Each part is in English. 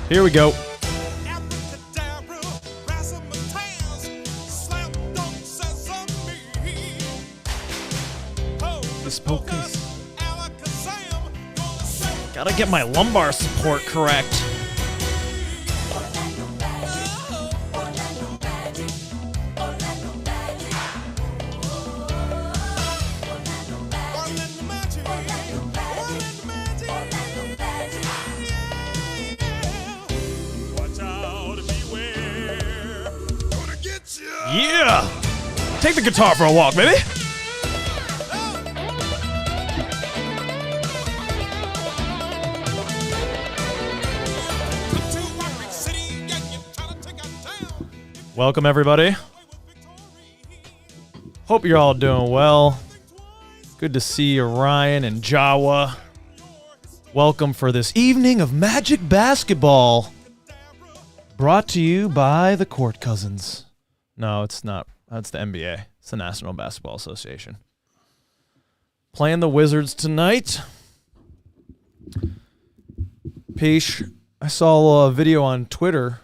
Here we go. Focus. Gotta get my lumbar support correct. Yeah! Take the guitar for a walk, baby! Welcome, everybody. Hope you're all doing well. Good to see you, Ryan and Jawa. Welcome for this evening of Magic Basketball. Brought to you by the Court Cousins. No, it's not. That's the NBA. It's the National Basketball Association. Playing the Wizards tonight. Pich, I saw a video on Twitter.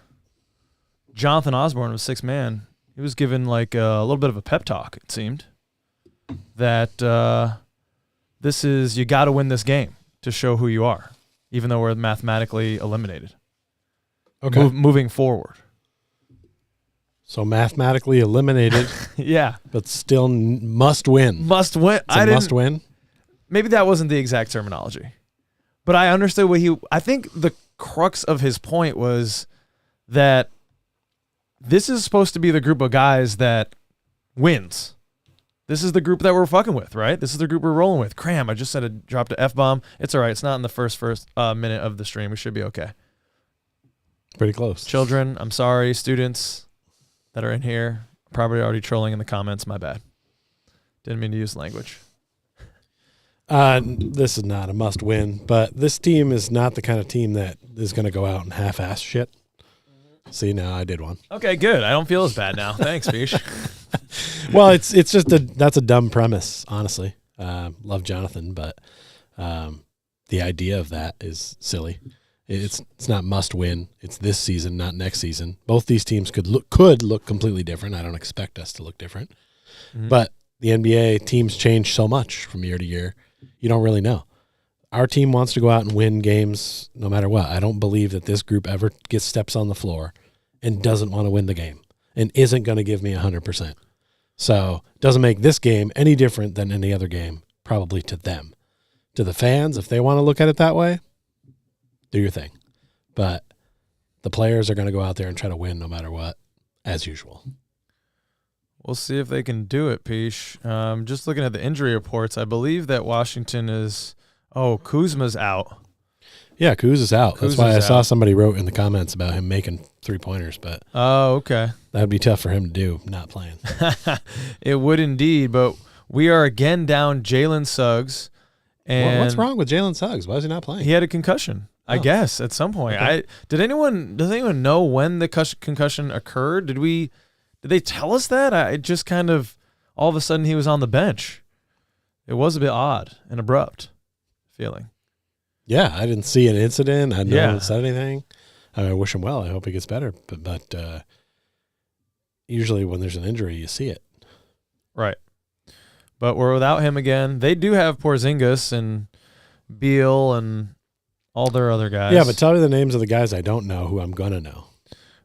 Jonathan Osborne was sixth man. He was given like a little bit of a pep talk, it seemed. That this is, you got to win this game to show who you are, even though we're mathematically eliminated. Okay. Moving forward. So mathematically eliminated. Yeah. But still must win. Must win. It's a must win? Maybe that wasn't the exact terminology. But I understood I think the crux of his point was that this is supposed to be the group of guys that wins. This is the group that we're fucking with, right? This is the group we're rolling with. Cram, I just said it, dropped an F-bomb. It's all right. It's not in the first minute of the stream. We should be okay. Pretty close. Children, I'm sorry. Students that are in here, probably already trolling in the comments. My bad. Didn't mean to use language. This is not a must win, but this team is not the kind of team that is going to go out and half-ass shit. See, now I did one. Okay, good. I don't feel as bad now. Thanks, Bish. Well, it's just that's a dumb premise, honestly. Love Jonathan, but the idea of that is silly. It's not must win. It's this season, not next season. Both these teams could look completely different. I don't expect us to look different, but the NBA teams change so much from year to year. You don't really know. Our team wants to go out and win games no matter what. I don't believe that this group ever gets steps on the floor and doesn't want to win the game and isn't going to give me 100%. So it doesn't make this game any different than any other game, probably to them. To the fans, if they want to look at it that way, do your thing. But the players are going to go out there and try to win no matter what, as usual. We'll see if they can do it, Pish. Just looking at the injury reports, I believe that Washington is... Oh, Kuzma's out. Yeah, Kuz is out. That's why I saw somebody wrote in the comments about him making three-pointers. But oh, okay. That would be tough for him to do, not playing. It would indeed, but we are again down Jalen Suggs. And what's wrong with Jalen Suggs? Why is he not playing? He had a concussion, I guess, at some point. Okay. Does anyone know when the concussion occurred? Did they tell us that? I just kind of, all of a sudden he was on the bench. It was a bit odd and abrupt feeling. Yeah, I didn't see an incident. I haven't said anything. I wish him well. I hope he gets better. But usually when there's an injury, you see it. Right. But we're without him again. They do have Porzingis and Beal and all their other guys. Yeah, but tell me the names of the guys I don't know who I'm going to know.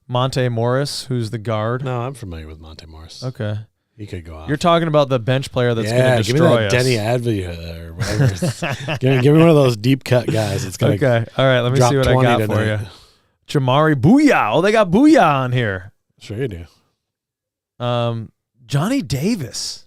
Monte Morris, who's the guard. No, I'm familiar with Monte Morris. Okay. He could go off. You're talking about the bench player that's going to destroy us. Give me that Denny Advia or whatever. give me one of those deep cut guys. It's going okay. All right, let me see what I got for you. Jamari Booyah. Oh, they got Booyah on here. Sure you do. Johnny Davis.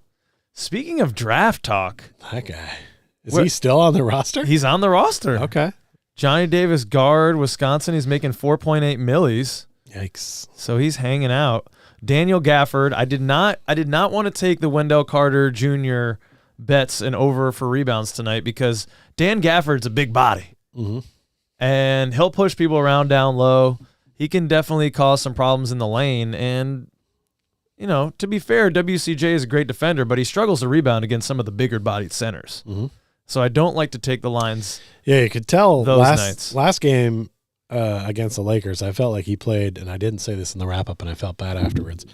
Speaking of draft talk. That guy. Is he still on the roster? He's on the roster. Okay. Johnny Davis, guard, Wisconsin. He's making 4.8 millis. Yikes. So he's hanging out. Daniel Gafford. I did not want to take the Wendell Carter Jr. bets and over for rebounds tonight because Dan Gafford's a big body. Mm-hmm. And he'll push people around down low. He can definitely cause some problems in the lane. And, you know, to be fair, WCJ is a great defender, but he struggles to rebound against some of the bigger-bodied centers. Mm-hmm. So I don't like to take the lines. Yeah, you could tell those nights. Last game, against the Lakers, I felt like he played, and I didn't say this in the wrap-up, and I felt bad afterwards.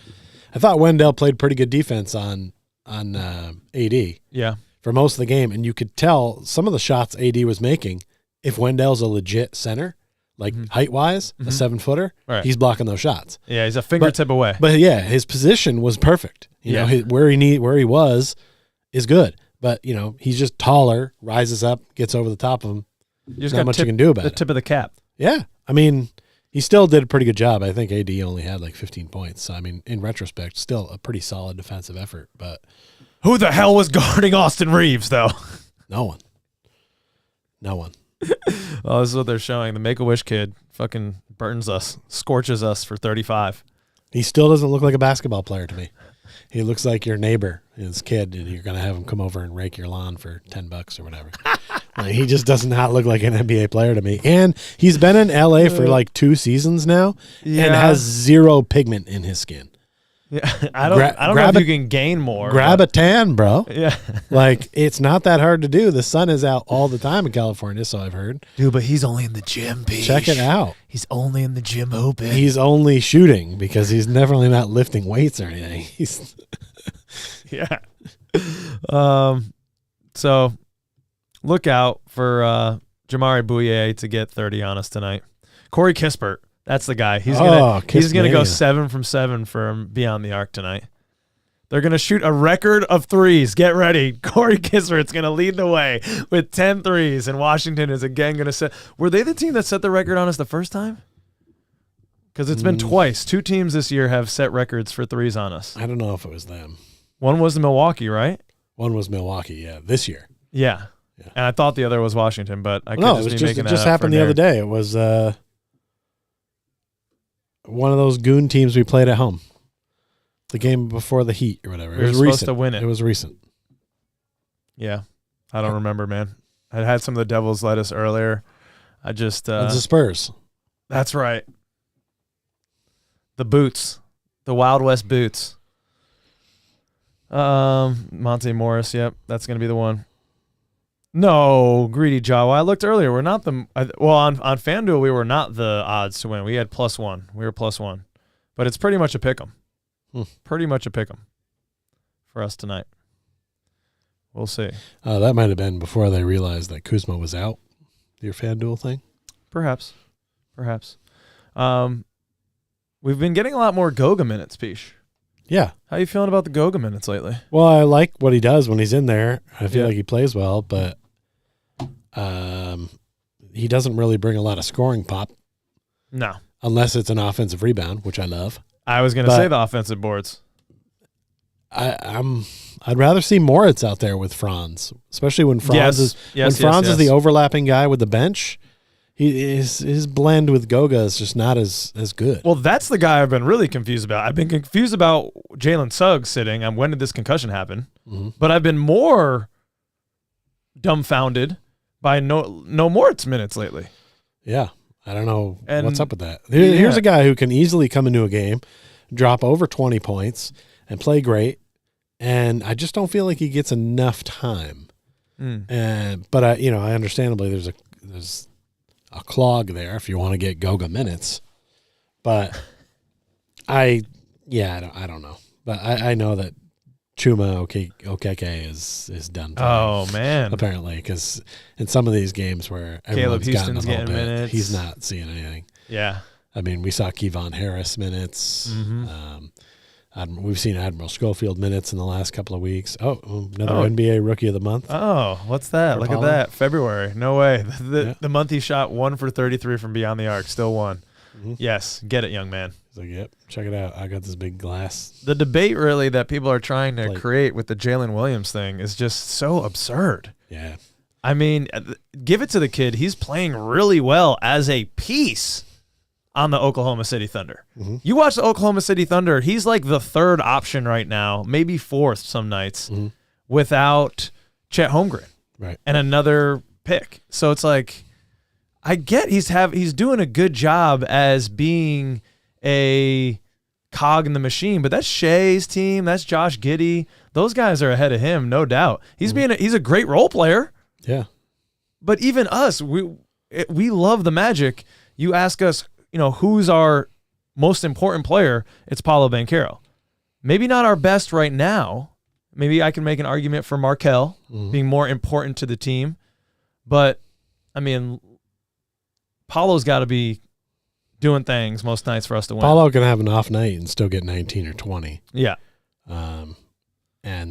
I thought Wendell played pretty good defense on AD. Yeah. For most of the game, and you could tell some of the shots AD was making, if Wendell's a legit center, like height-wise, a 7-footer, right, he's blocking those shots. Yeah, he's a fingertip away. But yeah, his position was perfect. You know, where he was is good. But, you know, he's just taller, rises up, gets over the top of him. There's not much you can do about it. The tip of the cap. Yeah. I mean, he still did a pretty good job. I think AD only had like 15 points. So, I mean, in retrospect, still a pretty solid defensive effort. But who the hell was guarding Austin Reeves, though? No one. Oh, this is what they're showing. The Make-A-Wish kid fucking burns us, scorches us for 35. He still doesn't look like a basketball player to me. He looks like your neighbor, his kid, and you're going to have him come over and rake your lawn for $10 or whatever. Like, he just does not look like an NBA player to me. And he's been in LA for like 2 seasons now and has zero pigment in his skin. Yeah, I don't know if you can gain more. Grab a tan, bro. Yeah. Like, it's not that hard to do. The sun is out all the time in California, so I've heard. Dude, but he's only in the gym, Pich. Check it out. He's only in the gym hooping. He's only shooting because he's definitely not lifting weights or anything. He's yeah. So look out for Jamari Bouye to get 30 on us tonight. Corey Kispert. That's the guy. He's gonna go 7 from 7 from beyond the arc tonight. They're gonna shoot a record of threes. Get ready. Corey Kispert's gonna lead the way with 10 threes, and Washington is again gonna set. Were they the team that set the record on us the first time? Because it's been twice. 2 teams this year have set records for threes on us. I don't know if it was them. One was Milwaukee, right? One was Milwaukee. Yeah, this year. Yeah. And I thought the other was Washington, but I could it just happened the other day. It was one of those goon teams we played at home. The game before the Heat or whatever. We were supposed to win it. It was recent. Yeah. I don't remember, man. I had some of the Devils lettuce earlier. I just it's the Spurs. That's right. The boots. The Wild West boots. Monte Morris, yep. That's gonna be the one. No, Greedy Jawa. I looked earlier. We're not on FanDuel, we were not the odds to win. We had +1. We were +1. But it's pretty much a pick 'em. Pretty much a pick 'em for us tonight. We'll see. That might have been before they realized that Kuzma was out. Your FanDuel thing? Perhaps. We've been getting a lot more Goga minutes, Pish. Yeah. How you feeling about the Goga minutes lately? Well, I like what he does when he's in there. I feel like he plays well, but he doesn't really bring a lot of scoring pop. No. Unless it's an offensive rebound, which I love. I was going to say the offensive boards. I'd rather see Moritz out there with Franz, especially when Franz is the overlapping guy with the bench. His blend with Goga is just not as good. Well, that's the guy I've been really confused about. I've been confused about Jalen Suggs sitting. When did this concussion happen? Mm-hmm. But I've been more dumbfounded by no Moritz minutes lately. Yeah, I don't know what's up with that. Here's a guy who can easily come into a game, drop over 20 points, and play great, and I just don't feel like he gets enough time. But I understandably there's a clog there if you want to get Goga minutes. But I don't know. But I know that Chuma Okeke is done. Oh, man. Apparently, because in some of these games where everyone's Houston's gotten a getting little bit, minutes. he's not seeing anything. Yeah. I mean, we saw Kevon Harris minutes. Mm-hmm. We've seen Admiral Schofield minutes in the last couple of weeks. Another NBA Rookie of the Month. Oh, what's that? Look at that. February. No way. The month he shot 1 for 33 from beyond the arc. Still won. Mm-hmm. Yes. Get it, young man. He's like, yep, check it out. I got this big glass. The debate really that people are trying to create with the Jalen Williams thing is just so absurd. Yeah. I mean, give it to the kid. He's playing really well as a piece on the Oklahoma City Thunder. Mm-hmm. You watch the Oklahoma City Thunder, he's like the 3rd option right now, maybe 4th some nights, without Chet Holmgren. Right. And another pick. So it's like, I get he's doing a good job as being a cog in the machine, but that's Shea's team, that's Josh Giddey. Those guys are ahead of him, no doubt. He's he's a great role player. Yeah. But even us, we love the Magic. You ask us, who's our most important player? It's Paolo Banchero. Maybe not our best right now. Maybe I can make an argument for Markelle being more important to the team. But, I mean, Paulo's got to be doing things most nights for us to win. Paulo can have an off night and still get 19 or 20. Yeah. And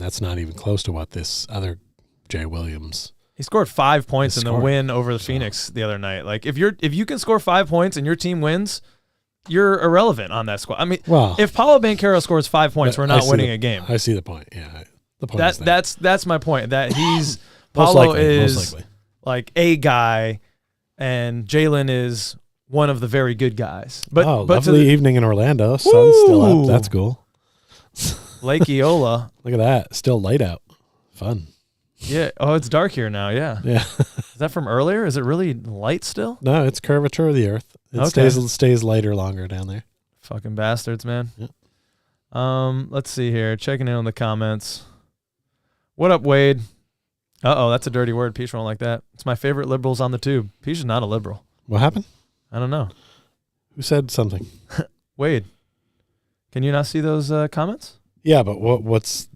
that's not even close to what this other Jay Williams. He scored 5 points in the win over the Phoenix the other night. Like, if you can score 5 points and your team wins, you're irrelevant on that squad. I mean, if Paolo Banchero scores 5 points, we're not winning a game. I see the point. Yeah, the point is that's my point. That he's Paolo is like a guy, and Jalen is one of the very good guys. But lovely evening in Orlando. Sun's still up. That's cool. Lake Eola. Look at that. Still light out. Fun. Yeah. Oh, it's dark here now. Yeah. Yeah. Is that from earlier? Is it really light still? No, it's curvature of the earth. It stays lighter longer down there. Fucking bastards, man. Yep. Let's see here. Checking in on the comments. What up, Wade? Uh-oh, that's a dirty word. Peach won't like that. It's my favorite liberals on the tube. Peach is not a liberal. What happened? I don't know. Who said something? Wade. Can you not see those comments? Yeah, but what's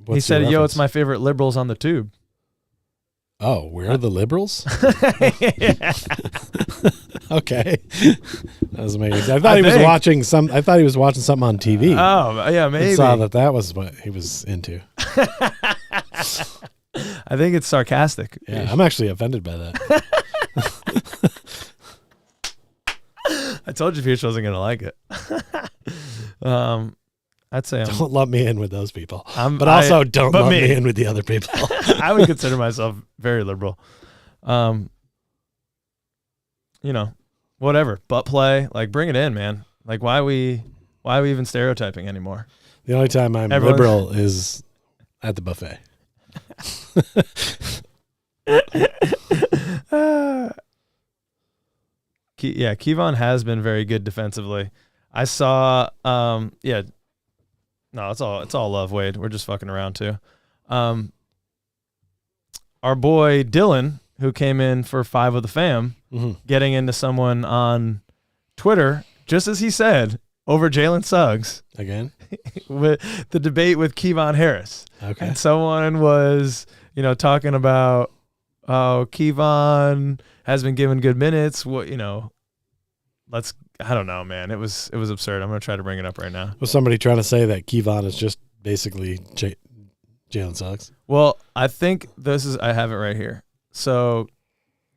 he said, yo, it's my favorite liberals on the tube. Oh, we're the liberals? Okay. That was amazing. I thought he was watching something on TV. Oh, yeah, maybe. I saw that was what he was into. I think it's sarcastic. Yeah, I'm actually offended by that. I told you Peach wasn't going to like it. I'd say don't lump me in with those people. But also don't lump me in with the other people. I would consider myself very liberal. Whatever. Butt play, like bring it in, man. Like why are we even stereotyping anymore? The only time I'm liberal is at the buffet. Kevon has been very good defensively. I saw no, it's all love, Wade. We're just fucking around too. Our boy Dylan, who came in for 5 of the fam, getting into someone on Twitter, just as he said, over Jalen Suggs. Again? With the debate with Kevon Harris. Okay. And someone was, talking about Kevon has been given good minutes. I don't know, man. It was absurd. I'm going to try to bring it up right now. Was somebody trying to say that Kevon is just basically Jalen Suggs? Well, I think I have it right here. So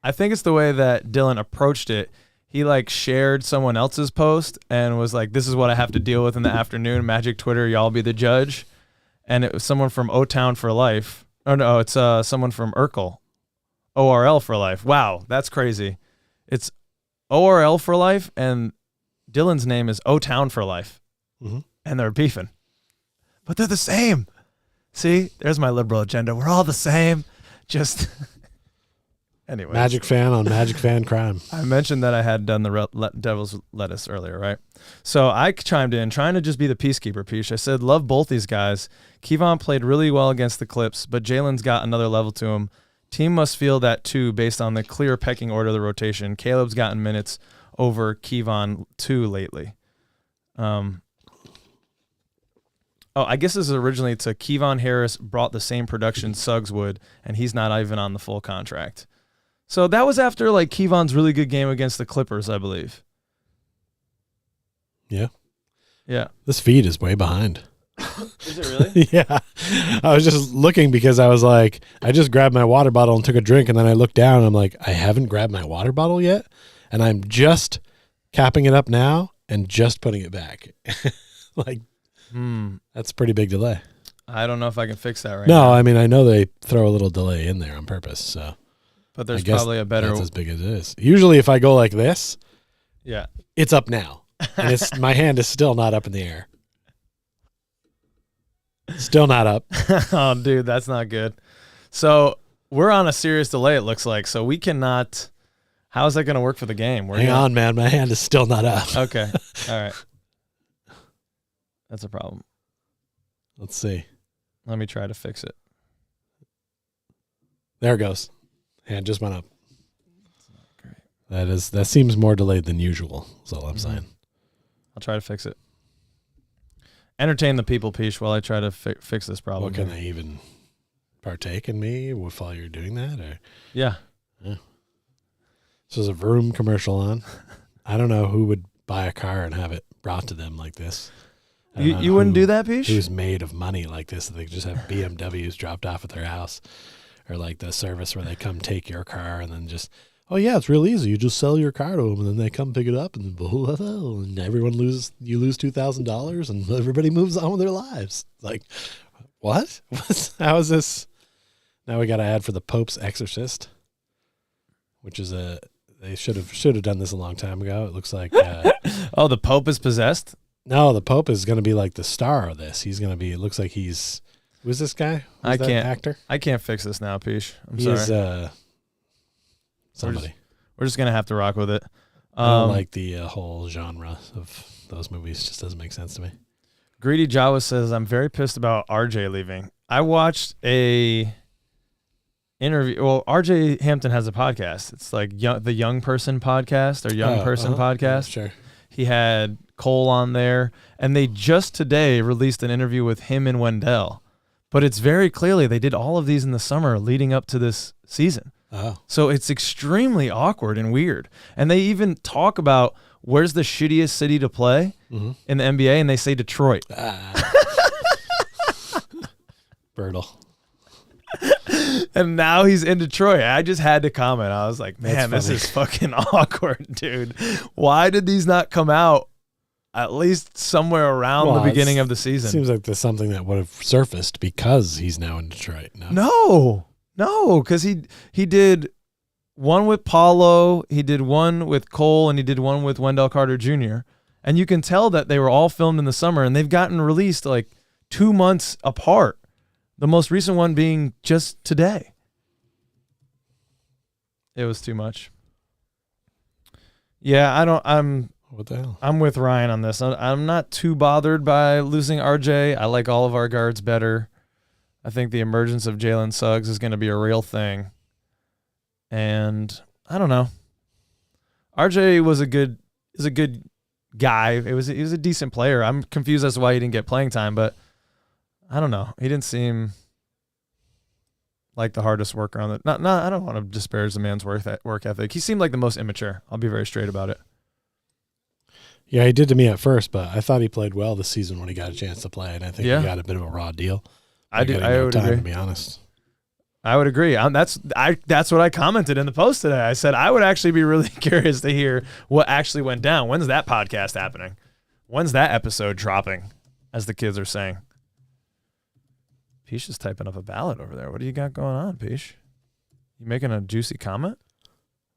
I think it's the way that Dylan approached it. He shared someone else's post and was like, this is what I have to deal with in the afternoon. Magic Twitter, y'all be the judge. And it was someone from O-Town for Life. Oh, no, it's someone from Urkel. ORL for Life. Wow, that's crazy. It's ORL for Life, and Dylan's name is O-Town for Life. And they're beefing. But they're the same. See, there's my liberal agenda. We're all the same. Just... Anyway, Magic fan on Magic fan crime. I mentioned that I had done the Devil's Lettuce earlier, right? So I chimed in, trying to just be the peacekeeper, Peach. I said, love both these guys. Kevon played really well against the Clips, but Jalen's got another level to him. Team must feel that too, based on the clear pecking order of the rotation. Caleb's gotten minutes over Kevon too lately. I guess this is originally to Kevon Harris brought the same production Suggs would, and he's not even on the full contract. So that was after Kevon's really good game against the Clippers, I believe. Yeah. Yeah. This feed is way behind. Is it really? Yeah. I was just looking because I was like, I just grabbed my water bottle and took a drink, and then I looked down and I'm like, I haven't grabbed my water bottle yet, and I'm just capping it up now and just putting it back. That's a pretty big delay. I don't know if I can fix that right now. No, I mean, I know they throw a little delay in there on purpose, so. But there's probably a better... That's as big as it is. Usually if I go like this, yeah, it's up now. And my hand is still not up in the air. Still not up. Oh, dude, that's not good. So we're on a serious delay, it looks like. So we cannot... How is that going to work for the game? Hang on, man. My hand is still not up. Okay. All right. That's a problem. Let's see. Let me try to fix it. There it goes. Hand just went up. That's not great. That seems more delayed than usual. Is all I'm saying. I'll try to fix it. Entertain the people, Pich, while I try to fix this problem. Well, can they even partake in me while you're doing that? Or yeah. So there's a Vroom commercial on. I don't know who would buy a car and have it brought to them like this. You wouldn't do that, Pich? Who's made of money like this? They just have BMWs dropped off at their house, or like the service where they come take your car and then just, oh yeah, it's real easy. You just sell your car to them and then they come pick it up and blah, blah, blah, and everyone lose $2,000 and everybody moves on with their lives. Like, what? How is this? Now we got to add for the Pope's Exorcist, which is they should have done this a long time ago. It looks like. Oh, the Pope is possessed? No, the Pope is going to be like the star of this. He's going to be. It looks like he's. Who's this guy? Who's that actor? I can't fix this now, Pich. I'm sorry. Is somebody. We're just gonna have to rock with it. I don't like the whole genre of those movies. It just doesn't make sense to me. Greedy Jawa says, I'm very pissed about RJ leaving. I watched a interview. Well, RJ Hampton has a podcast. It's like the Young Person podcast or Young Person podcast. Yeah, sure. He had Cole on there, and they just today released an interview with him and Wendell. But it's very clearly they did all of these in the summer leading up to this season. Oh. So it's extremely awkward and weird. And they even talk about where's the shittiest city to play in the NBA, and they say Detroit. Bertle. And now he's in Detroit. I just had to comment. I was like, man, this is fucking awkward, dude. Why did these not come out at least somewhere around the beginning of the season? Seems like there's something that would have surfaced because he's now in Detroit. No, because he did one with Paulo, he did one with Cole, and he did one with Wendell Carter Jr. And you can tell that they were all filmed in the summer, and they've gotten released like 2 months apart. The most recent one being just today. It was too much. Yeah, what the hell? I'm with Ryan on this. I'm not too bothered by losing RJ. I like all of our guards better. I think the emergence of Jalen Suggs is going to be a real thing. And I don't know. RJ is a good guy. He was a decent player. I'm confused as to why he didn't get playing time, but I don't know. He didn't seem like the hardest worker on the. I don't want to disparage the man's work ethic. He seemed like the most immature. I'll be very straight about it. Yeah, he did to me at first, but I thought he played well this season when he got a chance to play, and I think he got a bit of a raw deal. I would agree. To be honest, I would agree. That's what I commented in the post today. I said I would actually be really curious to hear what actually went down. When's that podcast happening? When's that episode dropping? As the kids are saying. Pich is typing up a ballad over there. What do you got going on, Pich? You making a juicy comment?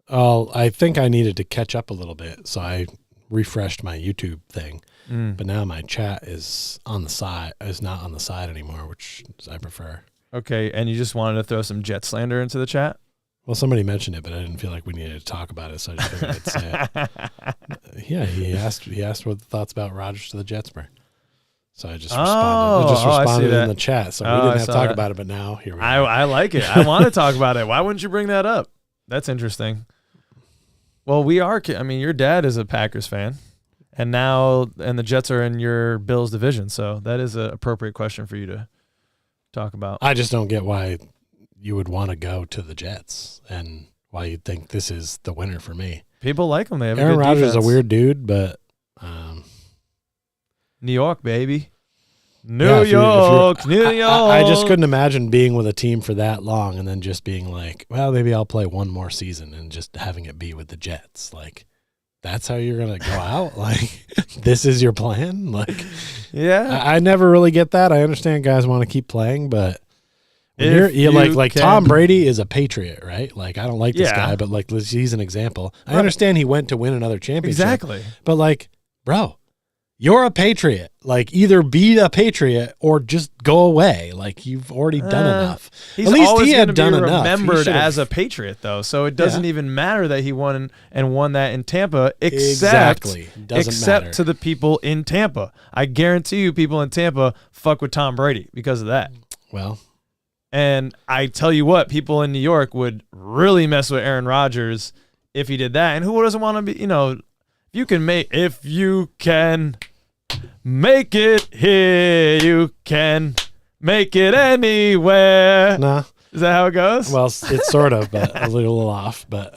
Oh, I think I needed to catch up a little bit, so I refreshed my YouTube thing. But now my chat is on the side. Is not on the side anymore, which I prefer. Okay, and you just wanted to throw some Jet slander into the chat? Well, somebody mentioned it, but I didn't feel like we needed to talk about it, so I just figured I'd say it. Yeah, he asked what the thoughts about Rodgers to the Jets were. So I just responded in the chat. So we didn't have to talk about it, but now here we are. I like it. I want to talk about it. Why wouldn't you bring that up? That's interesting. Well, your dad is a Packers fan, and the Jets are in your Bills division, so that is an appropriate question for you to talk about. I just don't get why you would want to go to the Jets and why you'd think this is the winner for me. People like them. They have Aaron a good Rodgers defense. is a weird dude, but New York, baby. New York. I just couldn't imagine being with a team for that long and then just being like, well, maybe I'll play one more season and just having it be with the Jets. Like, that's how you're going to go out? Like, this is your plan? Like, yeah. I never really get that. I understand guys want to keep playing, but you're like Tom Brady is a Patriot, right? Like, I don't like this guy, but like, he's an example. I understand he went to win another championship. Exactly. But like, bro, you're a Patriot. Like, either be a Patriot or just go away. Like, you've already done enough. At least always he had done enough. Remembered as a Patriot, though, so it doesn't even matter that he won that in Tampa, except to the people in Tampa. I guarantee you, people in Tampa fuck with Tom Brady because of that. Well, and I tell you what, people in New York would really mess with Aaron Rodgers if he did that. And who doesn't want to be, if you can make it here, you can make it anywhere. Nah. Is that how it goes? Well, it's sort of, but a little off. But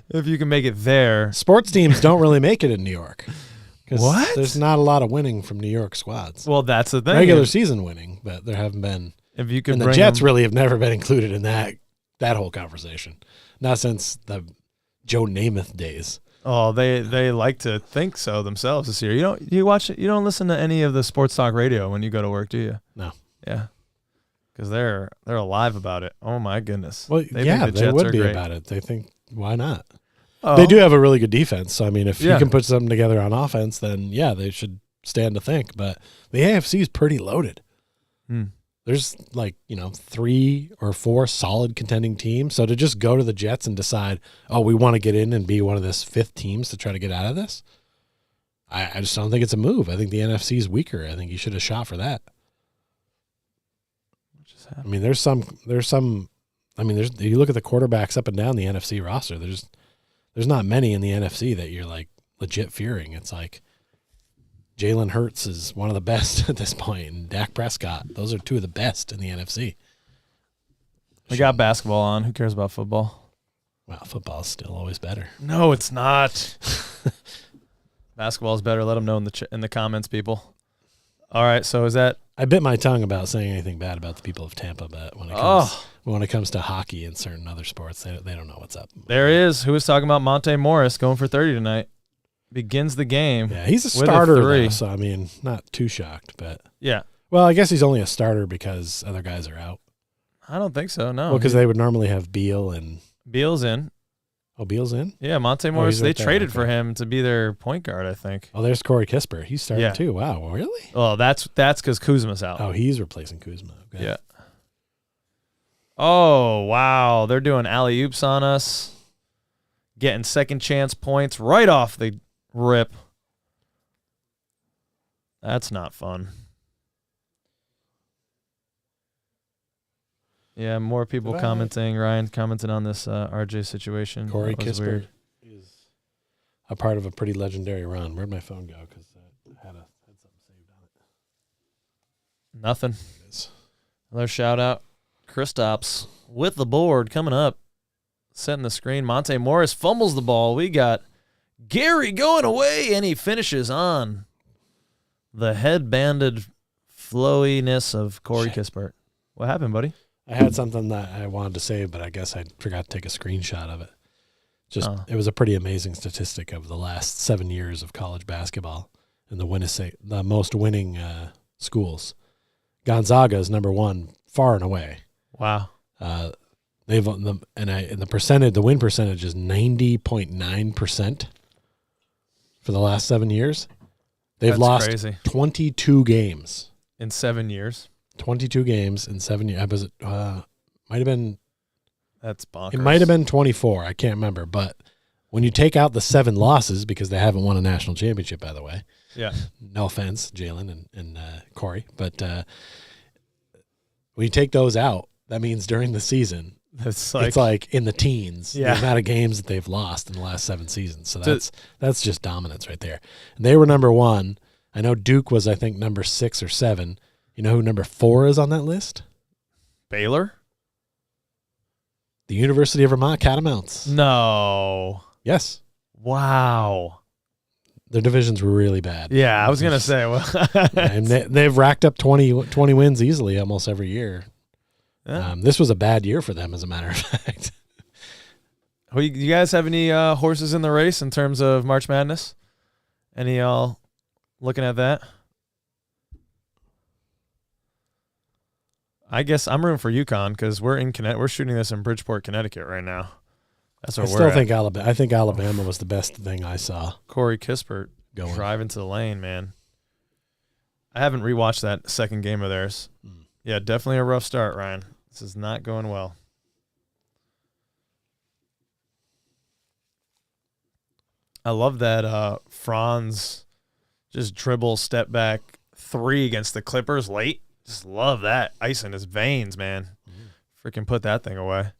if you can make it there. Sports teams don't really make it in New York. What? There's not a lot of winning from New York squads. Well, that's the thing. Regular season winning, but there haven't been. If you could, and the Jets really have never been included in that whole conversation. Not since the Joe Namath days. Oh, they like to think so themselves this year. You don't listen to any of the sports talk radio when you go to work, do you? No. Yeah. Because they're alive about it. Oh my goodness. Well, they would be great. about it. They think, why not? Oh. They do have a really good defense. So, I mean, if you can put something together on offense, then yeah, they should stand to think. But the AFC is pretty loaded. There's 3 or 4 solid contending teams. So to just go to the Jets and decide, we want to get in and be one of this 5th teams to try to get out of this, I just don't think it's a move. I think the NFC is weaker. I think you should have shot for that. I mean, there's some. I mean, you look at the quarterbacks up and down the NFC roster. There's not many in the NFC that you're like legit fearing. It's like Jalen Hurts is one of the best at this point, and Dak Prescott. Those are 2 of the best in the NFC. We got basketball on. Who cares about football? Well, football's still always better. No, it's not. Basketball is better. Let them know in the comments, people. All right, so is that? I bit my tongue about saying anything bad about the people of Tampa, but when it comes to hockey and certain other sports, they don't know what's up. There is. Who was talking about Monte Morris going for 30 tonight? Begins the game. Yeah, he's a starter, though, so I mean, not too shocked, but yeah. Well, I guess he's only a starter because other guys are out. I don't think so. No. Well, because they would normally have Beal and Beal's in. Oh, Beal's in? Yeah, Monte Morris. They traded for him to be their point guard, I think. Oh, there's Corey Kispert. He's starting too. Wow, really? Well, that's because Kuzma's out. Oh, he's replacing Kuzma. Okay. Yeah. Oh, wow. They're doing alley-oops on us. Getting second chance points right off the rip. That's not fun. Yeah, more people commenting. Ryan commented on this RJ situation. Corey Kispert is a part of a pretty legendary run. Where'd my phone go? Because I had something saved on it. Nothing. Another shout out. Kristaps with the board coming up. Setting the screen. Monte Morris fumbles the ball. We got Gary going away, and he finishes on the headbanded flowiness of Corey Kispert. What happened, buddy? I had something that I wanted to save, but I guess I forgot to take a screenshot of it. It was a pretty amazing statistic of the last 7 years of college basketball in the most winning schools. Gonzaga is number 1 far and away. Wow. The win percentage is 90.9% for the last 7 years. They've lost crazy. 22 games in 7 years. 22 games in 7 years. Might have been. That's bonkers. It might have been 24. I can't remember. But when you take out the 7 losses, because they haven't won a national championship, by the way. Yeah. No offense, Jalen and Corey, but when you take those out, that means during the season, it's like in the teens. Yeah. The amount of games that they've lost in the last 7 seasons. So that's just dominance right there. And they were number 1. I know Duke was, I think, number 6 or 7. You know who number 4 is on that list? Baylor? The University of Vermont Catamounts. No. Yes. Wow. Their divisions were really bad. Yeah, I was going to say. Well, and they've racked up 20 wins easily almost every year. Yeah. This was a bad year for them, as a matter of fact. You guys have any horses in the race in terms of March Madness? Any y'all looking at that? I guess I'm rooting for UConn because we're in We're shooting this in Bridgeport, Connecticut right now. That's where we're at. I think Alabama was the best thing I saw. Corey Kispert driving to the lane, man. I haven't rewatched that second game of theirs. Yeah, definitely a rough start, Ryan. This is not going well. I love that Franz just dribble, step back 3 against the Clippers late. Just love that. Ice in his veins, man. Freaking put that thing away.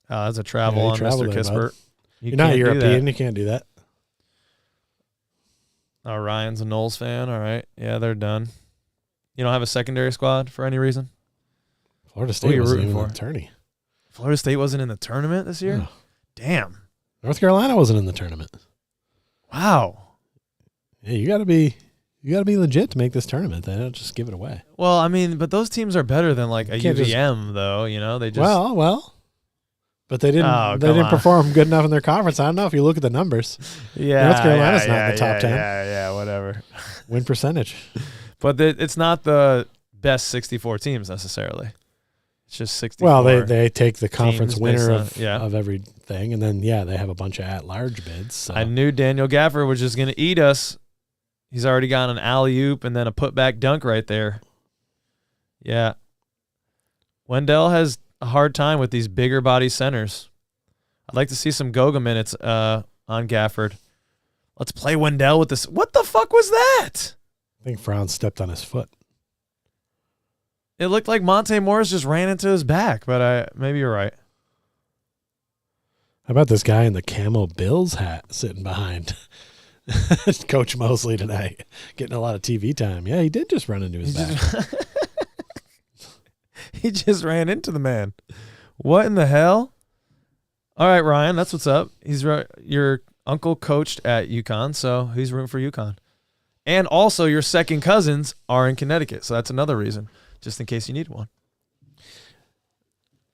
That's a travel Yeah, you on traveled Mr. there, bud. Kispert. You're not can't do that. European. You can't do that. Oh, Ryan's a Knowles fan. All right. Yeah, they're done. You don't have a secondary squad for any reason? Florida Who are State you wasn't rooting even for? in the tourney. Florida State wasn't in the tournament this year? No. Damn. North Carolina wasn't in the tournament. Wow. Yeah, you got to be legit to make this tournament. They don't just give it away. Well, I mean, but those teams are better than like a Can't UVM, though. You know, they just Well, but they didn't. Oh, they come didn't on. perform good enough in their conference. I don't know if you look at the numbers. yeah. North Carolina's not in the yeah, top 10. Yeah, whatever. Win percentage. But it's not the best 64 teams necessarily. It's just 64. Well, they take the conference teams winner based on- of everything, and then they have a bunch of at-large bids. So. I knew Daniel Gafford was just going to eat us. He's already got an alley-oop and then a putback dunk right there. Yeah. Wendell has a hard time with these bigger body centers. I'd like to see some Goga minutes on Gafford. Let's play Wendell with this. What the fuck was that? I think Franz stepped on his foot. It looked like Monte Morris just ran into his back, but maybe you're right. How about this guy in the camo Bills hat sitting behind Coach Mosley tonight, getting a lot of TV time? Yeah, he did just run into his back. He just ran into the man. What in the hell? All right, Ryan, that's what's up. Your uncle coached at UConn, so he's rooting for UConn. And also, your second cousins are in Connecticut, so that's another reason, just in case you need one.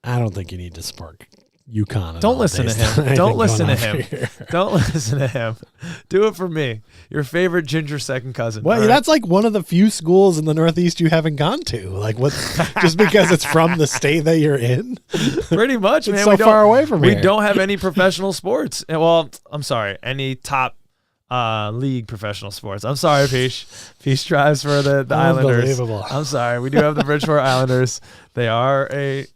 I don't think you need to support UConn. Don't listen to him. Don't listen to him. Here. Don't listen to him. Do it for me. Your favorite ginger second cousin. Well, all right? that's like one of the few schools in the Northeast you haven't gone to. Like, what? Just because it's from the state that you're in? Pretty much, It's man. so We don't- far away from We here. don't have any professional sports. Well, I'm sorry, any top league professional sports. I'm sorry, Pich. Pich drives for the Islanders. Unbelievable. I'm sorry. We do have the Bridgeport Islanders. They are a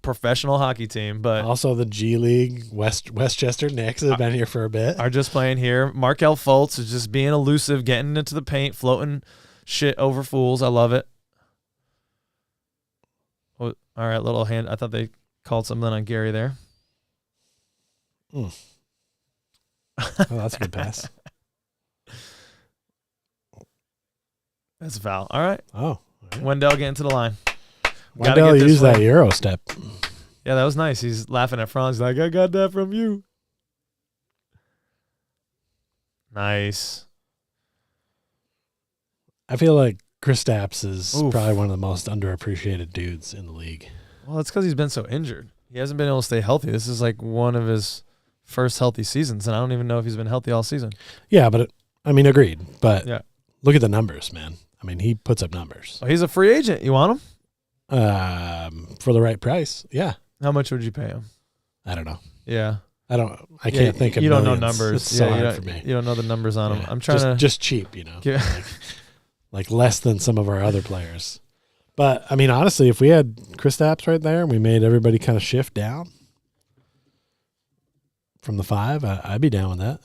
professional hockey team, but Also, the G League Westchester Knicks have been here for a bit. are just playing here. Markel Fultz is just being elusive, getting into the paint, floating shit over fools. I love it. Oh, all right, little hand. I thought they called something on Gary there. Oh, that's a good pass. That's a foul. All right. Oh, all right. Wendell getting to the line. Wendell get this used that win. Euro step. Yeah, that was nice. He's laughing at Franz. He's like, I got that from you. Nice. I feel like Kristaps is Oof. probably one of the most underappreciated dudes in the league. Well, it's because he's been so injured. He hasn't been able to stay healthy. This is like one of his first healthy seasons, and I don't even know if he's been healthy all season. Yeah, but agreed. But Yeah. look at the numbers, man. I mean, he puts up numbers. Oh, he's a free agent. You want him? For the right price. Yeah. How much would you pay him? I don't know. Yeah. I can't think of You don't know millions. numbers. It's so Yeah, hard for me. you don't know the numbers on him. Yeah. I'm trying to just cheap, Yeah. like less than some of our other players. But I mean, honestly, if we had Kristaps right there and we made everybody kind of shift down from the 5, I'd be down with that.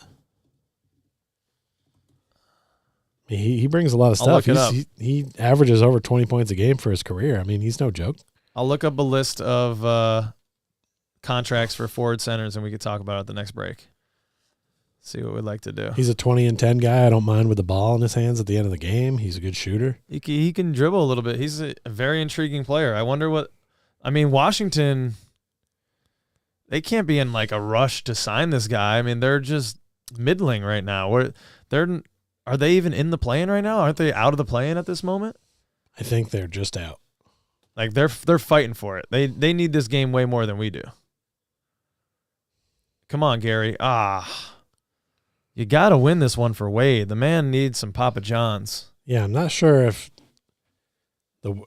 He brings a lot of I'll stuff. look it up. He averages over 20 points a game for his career. I mean, he's no joke. I'll look up a list of contracts for forward centers, and we could talk about it at the next break. See what we'd like to do. He's a 20 and 10 guy. I don't mind with the ball in his hands at the end of the game. He's a good shooter. He can dribble a little bit. He's a very intriguing player. I wonder Washington, they can't be in like a rush to sign this guy. I mean, they're just middling right now. Are they even in the play-in right now? Aren't they out of the play-in at this moment? I think they're just out. Like they're fighting for it. They need this game way more than we do. Come on, Gary. You got to win this one for Wade. The man needs some Papa John's. Yeah, I'm not sure if the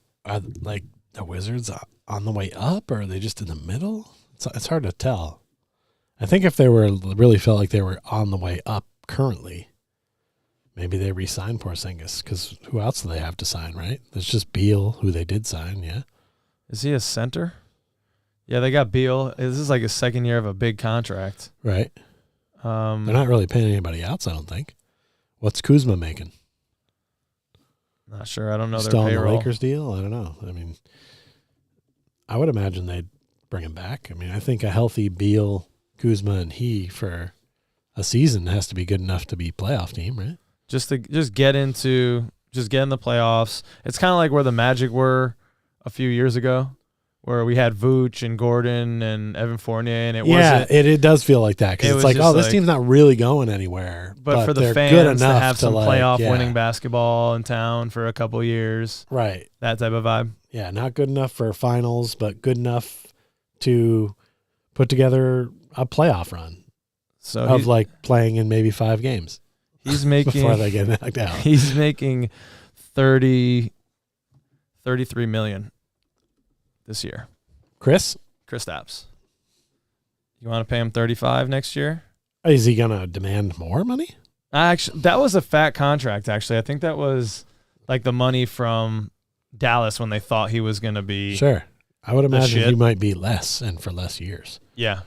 Wizards on the way up or are they just in the middle? It's hard to tell. I think if they really felt like they were on the way up currently, maybe they re-signed Porzingis because who else do they have to sign, right? There's just Beal, who they did sign, yeah. Is he a center? Yeah, they got Beal. This is like his second year of a big contract. Right. They're not really paying anybody else, I don't think. What's Kuzma making? Not sure. I don't know Still their on the payroll. Lakers deal? I don't know. I mean, I would imagine they'd bring him back. I mean, I think a healthy Beal, Kuzma, and he for a season has to be good enough to be playoff team, right? Just get in the playoffs. It's kind of like where the Magic were a few years ago, where we had Vooch and Gordon and Evan Fournier, and it does feel like that because it's like, oh, this team's not really going anywhere. But for the they're fans good enough to have some playoff yeah. winning basketball in town for a couple years, right? That type of vibe. Yeah, not good enough for finals, but good enough to put together a playoff run. So of like playing in maybe 5 games. He's making before they get knocked out. He's making $33 million this year. Chris Stapps. You want to pay him 35 next year? Is he gonna demand more money? Actually, that was a fat contract. Actually, I think that was like the money from Dallas when they thought he was gonna be. Sure, I would imagine he might be less and for less years. Yeah.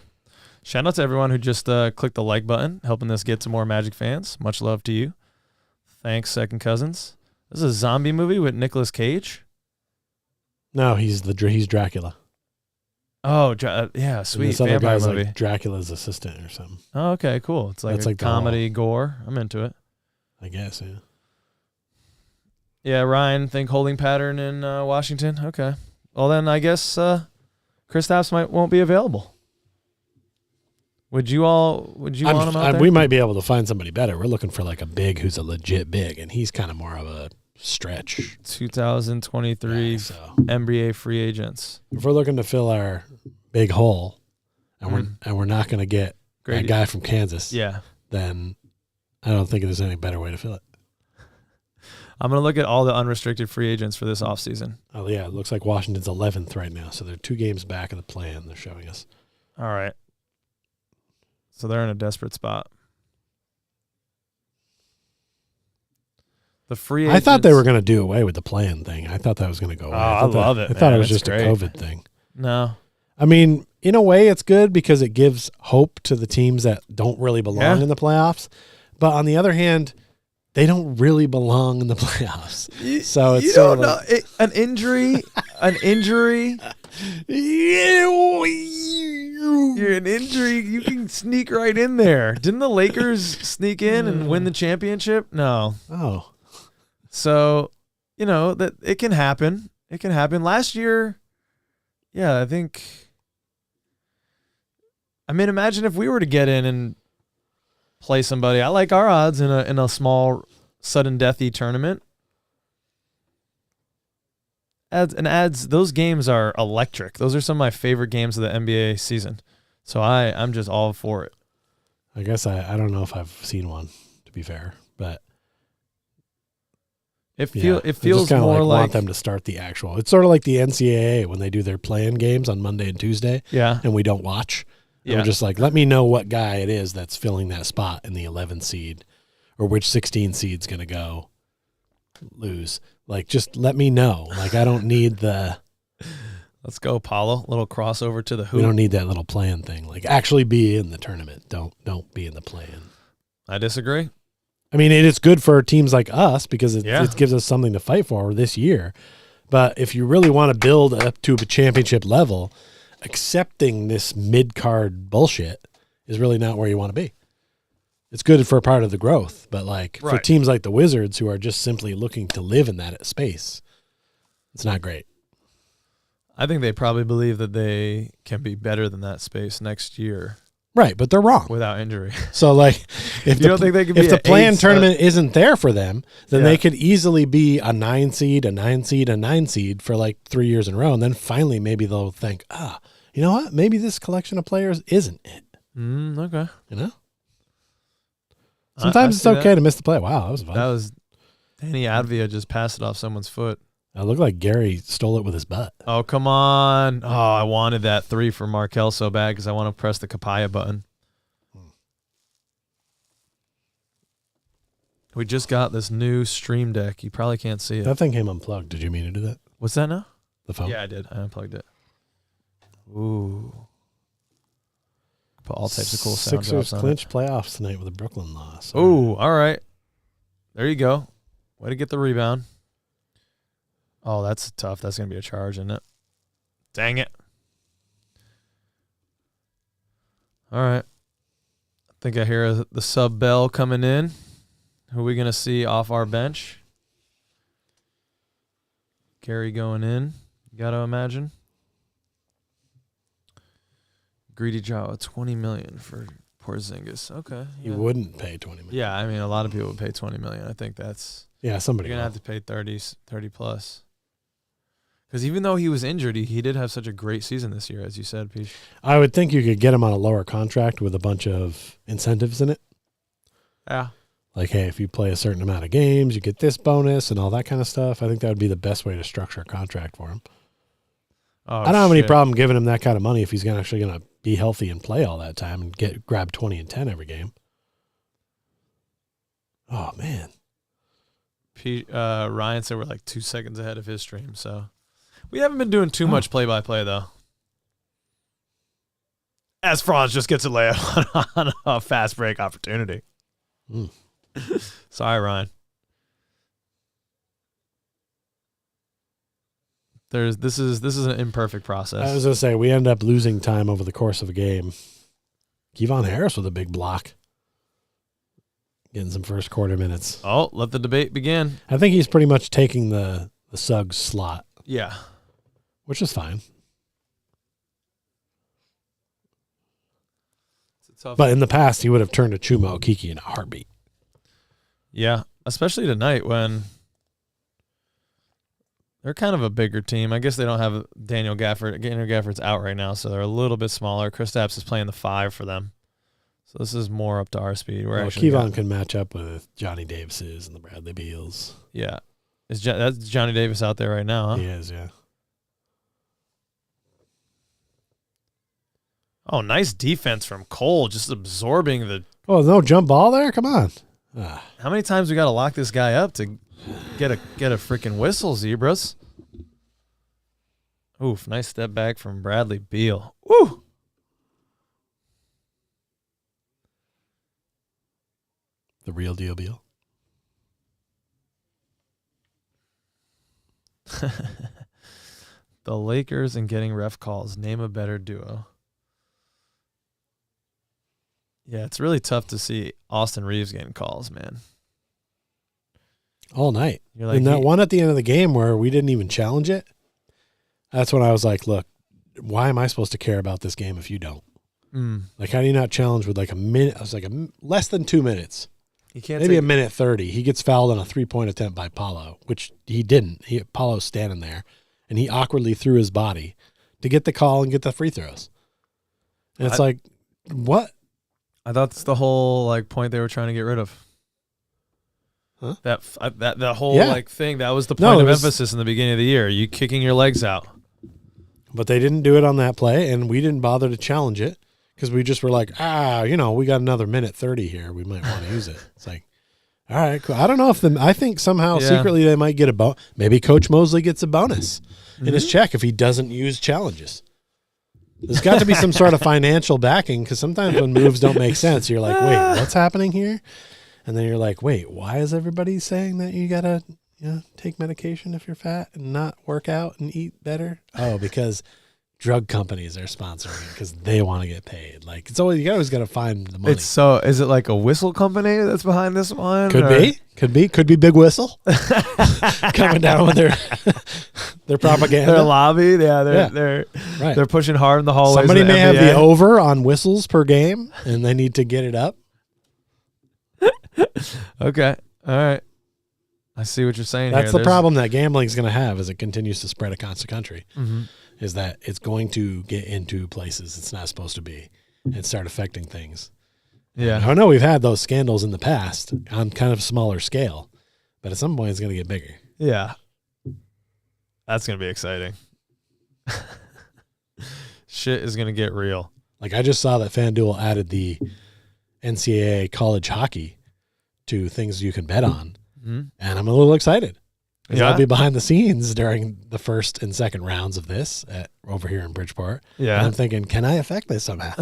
Shout out to everyone who just clicked the like button, helping us get to more Magic fans. Much love to you. Thanks, Second Cousins. This is a zombie movie with Nicolas Cage. No, he's Dracula. Oh, yeah, sweet. And this other vampire guy's movie. like Dracula's assistant or something. Oh, okay, cool. It's like That's a like comedy gore. I'm into it. I guess, yeah. Yeah, Ryan, think holding pattern in Washington. Okay. Well, then I guess Kristaps won't be available. Would you want him out there? We might be able to find somebody better. We're looking for like a big who's a legit big, and he's kind of more of a stretch. 2023 NBA free agents. If we're looking to fill our big hole, and we're not going to get that guy from Kansas, then I don't think there's any better way to fill it. I'm going to look at all the unrestricted free agents for this offseason. Oh, yeah. It looks like Washington's 11th right now, so they're 2 games back of the plan they're showing us. All right. So they're in a desperate spot. The free agents, I thought they were going to do away with the plan thing. I thought that was going to go away. I love it. I thought it was just great. A COVID thing. No. I mean, in a way, it's good because it gives hope to the teams that don't really belong in the playoffs. But on the other hand, they don't really belong in the playoffs. So it's sort of like, an injury. You're an injury. You can sneak right in there. Didn't the Lakers sneak in and win the championship? No. Oh. So, that it can happen. It can happen. Last year, I think. I mean, imagine if we were to get in and play somebody. I like our odds in a small sudden deathy tournament. Adds those games are electric. Those are some of my favorite games of the NBA season. So I'm just all for it. I guess I don't know if I've seen one, to be fair, but it feels more like want them to start the actual. It's sort of like the NCAA when they do their play-in games on Monday and Tuesday. Yeah, and we don't watch. Yeah, we're just like, let me know what guy it is that's filling that spot in the 11th seed, or which 16 seed's going to lose. Like, just let me know. Like, I don't need the. Let's go, Paulo. Little crossover to the hoop. We don't need that little plan thing. Like, actually be in the tournament. Don't be in the plan. I disagree. I mean, it is good for teams like us because it gives us something to fight for this year. But if you really want to build up to a championship level, accepting this mid-card bullshit is really not where you want to be. It's good for part of the growth, but for teams like the Wizards who are just simply looking to live in that space, it's not great. I think they probably believe that they can be better than that space next year. Right, but they're wrong. Without injury. So, if the play-in tournament isn't there for them, then they could easily be a 9 seed, a 9 seed, a 9 seed for 3 years in a row, and then finally maybe they'll think, you know what? Maybe this collection of players isn't it. Okay. Sometimes it's okay to miss the play. Wow, that was fun. That was Danny Advia just passed it off someone's foot. It looked like Gary stole it with his butt. Oh, come on. Oh, I wanted that 3 for Markel so bad because I want to press the Kapaya button. We just got this new Stream Deck. You probably can't see it. That thing came unplugged. Did you mean to do that? What's that now? The phone? Yeah, I did. I unplugged it. Ooh. Put all types of cool sound Sixers drops on clinch playoffs tonight with a Brooklyn loss. Ooh, all right. There you go. Way to get the rebound. Oh, that's tough. That's going to be a charge, isn't it? Dang it. All right. I think I hear the sub bell coming in. Who are we going to see off our bench? Gary going in. Got to imagine. Greedy Jawa, $20 million for Porzingis. Okay. You wouldn't pay $20 million. Yeah, I mean, a lot of people would pay $20 million. I think that's... Yeah, somebody You're going to have to pay 30 plus. Because even though he was injured, he did have such a great season this year, as you said, Pich. I would think you could get him on a lower contract with a bunch of incentives in it. Yeah. Like, hey, if you play a certain amount of games, you get this bonus and all that kind of stuff. I think that would be the best way to structure a contract for him. Oh, I don't have any problem giving him that kind of money if he's actually going to be healthy and play all that time and grab 20 and 10 every game. Oh, man. Ryan said we're like 2 seconds ahead of his stream, so we haven't been doing too much play-by-play, though. As Franz just gets a layup on a fast break opportunity. Sorry, Ryan. This is an imperfect process. I was going to say, we end up losing time over the course of a game. Kevon Harris with a big block. Getting some first quarter minutes. Oh, let the debate begin. I think he's pretty much taking the Suggs slot. Yeah. Which is fine. But in the past, he would have turned to Chuma Okeke in a heartbeat. Yeah, especially tonight when they're kind of a bigger team. I guess they don't have Daniel Gafford. Daniel Gafford's out right now, so they're a little bit smaller. Kristaps is playing the 5 for them. So this is more up to our speed. Kevon can match up with Johnny Davis's and the Bradley Beals. Yeah. That's Johnny Davis out there right now, huh? He is, yeah. Oh, nice defense from Cole, just absorbing the... Oh, no jump ball there? Come on. How many times we got to lock this guy up to get a freaking whistle, Zebras? Oof, nice step back from Bradley Beal. Woo! The real deal Beal. The Lakers and getting ref calls. Name a better duo. Yeah, it's really tough to see Austin Reeves getting calls, man. All night. You're like, and that one at the end of the game where we didn't even challenge it, that's when I was like, look, why am I supposed to care about this game if you don't? Like, how do you not challenge with like a minute? I was like, less than 2 minutes. You can't Maybe a minute 30. He gets fouled on a 3-point attempt by Paulo, which he didn't. Paulo's standing there, and he awkwardly threw his body to get the call and get the free throws. And it's like, what? I thought that's the whole like point they were trying to get rid of. Huh? That whole like thing, that was the point of emphasis in the beginning of the year. You kicking your legs out. But they didn't do it on that play, and we didn't bother to challenge it because we just were like, we got another minute 30 here. We might want to use it. It's like, all right, cool. I don't know if I think somehow secretly they might get a bonus. Maybe Coach Mosley gets a bonus in his check if he doesn't use challenges. There's got to be some sort of financial backing because sometimes when moves don't make sense, you're like, wait, what's happening here? And then you're like, wait, why is everybody saying that you got to take medication if you're fat and not work out and eat better? Oh, because drug companies are sponsoring it because they want to get paid. Like, it's always, you always got to find the money. Is it like a whistle company that's behind this one? Could be Big Whistle coming down with their propaganda. Their lobby, they're pushing hard in the hallways. Somebody may have the over on whistles per game, and they need to get it up. Okay, all right. I see what you're saying. That's the problem that gambling is going to have as it continues to spread across the country. Mm-hmm. Is that it's going to get into places it's not supposed to be and start affecting things. Yeah. I know we've had those scandals in the past on kind of smaller scale, but at some point it's going to get bigger. Yeah. That's going to be exciting. Shit is going to get real. Like, I just saw that FanDuel added the NCAA college hockey to things you can bet on, and I'm a little excited. I'll be behind the scenes during the first and second rounds of this over here in Bridgeport. Yeah. And I'm thinking, can I affect this somehow?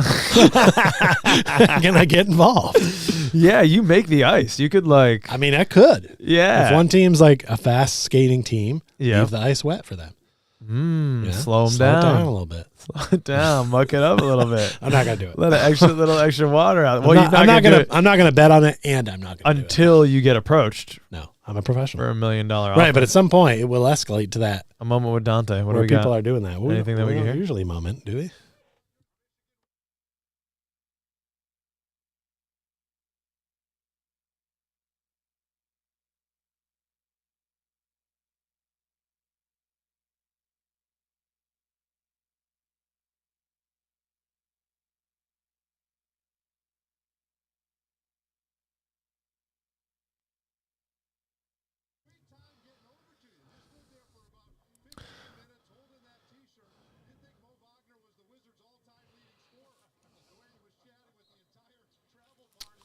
Can I get involved? Yeah, you make the ice. You could I could. Yeah. If one team's like a fast skating team, leave the ice wet for them. Slow him Slow it down. down a little bit. Slow it down. Muck it up a little bit. I'm not gonna do it. Let a little extra water out. Well, I'm not gonna bet on it, and I'm not gonna until you get approached. No, I'm a professional For $1 million offer. Right, but at some point it will escalate to that. A moment with Dante. What do where we people got? are doing that. Anything that we don't can hear? usually moment, do we?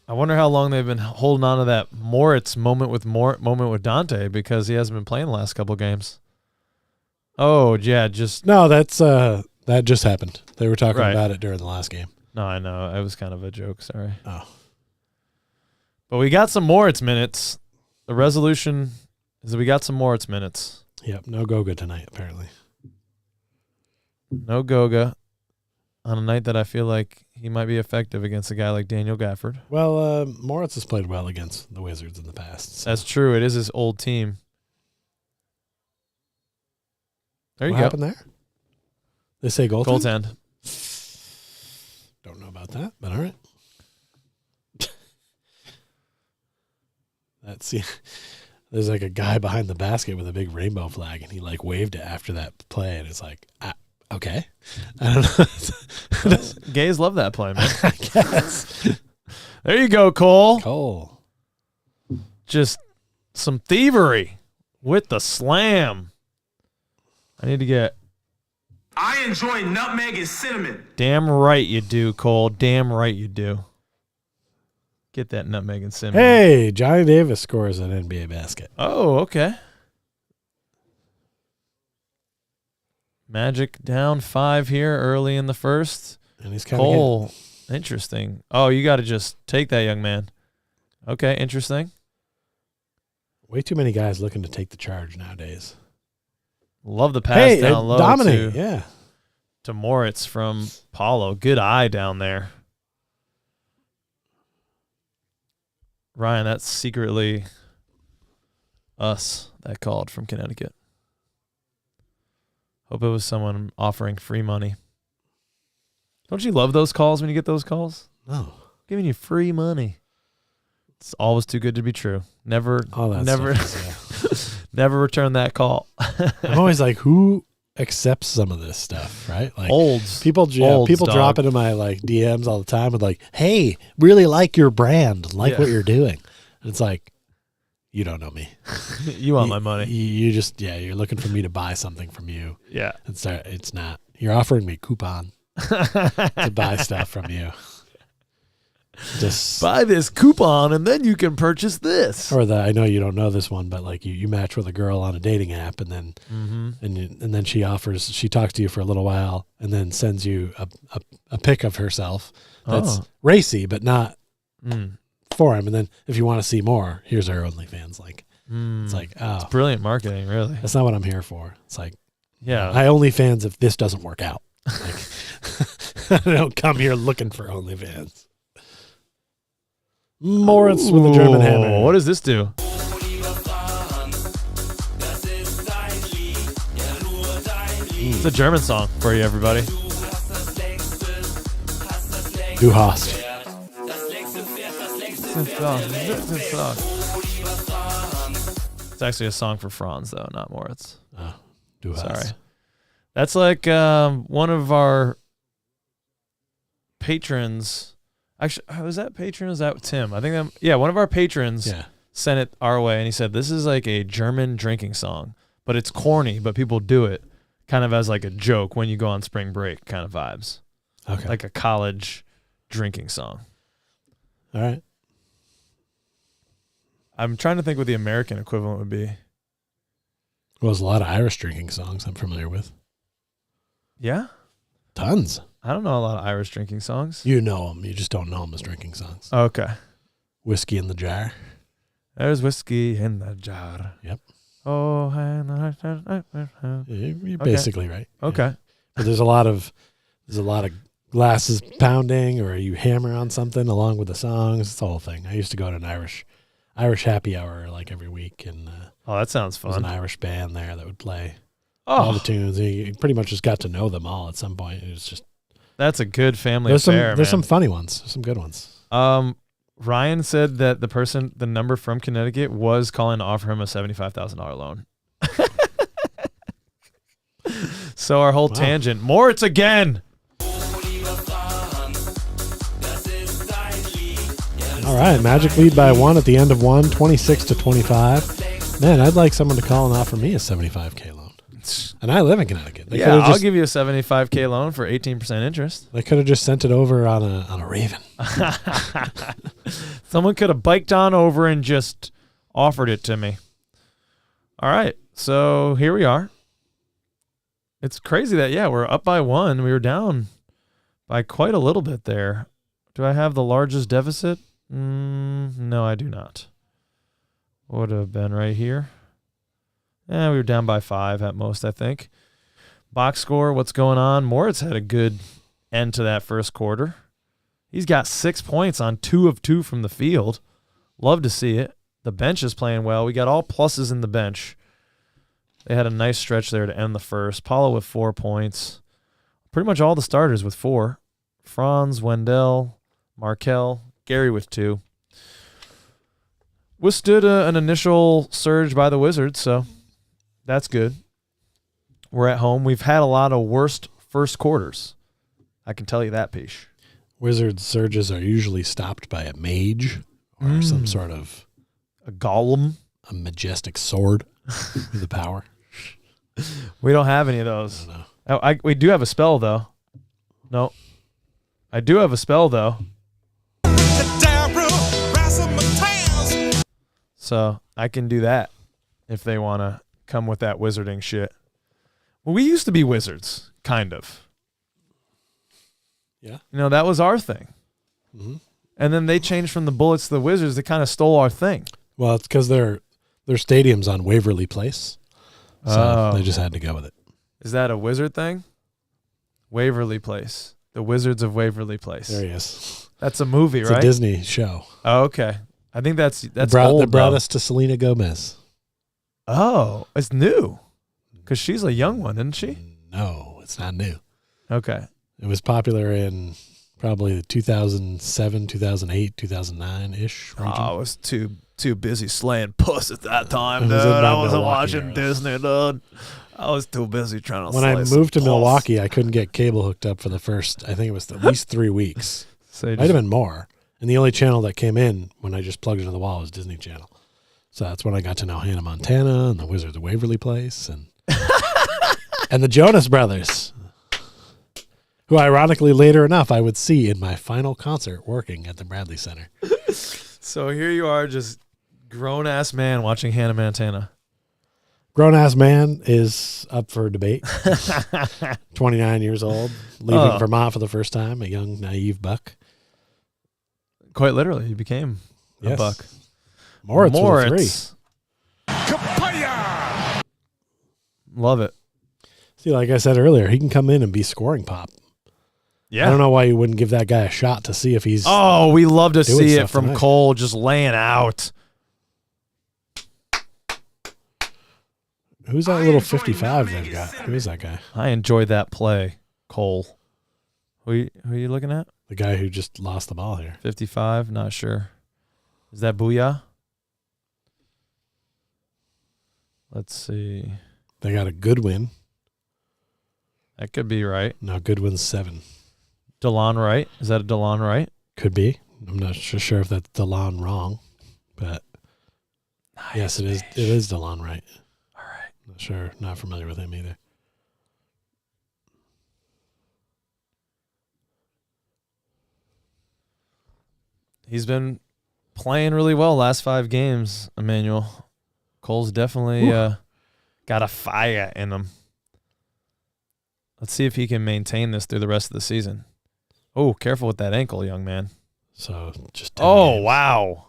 I wonder how long they've been holding on to that Moritz moment with Dante because he hasn't been playing the last couple games. Oh yeah, no. That's that just happened. They were talking Right. about it during the last game. No, I know. It was kind of a joke. Sorry. Oh, But we got some Moritz minutes. The resolution is that we got some Moritz minutes. yep. No Goga tonight, apparently. No Goga on a night that I feel like he might be effective against a guy like Daniel Gafford. Well, Moritz has played well against the Wizards in the past. So. That's true. It is his old team. There you What go. happened there? They say goaltend? Goaltend. Don't know about that, but all right. There's like a guy behind the basket with a big rainbow flag, and he like waved it after that play, and it's like, okay. I don't know. Gays love that play, man. I guess. There you go, Cole. Cole. Just some thievery with the slam. I need to get. I enjoy nutmeg and cinnamon. Damn right you do, Cole. Damn right you do. Get that nutmeg and cinnamon. Hey, Johnny Davis scores an NBA basket. Oh, okay. Magic down 5 here early in the first. And he's kind of Cole, interesting. Oh, you got to just take that, young man. Okay, interesting. way too many guys looking to take the charge nowadays. Love the pass down low dominate, yeah. to Moritz from Paulo. Good eye down there. Ryan, that's secretly us that called from Connecticut. Hope it was someone offering free money. Don't you love those calls when you get those calls? No. Giving you free money. It's always too good to be true. Never, never, never return that call. I'm always like, who accepts some of this stuff, right? Like Olds. People drop into my like DMs all the time with like, hey, really like your brand, like what you're doing. And it's like, you don't know me. You want my money. You just, you're looking for me to buy something from you. Yeah. It's not. You're offering me coupon to buy stuff from you. Just buy this coupon and then you can purchase this. Or I know you don't know this one, but like you match with a girl on a dating app and then and then she talks to you for a little while and then sends you a pic of herself that's racy but not for him. And then if you want to see more, here's our OnlyFans. Like it's like, it's brilliant marketing, really. That's not what I'm here for. It's like, yeah, I OnlyFans if this doesn't work out. Like I don't come here looking for OnlyFans. Moritz with a German hammer. What does this do? It's a German song for you, everybody. Du hast. It's actually a song for Franz, though, not Moritz. Oh, du hast. Sorry. That's like one of our patrons. Actually, was that patron? Is that Tim? I think one of our patrons sent it our way, and he said this is like a German drinking song, but it's corny, but people do it kind of as like a joke when you go on spring break kind of vibes. Okay. Like a college drinking song. All right. I'm trying to think what the American equivalent would be. Well, there's a lot of Irish drinking songs I'm familiar with. Yeah? Tons. I don't know a lot of Irish drinking songs. You know them. You just don't know them as drinking songs. Okay. Whiskey in the Jar. There's whiskey in the jar. Yep. Oh, You're basically right. okay. Yeah. But there's a lot of glasses pounding, or you hammer on something along with the songs. It's the whole thing. I used to go to an Irish happy hour like every week, and Oh, that sounds there was an fun. Irish band there that would play all the Oh, tunes. You pretty much just got to know them all at some point. It was just that's a good family there's affair, some man. funny ones, some good ones. Ryan said that the number from Connecticut was calling to offer him a $75,000 loan. So our whole tangent, Moritz again. All right, Magic lead by 1 at the end of 1, 26-25. Man, I'd like someone to call and offer me a $75K loan. And I live in Connecticut. I'll give you a $75K loan for 18% interest. They could have just sent it over on a Raven. Someone could have biked on over and just offered it to me. All right, so here we are. It's crazy that, we're up by 1. We were down by quite a little bit there. Do I have the largest deficit? No, I do not. Would have been right here. We were down by 5 at most, I think. Box score, what's going on? Moritz had a good end to that first quarter. He's got 6 points on 2 of 2 from the field. Love to see it. The bench is playing well. We got all pluses in the bench. They had a nice stretch there to end the first. Paulo with 4 points. Pretty much all the starters with 4. Franz, Wendell, Markel, Gary with 2. Withstood an initial surge by the Wizards, so that's good. We're at home. We've had a lot of worst first quarters. I can tell you that, Pich. Wizards surges are usually stopped by a mage or some sort of a golem, a majestic sword with the power. We don't have any of those. I We do have a spell, though. No. I do have a spell, though. So I can do that if they want to come with that wizarding shit. Well, we used to be wizards, kind of. Yeah. That was our thing. Mm-hmm. And then they changed from the Bullets to the Wizards. They kind of stole our thing. Well, it's because their stadium's on Waverly Place, so they just had to go with it. Is that a wizard thing? Waverly Place. The Wizards of Waverly Place. There he is. That's a movie, It's right? a Disney show. Oh, okay. I think that's They old. brought us to Selena Gomez. Oh, it's new. Because she's a young one, isn't she? No, it's not new. Okay. It was popular in probably 2007, 2008, 2009-ish region. I was too busy slaying puss at that time, It dude. was in my I wasn't Milwaukee watching era. Disney, dude. I was too busy trying to When I moved to Milwaukee, I couldn't get cable hooked up for the first, I think it was at least 3 weeks. So Might have been more. And the only channel that came in when I just plugged it into the wall was Disney Channel. So that's when I got to know Hannah Montana and the Wizards of Waverly Place and and the Jonas Brothers, who ironically later enough I would see in my final concert working at the Bradley Center. So here you are, just grown-ass man watching Hannah Montana. Grown-ass man is up for debate. 29 years old, leaving Vermont for the first time, a young, naive buck. Quite literally, he became a buck. Moritz with a 3. Love it. See, like I said earlier, he can come in and be scoring pop. Yeah. I don't know why you wouldn't give that guy a shot to see if he's... Oh, we love to doing see it stuff from tonight. Cole just laying out. Who's that little 55 they've got? Who is that guy? I enjoyed that play, Cole. Who are you looking at? The guy who just lost the ball here. 55? Not sure. Is that Booyah? Let's see. They got a Goodwin. That could be right. No, Goodwin's 7. DeLon Wright? Is that a DeLon Wright? Could be. I'm not sure if that's DeLon wrong, but yes, it is. It is DeLon Wright. All right. Not sure. Not familiar with him either. He's been playing really well last 5 games, Emmanuel. Cole's definitely got a fire in him. Let's see if he can maintain this through the rest of the season. Oh, careful with that ankle, young man. So just 10 Oh, games. wow.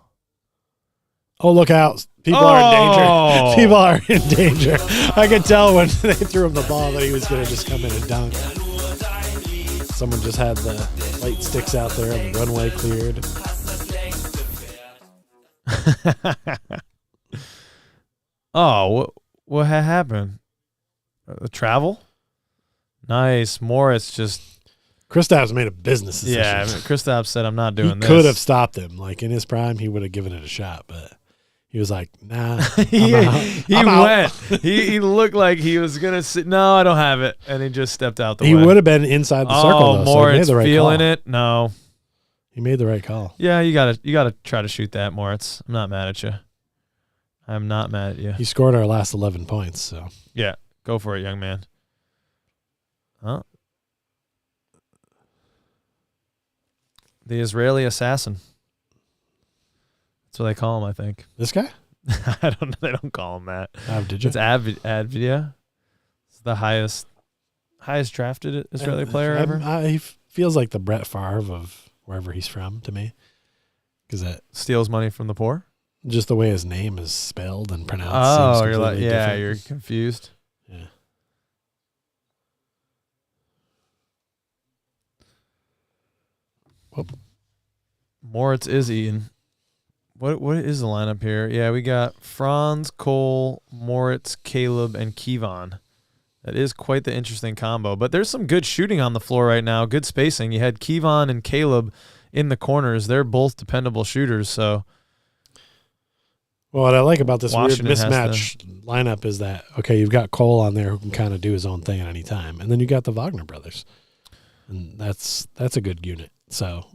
Oh, look out. People are in Oh. danger. People are in danger. I could tell when they threw him the ball that he was going to just come in and dunk. Someone just had the light sticks out there and the runway cleared. What happened? Travel? Nice. Moritz just... Kristaps made a business decision. Yeah, Kristaps said, I'm not doing He this. could have stopped him. Like, in his prime, he would have given it a shot, but he was like, nah, he I'm out. he I'm out. went. He looked like he was going to sit. No, I don't have it. And he just stepped out the He way. would have been inside the circle, though, so he made Moritz the right feeling call. it? No. He made the right call. Yeah, you gotta try to shoot that, Moritz. I'm not mad at you. I'm not mad at you. He scored our last 11 points, so. Yeah, go for it, young man. Huh? The Israeli assassin. That's what they call him, I think. This guy? I don't know. They don't call him that. Did you? It's Advidia. It's the highest drafted Israeli player ever. He feels like the Brett Favre of wherever he's from to me. Because that Steals money from the poor. just the way his name is spelled and pronounced. Oh, seems you're like, completely different. you're confused. Yeah. Whoop. Moritz is eating. What is the lineup here? Yeah, we got Franz, Cole, Moritz, Caleb, and Kevon. That is quite the interesting combo. But there's some good shooting on the floor right now. Good spacing. You had Kevon and Caleb in the corners. They're both dependable shooters. So, Well, what I like about this Washington weird has mismatch lineup is that, okay, you've got Cole on there who can kind of do his own thing at any time. And then you got the Wagner brothers. And that's a good unit. So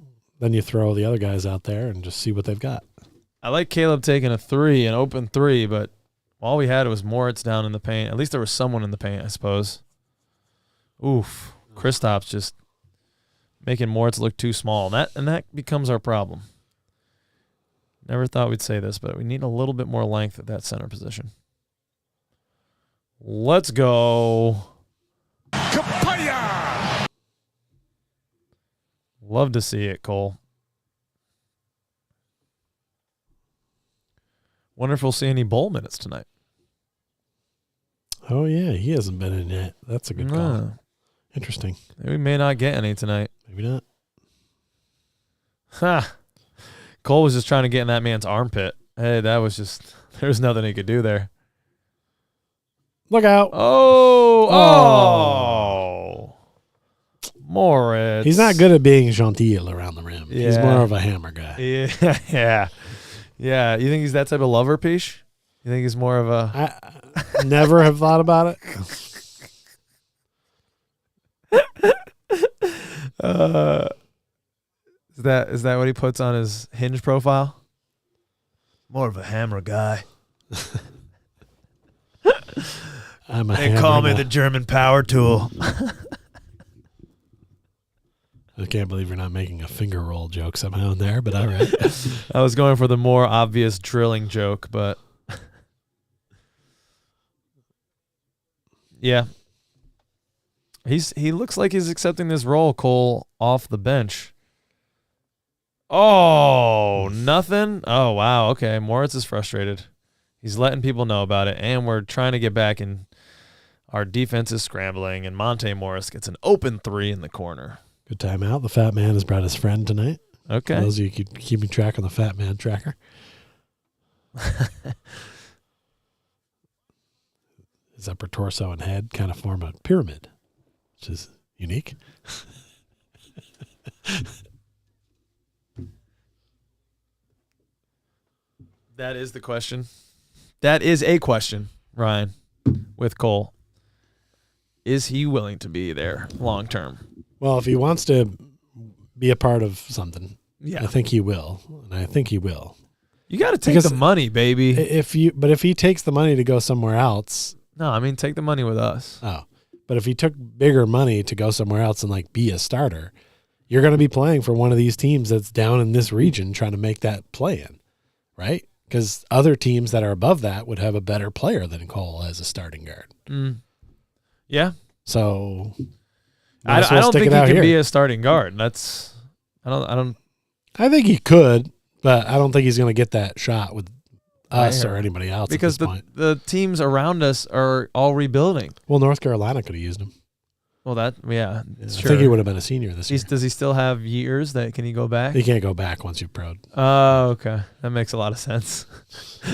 then you throw the other guys out there and just see what they've got. I like Caleb taking an open three, but all we had was Moritz down in the paint. At least there was someone in the paint, I suppose. Oof. Kristaps just making Moritz look too small. And that becomes our problem. Never thought we'd say this, but we need a little bit more length at that center position. Let's go. Kapaya! Love to see it, Cole. Wonder if we'll see any bowl minutes tonight. Oh, yeah, he hasn't been in yet. That's a good call. No. Interesting. We may not get any tonight. Maybe not. Ha. Cole was just trying to get in that man's armpit. Hey, that was just, there was nothing he could do there. Look out. Oh. Moritz. He's not good at being genteel around the rim. He's Yeah. more of a hammer guy. Yeah. Yeah. Yeah. You think he's that type of lover, Pish? You think he's more of a. I never have thought about it. Is that what he puts on his Hinge profile? More of a hammer guy. I'm a They hammer call me guy. the German power tool. I can't believe you're not making a finger roll joke somehow in there, but all right. I was going for the more obvious drilling joke, but yeah. He looks like he's accepting this role, Cole, off the bench. Oh, nothing? Oh, wow. Okay, Moritz is frustrated. He's letting people know about it, and we're trying to get back, and our defense is scrambling, and Monte Morris gets an open three in the corner. Good timeout. The fat man has brought his friend tonight. Okay. For those of you who keeping track on the fat man tracker. His upper torso and head kind of form a pyramid, which is unique. That is the question. That is a question, Ryan, with Cole. Is he willing to be there long term? Well, if he wants to be a part of something, Yeah. I think he will. And I think he will. You got to take Because the money, baby. If he takes the money to go somewhere else. No, I mean, take the money with us. Oh, but if he took bigger money to go somewhere else and like be a starter, you're going to be playing for one of these teams that's down in this region trying to make that play in, right? Because other teams that are above that would have a better player than Cole as a starting guard. Yeah. So I don't think he can be a starting guard. That's I don't I think he could, but I don't think he's going to get that shot with us or anybody else because at this point. the teams around us are all rebuilding. Well, North Carolina could have used him. Well, I sure. think he would have been a senior this year. Does he still have years that can he go back? He can't go back once you've pro'd. Oh, okay. That makes a lot of sense.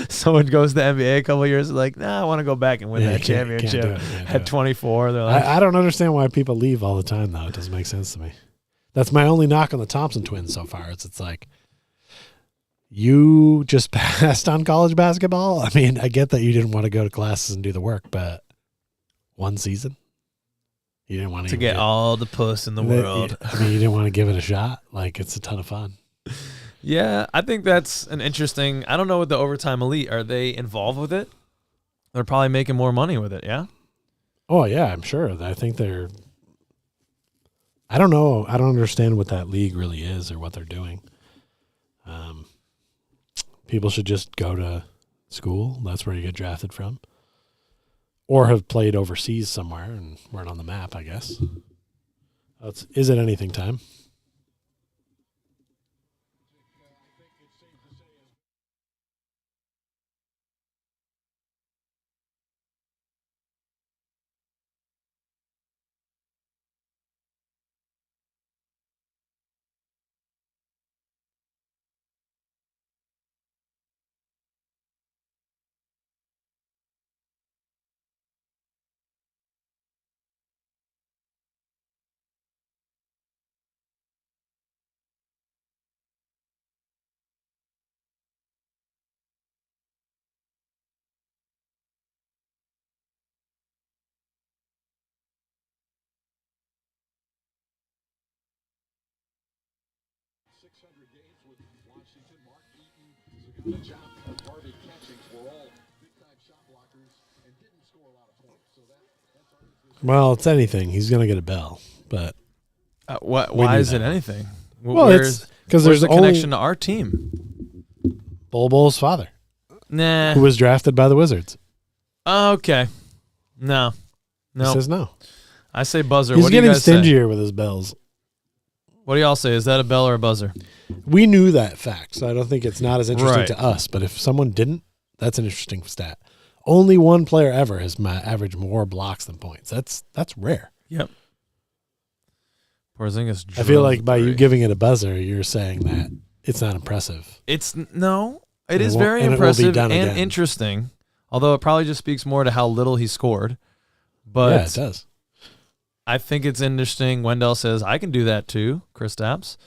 Someone goes to the NBA a couple of years, like, nah, I want to go back and win that championship. At 24, they're like, I don't understand why people leave all the time, though. It doesn't make sense to me. That's my only knock on the Thompson twins so far. It's like, you just passed on college basketball? I mean, I get that you didn't want to go to classes and do the work, but one season? You didn't want to get all the puss in the world. I mean, you didn't want to give it a shot? Like, it's a ton of fun. Yeah, I think that's an interesting. I don't know with the overtime elite. Are they involved with it? They're probably making more money with it, yeah? Oh, yeah, I'm sure. I think they're. I don't know. I don't understand what that league really is or what they're doing. People should just go to school. That's where you get drafted from. Or have played overseas somewhere and weren't on the map, I guess. Is it anything time? Well, it's anything. He's going to get a bell, but why is it anything? Well, it's because there's a connection to our team. Bol Bol's father, who was drafted by the Wizards. Okay, no. He says no. I say buzzer. He's what do you getting guys stingier say? with his bells. What do y'all say? Is that a bell or a buzzer? We knew that fact, so I don't think it's not as interesting Right. to us. But if someone didn't, that's an interesting stat. Only one player ever has averaged more blocks than points. That's rare. Yep. Porzingis. I feel like by you giving it a buzzer, you're saying that it's not impressive. It is it very and impressive it will be done and again. interesting. Although it probably just speaks more to how little he scored. But Yeah, it does. I think it's interesting. Wendell says, I can do that too, Kristaps.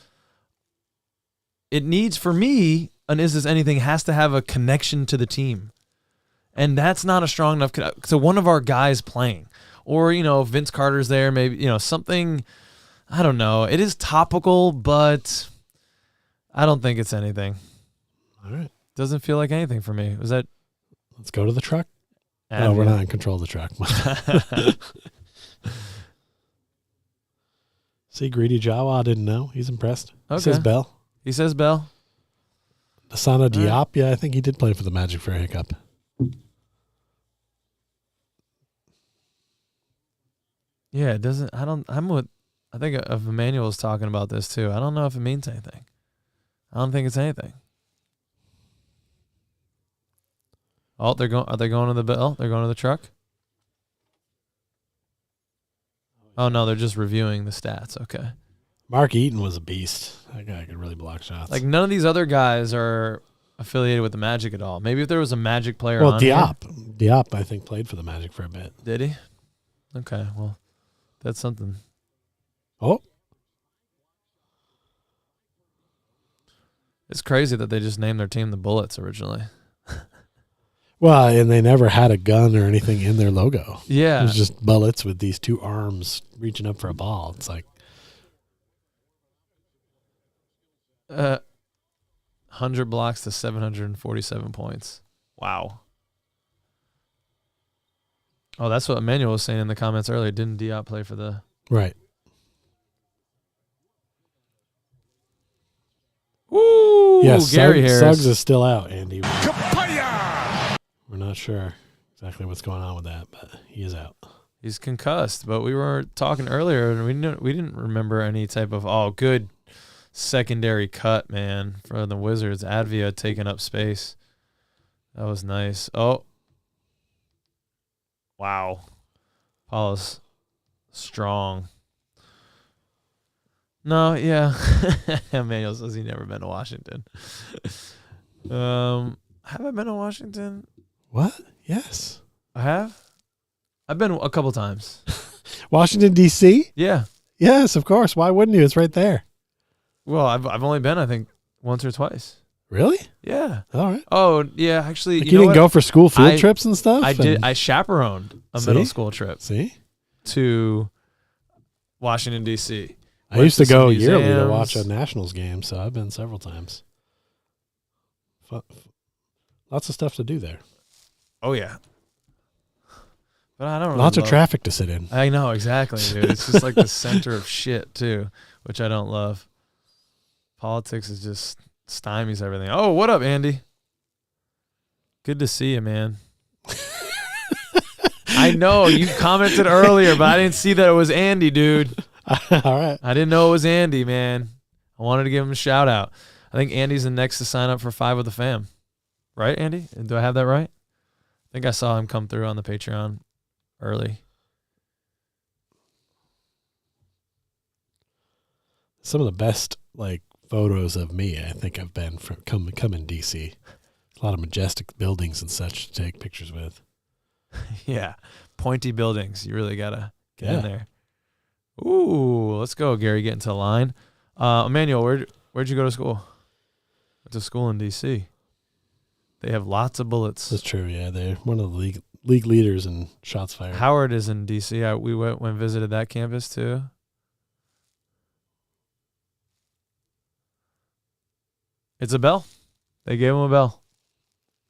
It needs, for me, an is this anything has to have a connection to the team. And that's not a strong enough so one of our guys playing. Or, Vince Carter's there, maybe, something, I don't know. It is topical, but I don't think it's anything. All right. Doesn't feel like anything for me. Was that? Let's go to the truck. No, we're not in control of the truck. See, Greedy Jawa didn't know. He's impressed. Okay. He says Bell. He says Bell. Asana Diop, yeah, I think he did play for the Magic for a hiccup. Yeah, it doesn't. I think if Emmanuel's talking about this too. I don't know if it means anything. I don't think it's anything. Oh, they're going. Are they going to the bell? They're going to the truck. Oh no, they're just reviewing the stats. Okay. Mark Eaton was a beast. That guy could really block shots. Like none of these other guys are affiliated with the Magic at all. Maybe if there was a Magic player. Well, on Diop. Diop, I think, played for the Magic for a bit. Did he? Okay. Well, that's something. Oh. It's crazy that they just named their team the Bullets originally. Well, and they never had a gun or anything in their logo. Yeah. It was just bullets with these two arms reaching up for a ball. It's like 100 blocks to 747 points. Wow. Oh, that's what Emmanuel was saying in the comments earlier. Didn't Diop play for the... Right. Ooh, yes, Gary Harris. Suggs is still out, Andy. We're not sure exactly what's going on with that, but he is out. He's concussed, but we were talking earlier, and we didn't remember any type of, good secondary cut, man, for the Wizards. Advia taking up space. That was nice. Oh. Wow. Paul's strong. No, yeah. Emmanuel says he never been to Washington. Have I been to Washington? What? Yes. I have. I've been a couple times. Washington, D.C.? Yeah. Yes, of course. Why wouldn't you? It's right there. Well, I've only been, I think, once or twice. Really? Yeah. All right. Oh, yeah. Actually, Like you didn't go for school field trips and stuff? I did. I chaperoned a middle school trip See? to Washington, D.C. I used to go yearly to watch a Nationals game, so I've been several times. Lots of stuff to do there. Oh, yeah. But I don't Lots of traffic to sit in. I know, exactly, dude. It's just like the center of shit, too, which I don't love. Politics is just stymies everything. Oh, what up, Andy? Good to see you, man. I know, you commented earlier, but I didn't see that it was Andy, dude. All right. I didn't know it was Andy, man. I wanted to give him a shout out. I think Andy's the next to sign up for 5 with the fam. Right, Andy? Do I have that right? I think I saw him come through on the Patreon early. Some of the best photos of me, I think I've been from coming DC. A lot of majestic buildings and such to take pictures with. Yeah, pointy buildings. You really gotta get in there. Ooh, let's go, Gary. Get into the line. Emmanuel, where'd you go to school? Went to school in DC. They have lots of bullets. That's true. Yeah, they're one of the league leaders in shots fired. Howard is in DC. We went and visited that campus too. It's a bell. They gave him a bell.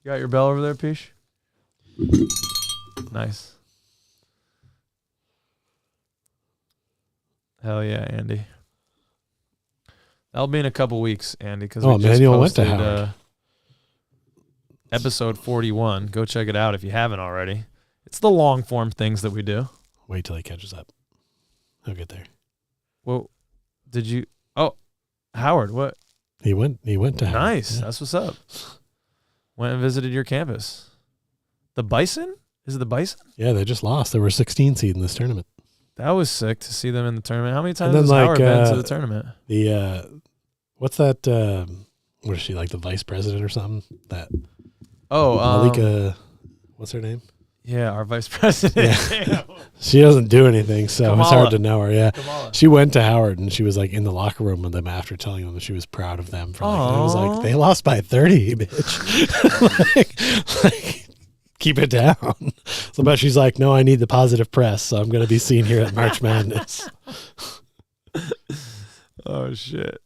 You got your bell over there, Pich? Nice. Hell yeah, Andy. That'll be in a couple weeks, Andy, because we just Emmanuel went to posted Howard. episode 41. Go check it out if you haven't already. It's the long form things that we do. Wait till he catches up. He'll get there. Well, did you? Oh, Howard, what? He went to Howard. Nice. Yeah. That's what's up. Went and visited your campus. The Bison? Is it the Bison? Yeah, they just lost. They were 16 seed in this tournament. That was sick to see them in the tournament. How many times then, has Howard been to the tournament? What's that? What is she, like the vice president or something? That Oh, Malika, what's her name? Yeah, our vice president. Yeah. She doesn't do anything, so Kamala. it's hard to know her. Yeah, Kamala. she went to Howard and she was like in the locker room with them after telling them that she was proud of them. For I was like, they lost by 30, bitch. like, keep it down. So, but she's like, no, I need the positive press, so I'm going to be seen here at March Madness. Oh shit.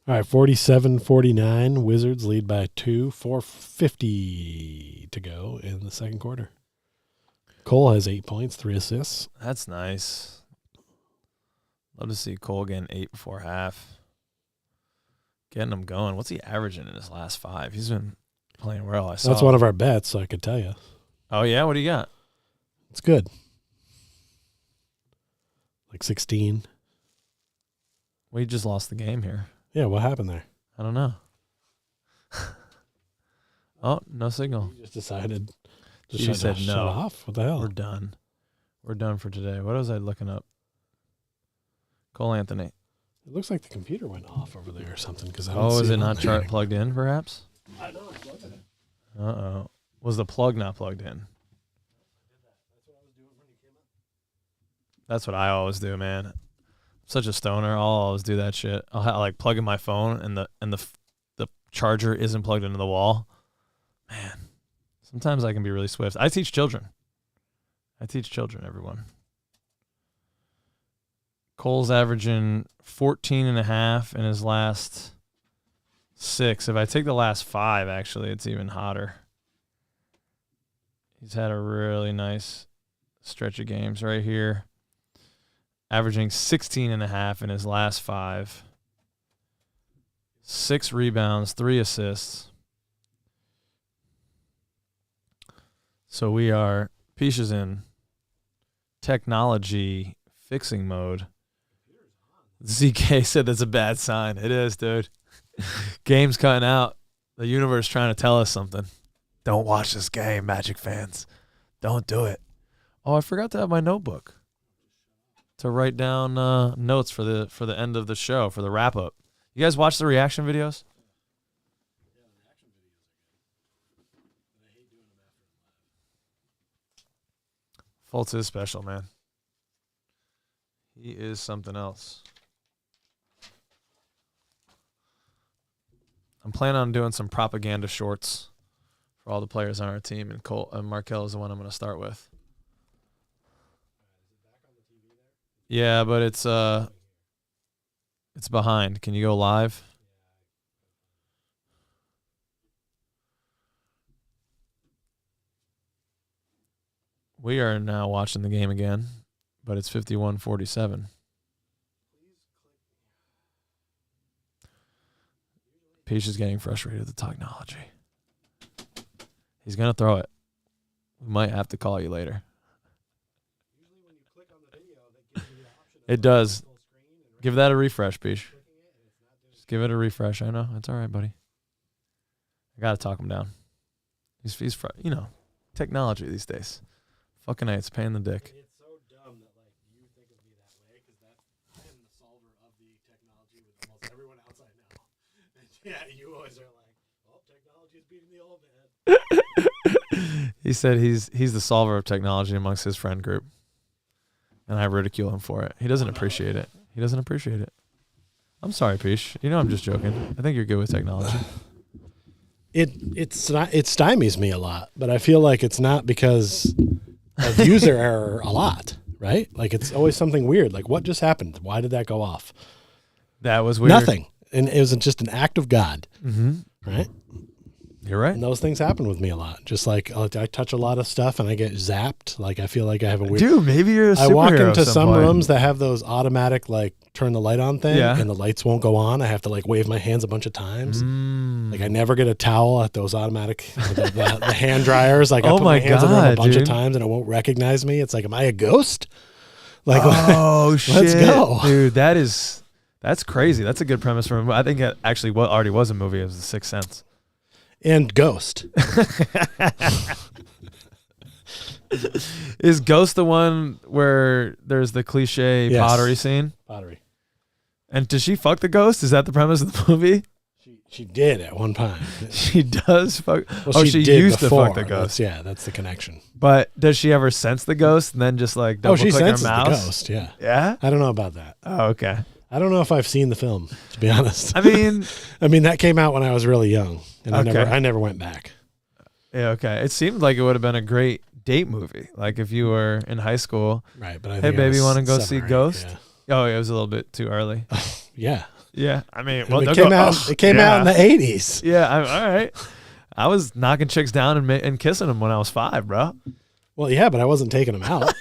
All right, 47-49. Wizards lead by 2. 4:50 to go in the second quarter. Cole has 8 points, 3 assists. That's nice. Love to see Cole getting 8 before half. Getting him going. What's he averaging in his last 5? He's been playing well. That's one of our bets, so I could tell you. Oh, yeah? What do you got? It's good. Like 16. We just lost the game here. Yeah, what happened there? I don't know. Oh, no signal. You just decided to You said shut no. off. What the hell? We're done. We're done for today. What was I looking up? Cole Anthony. It looks like the computer went off over there or something. Is it not plugged in, perhaps? I know, it's plugged in. Uh-oh. Was the plug not plugged in? That's what I always do, man. I'm such a stoner. I'll always do that shit. I'll plug in my phone and the charger isn't plugged into the wall. Man, sometimes I can be really swift. I teach children, everyone. Cole's averaging 14.5 in his last 6. If I take the last 5, actually, it's even hotter. He's had a really nice stretch of games right here. Averaging 16.5 in his last 5. 6 rebounds, 3 assists. So Pich is in technology fixing mode. ZK said that's a bad sign. It is, dude. Game's cutting out. The universe trying to tell us something. Don't watch this game, Magic fans. Don't do it. Oh, I forgot to have my notebook to write down notes for the end of the show, for the wrap up. You guys watch the reaction videos? Fultz is special, man. He is something else. I'm planning on doing some propaganda shorts for all the players on our team, and Markel is the one I'm going to start with. Yeah, but it's behind. Can you go live? We are now watching the game again, but it's 51-47. Peach is getting frustrated with the technology. He's going to throw it. We might have to call you later. It does. Give that a refresh, Peach. Just give it a refresh. I know. It's all right, buddy. I got to talk him down. He's technology these days. Fucking A, it's a pain in the dick. It's so dumb that you think of me that way because I am the solver of the technology with almost everyone else I know. And yeah, you always are like, well, technology is beating the old man. He said he's the solver of technology amongst his friend group, and I ridicule him for it. He doesn't appreciate it. He doesn't appreciate it. I'm sorry, Peach. I'm just joking. I think you're good with technology. It stymies me a lot, but I feel like it's not because of user error a lot, right? Like it's always something weird. Like what just happened? Why did that go off? That was weird. Nothing. And it was just an act of God, right? You're right. And those things happen with me a lot. Just like I touch a lot of stuff and I get zapped. Like I feel like I have a weird. Dude, maybe you're a superhero. I walk into at some point. rooms that have those automatic turn the light on thing, Yeah. and the lights won't go on. I have to wave my hands a bunch of times. Like I never get a towel at those automatic the hand dryers. Like I put my hands in them a bunch of times and it won't recognize me. It's like, am I a ghost? Like, oh shit, let's go, dude. That's crazy. That's a good premise for a movie. I think it actually already was a movie. It was The Sixth Sense. And Ghost. Is Ghost the one where there's the cliche pottery scene? Pottery. And does she fuck the ghost? Is that the premise of the movie? She did at one time. She does fuck. Well, she did used before. to fuck the ghost. That's the connection. But does she ever sense the ghost and then just double she click her senses mouse? the ghost. Yeah. Yeah. I don't know about that. Oh, okay. I don't know if I've seen the film, to be honest. I mean, that came out when I was really young, and I never went back. Yeah. Okay. It seemed like it would have been a great date movie. Like if you were in high school. Right. But hey, baby, want to go 7 see or 8, Ghost? Yeah. Oh, it was a little bit too early. Yeah. Yeah. I mean, it came out in the 80s. Yeah. All right. I was knocking chicks down and kissing them when I was 5, bro. Well, yeah, but I wasn't taking them out.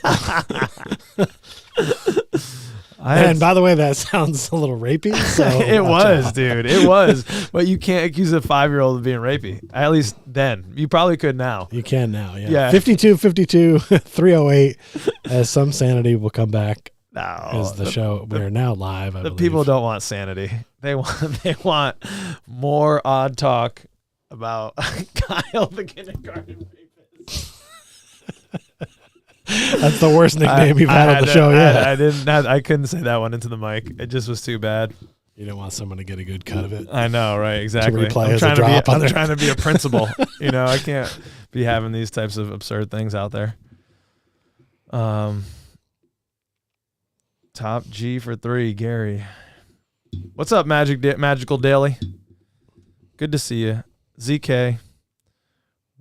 And by the way, that sounds a little rapey. So it was, dude. It was. But you can't accuse a 5-year-old of being rapey. At least then. You probably could now. You can now, yeah. Yeah. 52, 308, as some sanity will come back. No. Is the show. We're now live, I believe. People don't want sanity. They want more odd talk about Kyle the kindergarten rapist. That's the worst nickname you've had on the show yet. I couldn't say that one into the mic. It just was too bad. You didn't want someone to get a good cut of it. I know, right? Exactly. I'm trying to be a principal. I can't be having these types of absurd things out there. Top G for 3, Gary. What's up, Magical Daily? Good to see you. ZK.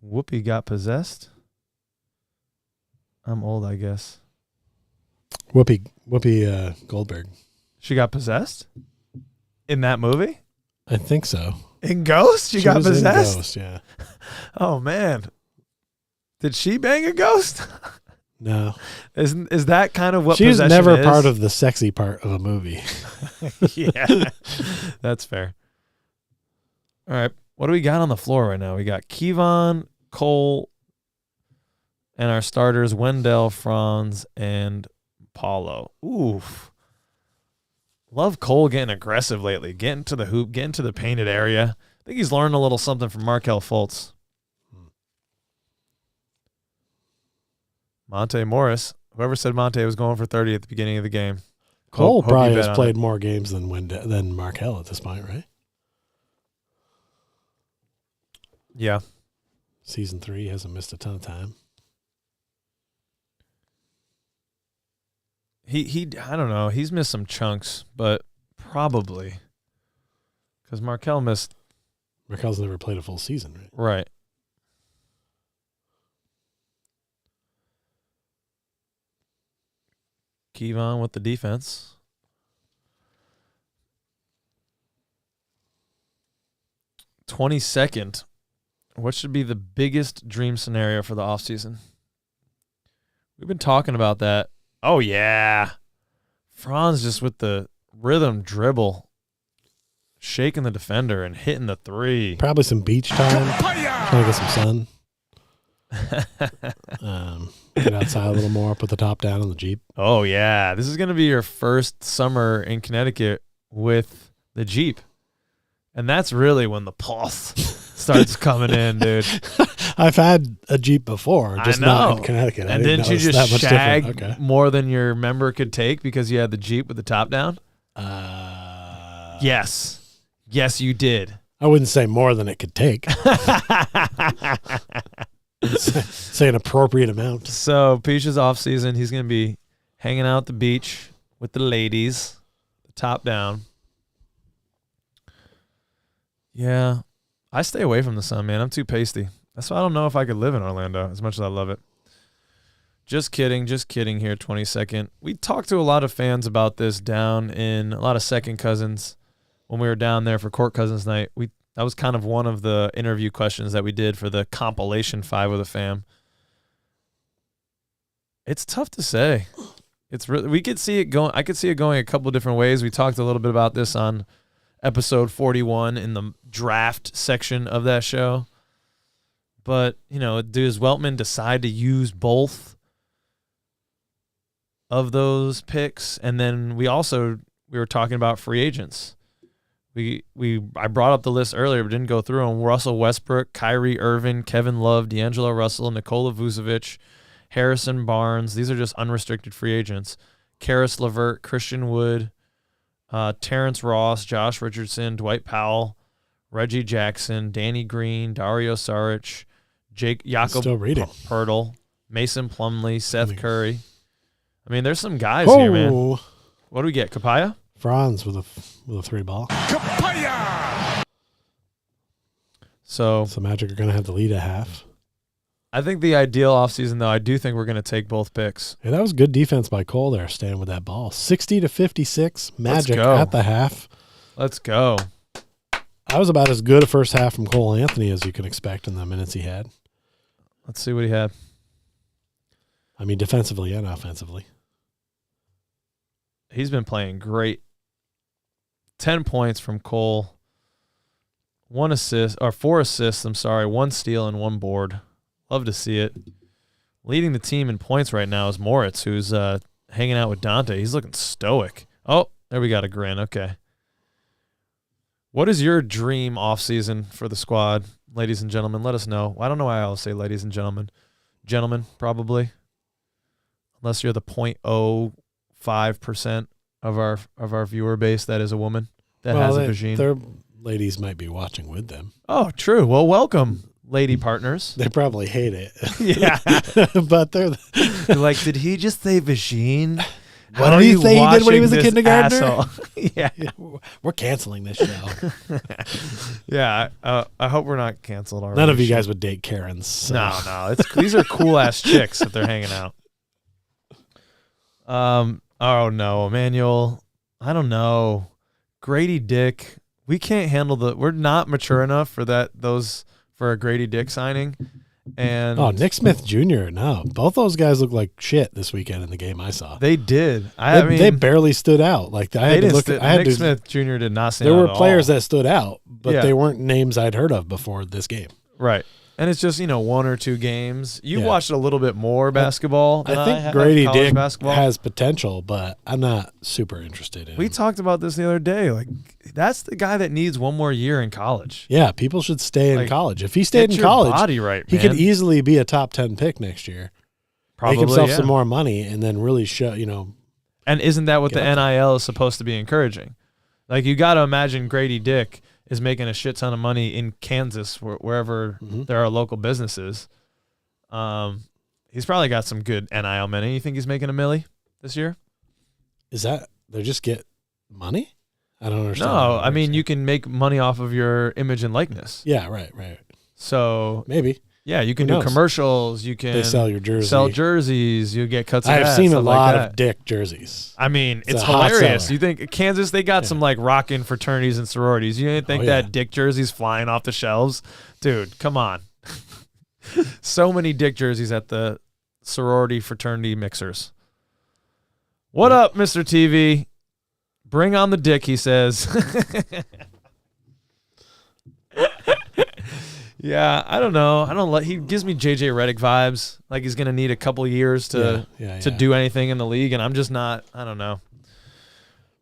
Whoopi got possessed. I'm old, I guess. Whoopi Goldberg. She got possessed? In that movie? I think so. In Ghost? She got was possessed? In Ghost, yeah. Oh, man. Did she bang a ghost? No. Is that kind of what She's possession never is? part of the sexy part of a movie. Yeah. That's fair. All right. What do we got on the floor right now? We got Kevon, Cole, And our starters, Wendell, Franz, and Paulo. Oof. Love Cole getting aggressive lately, getting to the hoop, getting to the painted area. I think he's learned a little something from Markelle Fultz. Monte Morris. Whoever said Monte was going for 30 at the beginning of the game. Cole Hope probably you bet has on played it. more games than Markelle at this point, right? Yeah. Season 3 hasn't missed a ton of time. He I don't know. He's missed some chunks, but probably because Markelle missed. Markelle's never played a full season, right? Right. Kevon with the defense. $22nd. What should be the biggest dream scenario for the offseason? We've been talking about that. Oh, yeah. Franz just with the rhythm dribble, shaking the defender and hitting the three. Probably some beach time. Trying to get some sun. Get outside a little more. Put the top down on the Jeep. Oh, yeah. This is going to be your first summer in Connecticut with the Jeep. And that's really when the pulse starts coming in, dude. I've had a Jeep before, just not in Connecticut. And didn't you just shag more than your member could take because you had the Jeep with the top down? Yes. Yes, you did. I wouldn't say more than it could take. Say an appropriate amount. So, Peach's off season, he's going to be hanging out at the beach with the ladies, the top down. Yeah. I stay away from the sun, man. I'm too pasty. That's why I don't know if I could live in Orlando as much as I love it. Just kidding here, 22nd. We talked to a lot of fans about this down in a lot of second cousins when we were down there for Court Cousins night. That was kind of one of the interview questions that we did for the compilation 5 with a fam. It's tough to say. It's really, we could see it going. I could see it going a couple of different ways. We talked a little bit about this on episode 41 in the draft section of that show. But, does Weltman decide to use both of those picks? And then we were talking about free agents. I brought up the list earlier, but didn't go through them. Russell Westbrook, Kyrie Irving, Kevin Love, D'Angelo Russell, Nikola Vucevic, Harrison Barnes. These are just unrestricted free agents. Karis LeVert, Christian Wood, Terrence Ross, Josh Richardson, Dwight Powell, Reggie Jackson, Danny Green, Dario Saric, Jakob Poeltl, Mason Plumlee, Seth Curry. I mean, there's some guys here, man. What do we get? Capaya? Franz with a 3 ball. Capaya! So Magic are going to have the lead at half. I think the ideal offseason, though, I do think we're going to take both picks. Yeah, that was good defense by Cole there, staying with that ball. 60-56, Magic at the half. Let's go. I was about as good a first half from Cole Anthony as you can expect in the minutes he had. Let's see what he had. I mean, defensively and offensively. He's been playing great. 10 points from Cole. 4 assists, 1 steal and 1 board. Love to see it. Leading the team in points right now is Moritz, who's hanging out with Dante. He's looking stoic. Oh, there we got a grin. Okay. What is your dream offseason for the squad, ladies and gentlemen? Let us know. I don't know why I always say ladies and gentlemen. Gentlemen, probably. Unless you're the 0.05% of our viewer base that is a woman that has a vagine. Their ladies might be watching with them. Oh, true. Well, welcome, lady partners. They probably hate it. Yeah. But they're like, did he just say vagine? What did he say he did when he was a kindergartner? Yeah. We're canceling this show. Yeah. I hope we're not canceled already. None of you guys would date Karens. So. No. These are cool-ass chicks that they're hanging out. Oh, no. Emmanuel. I don't know. Grady Dick. We can't handle we're not mature enough for for a Grady Dick signing. And Nick Smith Jr. No, both those guys look like shit this weekend in the game I saw. They did. They barely stood out. Like Nick Smith Jr. did not stand out. There were players that stood out, but they weren't names I'd heard of before this game. Right. And it's just, 1 or 2 games. You've Yeah. watched a little bit more basketball. I than think have Grady college Dick basketball. has potential, but I'm not super interested in We him. talked about this the other day. Like, that's the guy that needs one more year in college. Yeah, people should stay in Like, college. If he stayed Get in your college, body right, he man. could easily be a top 10 pick next year. Probably, Make himself yeah. some more money and then really show, And isn't that what Get the up there. NIL is supposed to be encouraging? Like, you got to imagine Grady Dick is making a shit ton of money in Kansas, wherever there are local businesses. He's probably got some good NIL money. You think he's making $1 million this year? is that they just get money? I don't understand. No, how it I mean, works. you can make money off of your image and likeness. Yeah, right. So, Maybe yeah, you can Who do knows? commercials. You can they sell your jersey. sell jerseys. You get cuts of I've ads, seen a stuff like lot that. of Dick jerseys. I mean, it's a hot hilarious. seller. You think Kansas, they got some like rockin' fraternities and sororities. You didn't think yeah. that Dick jerseys flying off the shelves? Dude, come on. So many Dick jerseys at the sorority fraternity mixers. What up, Mr. TV? Bring on the dick, he says. Yeah, I don't know. He gives me JJ Redick vibes. Like he's gonna need a couple years to do anything in the league, and I'm just not. I don't know.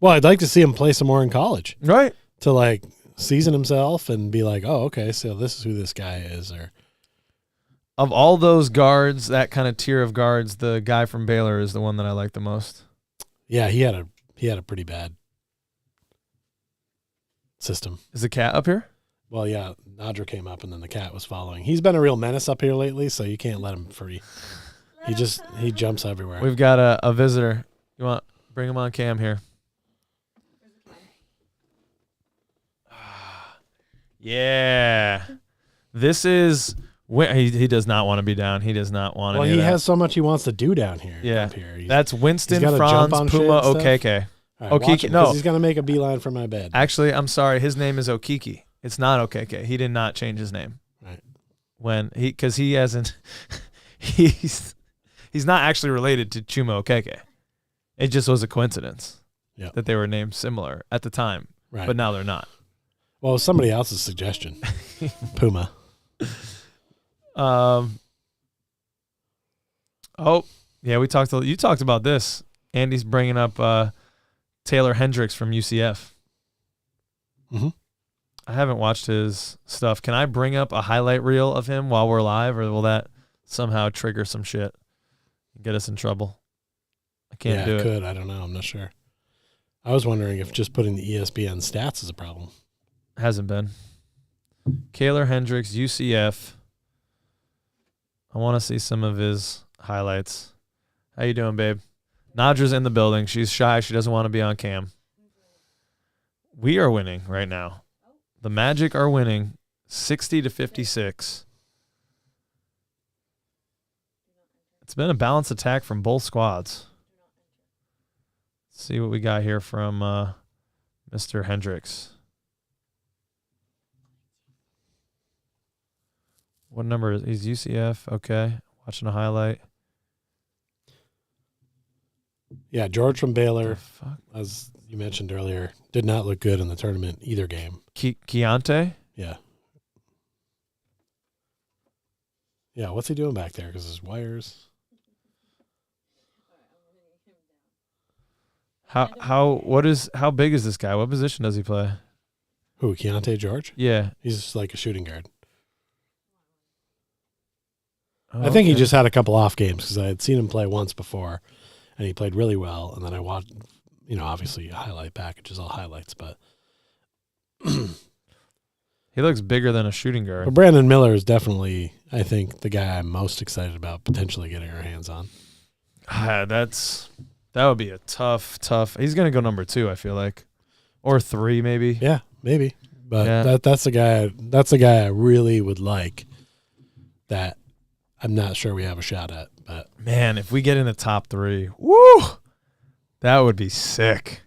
Well, I'd like to see him play some more in college Right? to like season himself and be like, oh, okay, so this is who this guy is. Or Of all those guards, that kind of tier of guards, the guy from Baylor is the one that I like the most. yeah, he had a pretty bad system. Is the cat up here? Well, yeah, Nadra came up and then the cat was following. He's been a real menace up here lately, so you can't let him free. He jumps everywhere. We've got a visitor. You want bring him on cam here? Yeah, this is he does not want to be down. He does not want to. Well, do he that. has so much he wants to do down here. Yeah, up here. that's Winston, gotta jump Franz, on shit Puma, and stuff. Okeke. All right, watch Okeke, him, no. 'cause he's gonna make a beeline for my bed. Actually, I'm sorry. His name is Okeke. It's not Okeke. He did not change his name. Right. Because he hasn't. He's not actually related to Chuma Okeke. It just was a coincidence that they were named similar at the time, Right. but now they're not. Well, it was somebody else's suggestion. Puma. Oh, yeah, you talked about this. Andy's bringing up Taylor Hendricks from UCF. Mhm. I haven't watched his stuff. Can I bring up a highlight reel of him while we're live, or will that somehow trigger some shit and get us in trouble? I can't do it it. could. I don't know. I'm not sure. I was wondering if just putting the ESPN stats is a problem. Hasn't been. Taylor Hendricks, UCF. I want to see some of his highlights. How you doing, babe? Nadra's in the building. She's shy. She doesn't want to be on cam. We are winning right now. The Magic are winning 60-56. It's been a balanced attack from both squads. Let's see what we got here from Mr. Hendricks. What number is he's UCF? Okay. Watching a highlight. Yeah, George from Baylor, Fuck. as you mentioned earlier, did not look good in the tournament either game. Keontae? Yeah. Yeah, what's he doing back there? Because his wires. How big is this guy? What position does he play? Who, Keontae George? Yeah. He's just like a shooting guard. Oh, I think he okay. just had a couple off games because I had seen him play once before, and he played really well. And then I watched, obviously a highlight package is all highlights, but He looks bigger than a shooting guard. but Brandon Miller is definitely, I think, the guy I'm most excited about potentially getting our hands on. That would be a tough. He's gonna go number 2, I feel like, or 3 maybe. Yeah, maybe, but Yeah. that's the guy. That's the guy I really would like. That I'm not sure we have a shot at, but Man, if we get in the top 3, woo, that would be sick.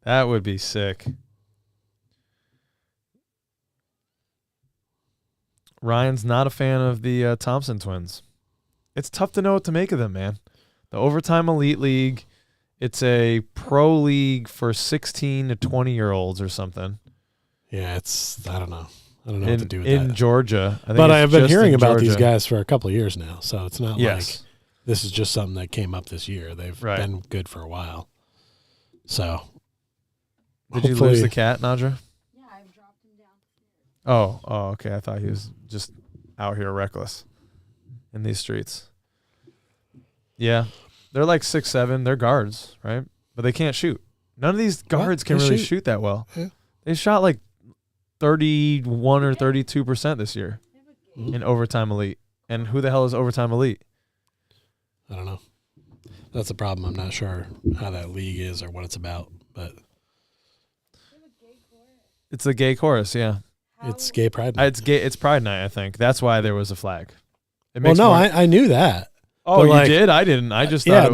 That would be sick. Ryan's not a fan of the Thompson twins. It's tough to know what to make of them, man. The Overtime Elite League, it's a pro league for 16 to 20-year-olds or something. yeah, I don't know. I don't know what to do with in that. Georgia. But I have been hearing about these Georgia. guys for a couple of years now, so it's not Yes. like this is just something that came up this year. They've Right. been good for a while. So Did you lose the cat, Nadra? Yeah, I've dropped him down. Oh, okay. I thought he was just out here reckless in these streets. Yeah. They're like 6'7". They're guards, right? But they can't shoot. None of these guards can really shoot that well. Yeah. They shot like 31 or 32% this year Mhm. in overtime elite. And who the hell is overtime elite? I don't know. That's the problem. I'm not sure how that league is or what it's about, but It's a gay chorus, yeah. it's gay pride night. It's gay. It's Pride Night, I think. That's why there was a flag. It Well, makes no, more- I knew that. Oh, but you like- did? I didn't. I just thought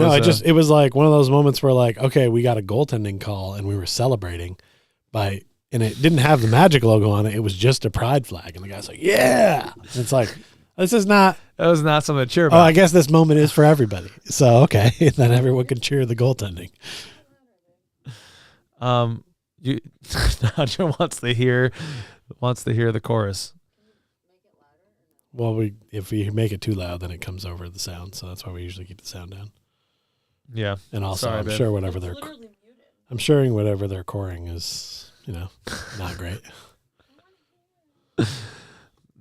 it was like one of those moments where like, okay, we got a goaltending call and we were celebrating and it didn't have the Magic logo on it. It was just a pride flag. And the guy's like, yeah. And it's like, this is not, that was not something to cheer oh, about. I guess this moment is for everybody. So, okay. Then everyone can cheer the goaltending. Nadia wants to hear the chorus. Well, if we make it too loud, then it comes over the sound. So that's why we usually keep the sound down. Yeah. And also, Sorry, I'm babe. sure whatever they're coring is, not great.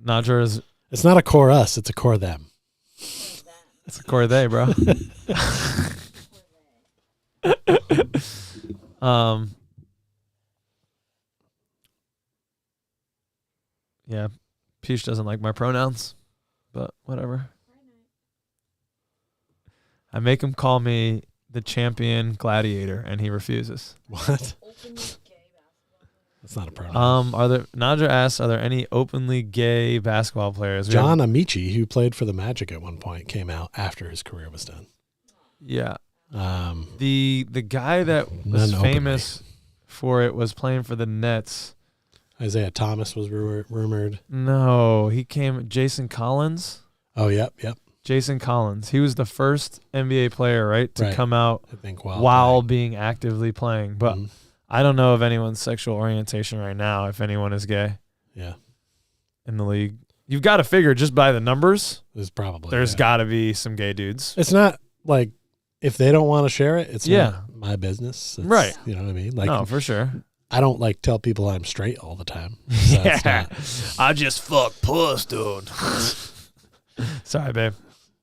Nadra's It's not a core us, it's a core them. it's a core they, bro. Yeah. Peach doesn't like my pronouns, but whatever. I make him call me the champion gladiator, and he refuses. What? That's not a pronoun. Nadra asks, are there any openly gay basketball players? John Amici, who played for the Magic at one point, came out after his career was done. Yeah. Um, The guy that was None famous for it was playing for the Nets. Isaiah Thomas was rumored. No, he came. Jason Collins. Oh, yep. Jason Collins. He was the first NBA player, right, to Right. come out I think while being actively playing. But Mhm. I don't know of anyone's sexual orientation right now, if anyone is gay Yeah, in the league. You've got to figure just by the numbers, there's probably. there's got to be some gay dudes. It's not like if they don't want to share it, it's Yeah. not my business. It's, Right. You know what I mean? Like, No, for sure. I don't like tell people I'm straight all the time. So it's not- I just fuck puss, dude. Sorry, babe.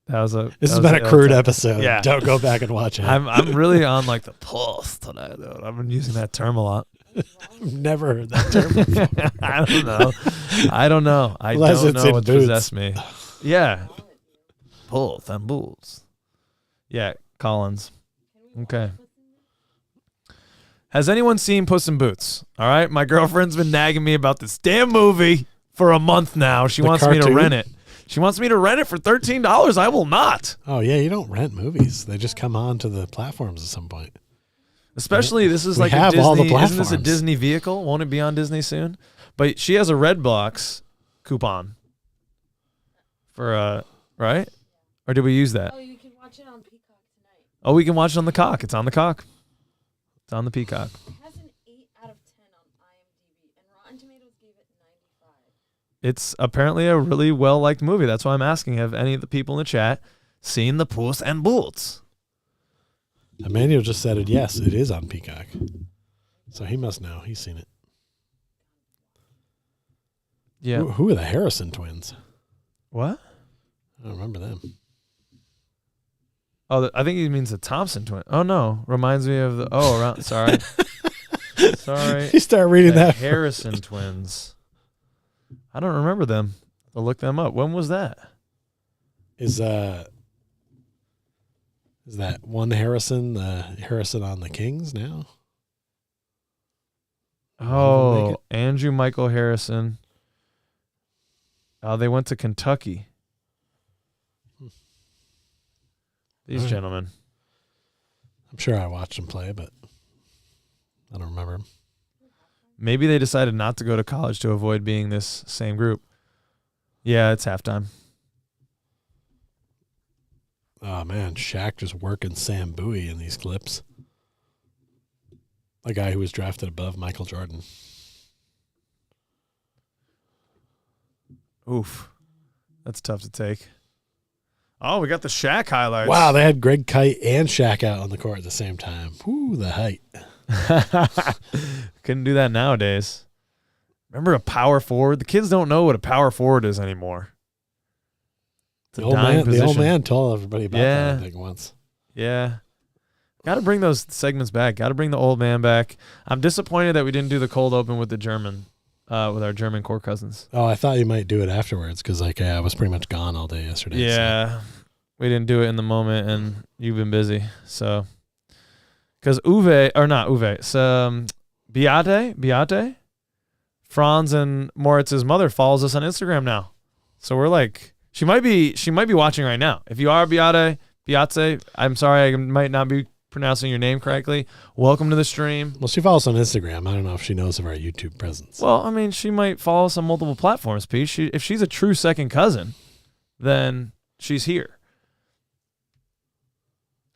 This has been a crude episode. Yeah. Don't go back and watch it. I'm really on like the puss today, dude. I've been using that term a lot. I've never heard that term before. I don't know. I Unless don't it's know in what boots. possessed me. Yeah. Puss and bulls. Yeah, Collins. Okay. Has anyone seen Puss in Boots? All right. My girlfriend's been nagging me about this damn movie for a month now. She The wants me to cartoon? rent it. She wants me to rent it for $13. I will not. Oh, yeah, you don't rent movies. They just come on to the platforms at some point. Especially this is We like a have Disney. all the Isn't this a platforms. Disney vehicle? Won't it be on Disney soon? But she has a Redbox coupon for right? Or did we use that? Oh, you can watch it on Peacock tonight. Oh, we can watch it on the cock. It's on the cock. It's on the Peacock. It has an 8 out of 10 on IMDb, and Rotten Tomatoes gave it 95. It's apparently a really well-liked movie. That's why I'm asking, have any of the people in the chat seen the Puss and Boots? Emmanuel just said it. Yes, it is on Peacock. So he must know. He's seen it. Yeah. Who are the Harrison twins? What? I don't remember them. Oh, I think he means the Thompson twin. Oh, no. Reminds me of the... Oh, around... Sorry. Sorry. You start reading The that. Harrison twins. I don't remember them. I'll look them up. When was that? Is that one Harrison, the Harrison on the Kings now? Make Oh, it. Andrew Michael Harrison. Oh, they went to Kentucky. These All right. gentlemen. I'm sure I watched him play, but I don't remember him. Maybe they decided not to go to college to avoid being this same group. Yeah, it's halftime. Oh, man. Shaq just working Sam Bowie in these clips. A guy who was drafted above Michael Jordan. Oof. That's tough to take. Oh, we got the Shaq highlights. Wow, they had Greg Kite and Shaq out on the court at the same time. Ooh, the height. Couldn't do that nowadays. Remember a power forward? The kids don't know what a power forward is anymore. It's a dying position. The old man told everybody about that, I think, once. Yeah. Got to bring those segments back. Got to bring the old man back. I'm disappointed that we didn't do the cold open with the German, with our German court cousins. Oh, I thought you might do it afterwards because I was pretty much gone all day yesterday. Yeah. So. We didn't do it in the moment, and you've been busy. So, because Beate, Franz and Moritz's mother follows us on Instagram now. So we're like, she might be watching right now. If you are Beate, I'm sorry I might not be pronouncing your name correctly. Welcome to the stream. Well, she follows us on Instagram. I don't know if she knows of our YouTube presence. Well, I mean, she might follow us on multiple platforms, Pete. If she's a true second cousin, then she's here.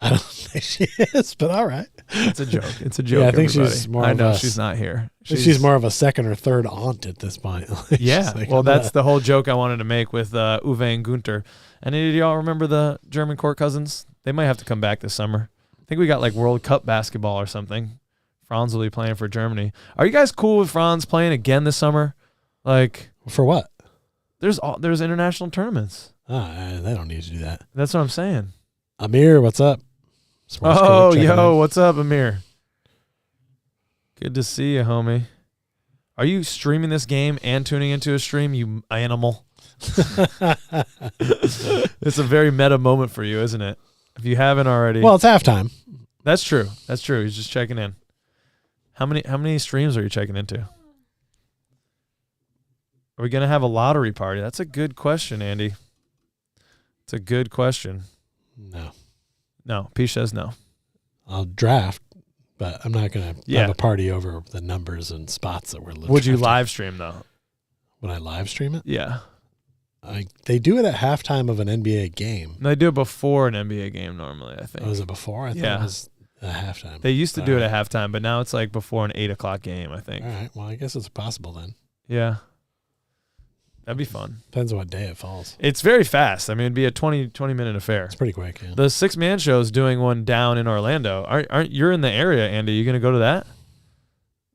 I don't think she is, but all right. It's a joke. It's a joke. Yeah, I think everybody. she's more. I know she's not here. She's more of a second or third aunt at this point. Yeah. Like, well, that's the whole joke I wanted to make with Uwe and Gunter. Any of y'all remember the German court cousins? They might have to come back this summer. I think we got like World Cup basketball or something. Franz will be playing for Germany. Are you guys cool with Franz playing again this summer? Like for what? There's international tournaments. They don't need to do that. That's what I'm saying. Amir, what's up? What's up, Amir? Good to see you, homie. Are you streaming this game and tuning into a stream, you animal? It's a very meta moment for you, isn't it? If you haven't already. Well, it's halftime. That's true. He's just checking in. How many streams are you checking into? Are we going to have a lottery party? That's a good question, Andy. It's a good question. No, P says no. I'll draft, but I'm not going to have a party over the numbers and spots that we're looking at. Would you live stream, though? Would I live stream it? Yeah. They do it at halftime of an NBA game. They do it before an NBA game normally, I think. Oh, was it before? I thought it was at halftime. They used to do it at halftime, but now it's like before an 8 o'clock game, I think. All right. Well, I guess it's possible then. Yeah. That'd be fun. Depends on what day it falls. It's very fast. I mean, it'd be a 20-minute affair. It's pretty quick, yeah. The 6-Man Show's doing one down in Orlando. Aren't you're in the area, Andy? You going to go to that?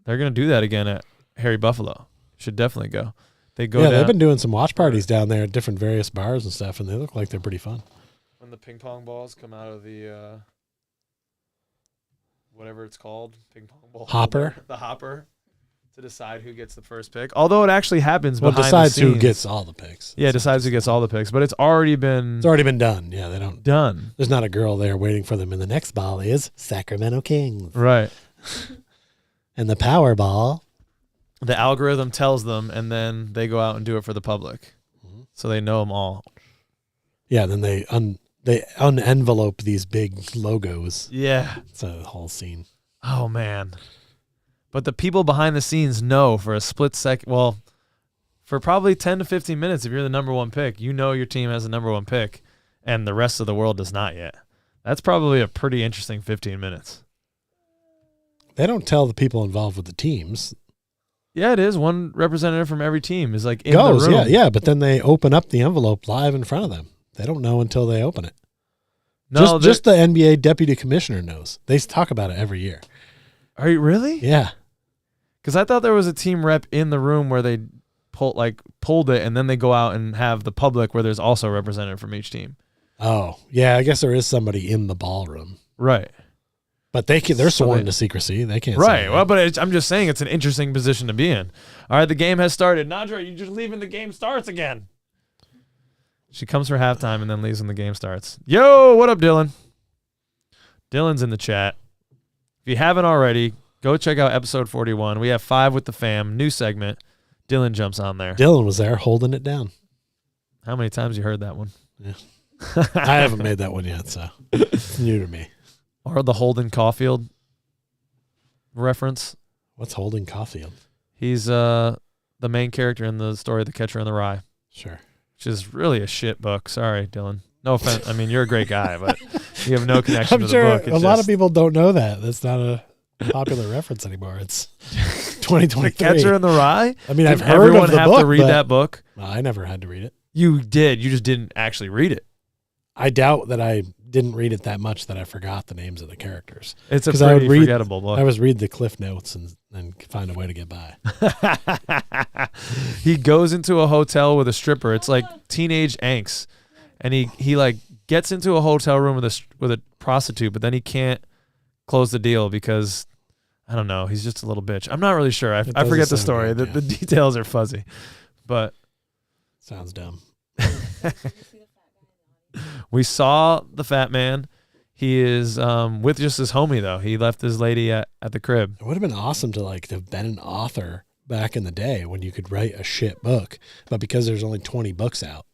They're going to do that again at Harry Buffalo. Should definitely go. They go down. They've been doing some watch parties down there at different various bars and stuff, and they look like they're pretty fun. When the ping pong balls come out of the whatever it's called, ping pong ball hopper. The hopper. To decide who gets the first pick. Although it actually happens behind the scenes. Decides who gets all the picks. Yeah, decides who gets all the picks. But it's already been done. Yeah, they don't. Done. There's not a girl there waiting for them. And the next ball is Sacramento Kings. Right. And the power ball. The algorithm tells them, and then they go out and do it for the public. Mm-hmm. So they know them all. Yeah, then they unenvelope these big logos. Yeah. It's a whole scene. Oh, man. But the people behind the scenes know for a split second, well, for probably 10 to 15 minutes, if you're the number one pick, you know your team has the number one pick, and the rest of the world does not yet. That's probably a pretty interesting 15 minutes. They don't tell the people involved with the teams. Yeah, it is. One representative from every team is like in the room. Yeah, but then they open up the envelope live in front of them. They don't know until they open it. No, just the NBA deputy commissioner knows. They talk about it every year. Are you really? Yeah. Because I thought there was a team rep in the room where they pulled it, and then they go out and have the public where there's also a representative from each team. Oh, yeah. I guess there is somebody in the ballroom. Right. But they're sworn to secrecy. They can't. Right. Say well, but I'm just saying it's an interesting position to be in. All right, the game has started. Nadra, you're just leaving the game starts again. She comes for halftime and then leaves when the game starts. Yo, what up, Dylan? Dylan's in the chat. If you haven't already, go check out episode 41. We have 5 with the fam, new segment. Dylan jumps on there. Dylan was there holding it down. How many times you heard that one? Yeah. I haven't made that one yet, so it's new to me. Or the Holden Caulfield reference. What's Holden Caulfield? He's the main character in the story The Catcher in the Rye. Sure. Which is really a shit book. Sorry, Dylan. No offense. I mean, you're a great guy, but you have no connection to the book. A lot of people don't know that. That's not a popular reference anymore. It's 2023. The Catcher in the Rye. I mean, I've Did heard everyone of the have book, to read but that book. I never had to read it. You did. You just didn't actually read it. I doubt that I didn't read it that much that I forgot the names of the characters. It's a 'Cause I would pretty read- forgettable book. I was read the Cliff Notes and find a way to get by. He goes into a hotel with a stripper. It's like teenage angst, and he like gets into a hotel room with a prostitute, but then he can't close the deal because I don't know. He's just a little bitch. I'm not really sure. I doesn't forget the sound story. good, The details are fuzzy, but Sounds dumb. we saw the fat man. He is with just his homie though. He left his lady at the crib. It would have been awesome to have been an author back in the day when you could write a shit book, but because there's only 20 books out,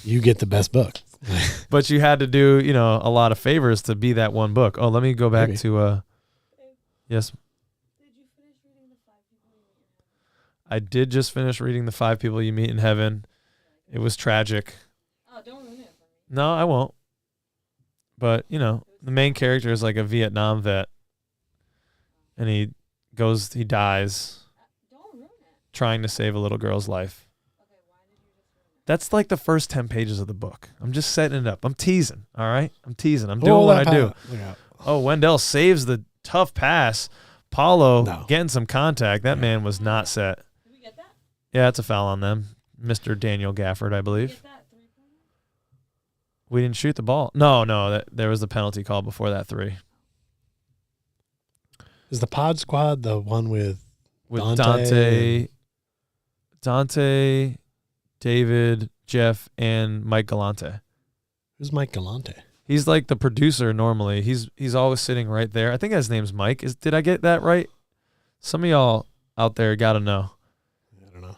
you get the best book. But you had to do, a lot of favors to be that one book. Oh, let me go back Maybe. to yes. Did you finish reading the 5 people you meet in heaven? I did just finish reading The 5 People You Meet in Heaven. It was tragic. Oh, don't ruin it for me. No, I won't. But, the main character is like a Vietnam vet. And he dies Don't ruin it. trying to save a little girl's life. Okay, why did you just ruin it? That's like the first 10 pages of the book. I'm just setting it up. I'm teasing, all right? I'm teasing. I'm doing what I do. Yeah. Oh, Wendell saves the tough pass. Paulo No. getting some contact. That man was not set. Did we get that? Yeah, it's a foul on them. Mr. Daniel Gafford, I Did we believe. get that 3-pointer? We didn't shoot the ball. No, there was the penalty call before that 3. Is the Pod Squad the one with With Dante, David, Jeff, and Mike Galante. who's Mike Galante? He's like the producer normally. He's always sitting right there. I think his name's Mike. Did I get that right? Some of y'all out there got to know. I don't know.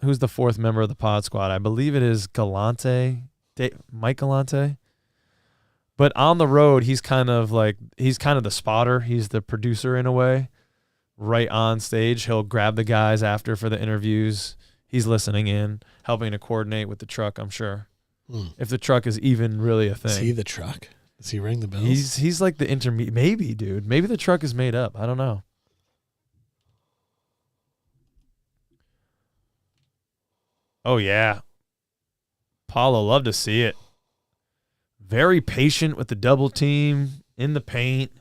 Who's the 4th member of the Pod Squad? I believe it is Galante, Mike Galante. But on the road, he's kind of the spotter. He's the producer in a way. Right on stage, he'll grab the guys after for the interviews. He's listening in, helping to coordinate with the truck, I'm sure. If the truck is even really a thing. Is he the truck? Does he ring the bells? He's like the intermediate. Maybe, dude. Maybe the truck is made up. I don't know. Oh, yeah. Paulo, love to see it. Very patient with the double team in the paint.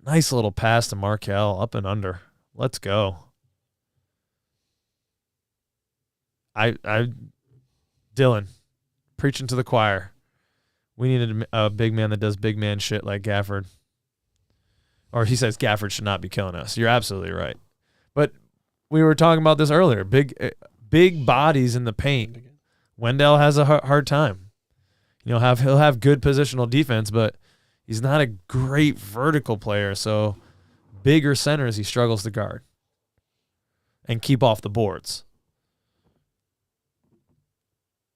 Nice little pass to Markel, up and under. Let's go. Dylan, preaching to the choir. We needed a big man that does big man shit like Gafford. Or he says Gafford should not be killing us. You're absolutely right. But we were talking about this earlier. Big bodies in the paint. Wendell has a hard time. He'll have good positional defense, but he's not a great vertical player. So bigger centers he struggles to guard and keep off the boards.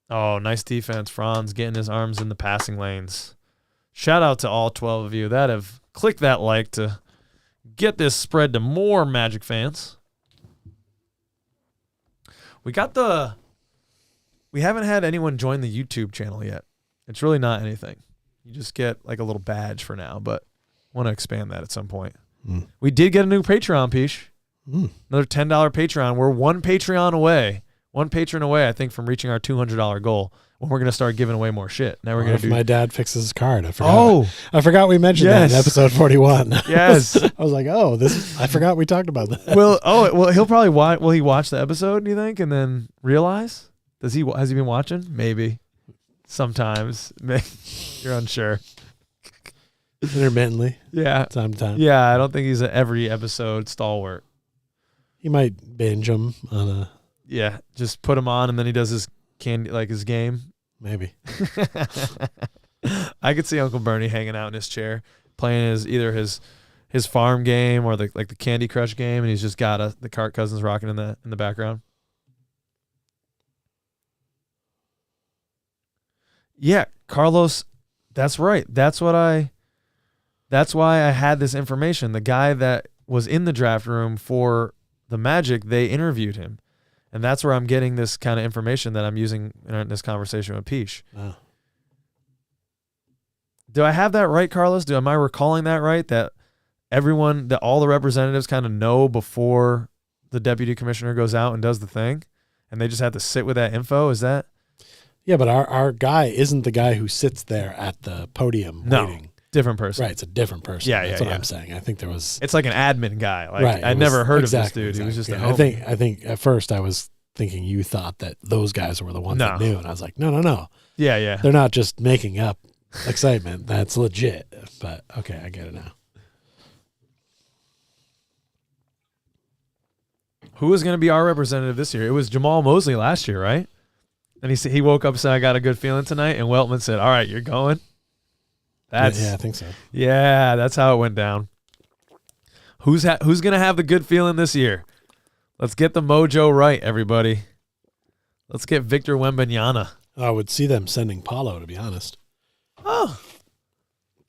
Oh, nice defense. Franz getting his arms in the passing lanes. Shout out to all 12 of you that have clicked that like to get this spread to more Magic fans. We haven't had anyone join the YouTube channel yet. It's really not anything. You just get like a little badge for now, but want to expand that at some point. We did get a new Patreon, Pich. Another $10 Patreon. We're one patron away, I think, from reaching our $200 goal when we're going to start giving away more shit. Now we're going to do. My dad fixes his card. I forgot. I forgot we mentioned that in episode 41. Yes. I was like, I forgot we talked about that. Well, he'll probably watch. Will he watch the episode, do you think, and then realize? Has he been watching? Maybe. Sometimes. You're unsure. Intermittently. Yeah. Time to time. Yeah, I don't think he's an every episode stalwart. He might binge them on a. Yeah, just put him on and then he does his his game. Maybe. I could see Uncle Bernie hanging out in his chair, playing either his farm game or the Candy Crush game, and he's just got the Cart Cousins rocking in the background. Yeah, Carlos, that's right. That's why I had this information. The guy that was in the draft room for the Magic, they interviewed him. And that's where I'm getting this kind of information that I'm using in this conversation with Pich. Wow. Do I have that right, Carlos? Am I recalling that right? That everyone, all the representatives kind of know before the deputy commissioner goes out and does the thing, and they just have to sit with that info? Is that? Yeah, but our guy isn't the guy who sits there at the podium waiting. Different person. Right, it's a different person. Yeah, That's yeah, what yeah. I'm saying. I think there was. It's like an admin guy. Like Right, I'd never heard of this dude. Exactly. He was just Yeah, a homie. I think at first I was thinking you thought that those guys were the ones that knew, and I was like, no. Yeah, yeah. They're not just making up excitement. That's legit. But okay, I get it now. Who was going to be our representative this year? It was Jamal Mosley last year, right? And he woke up and said, "I got a good feeling tonight." And Weltman said, "All right, you're going." That's Yeah, I think so. Yeah, that's how it went down. Who's going to have the good feeling this year? Let's get the mojo right, everybody. Let's get Victor Wembanyama. I would see them sending Paulo, to be honest. Oh,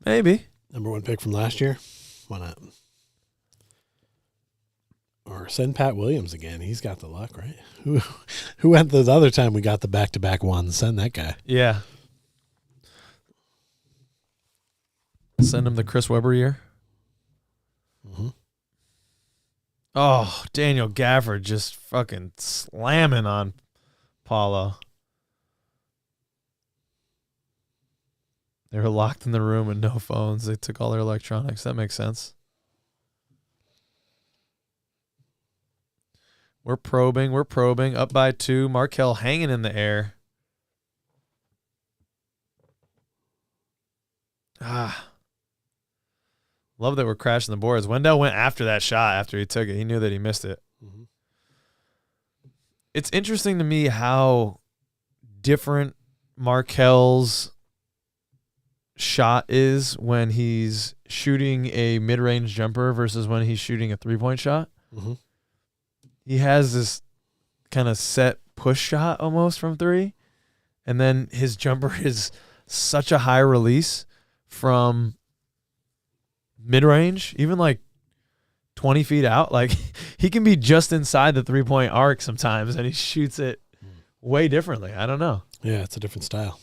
maybe. Number 1 pick from last year. Why not? Or send Pat Williams again. He's got the luck, right? Who went the other time we got the back-to-back ones? Send that guy. Yeah. Send him the Chris Webber year. Mm-hmm. Oh, Daniel Gafford just fucking slamming on Paulo. They were locked in the room with no phones. They took all their electronics. That makes sense. We're probing. Up by 2. Markelle hanging in the air. Love that we're crashing the boards. Wendell went after that shot after he took it. He knew that he missed it. Mm-hmm. It's interesting to me how different Markelle's shot is when he's shooting a mid-range jumper versus when he's shooting a three-point shot. Mm-hmm. He has this kind of set push shot almost from 3, and then his jumper is such a high release from mid-range, even like 20 feet out. Like he can be just inside the three-point arc sometimes, and he shoots it way differently. I don't know. Yeah, it's a different style.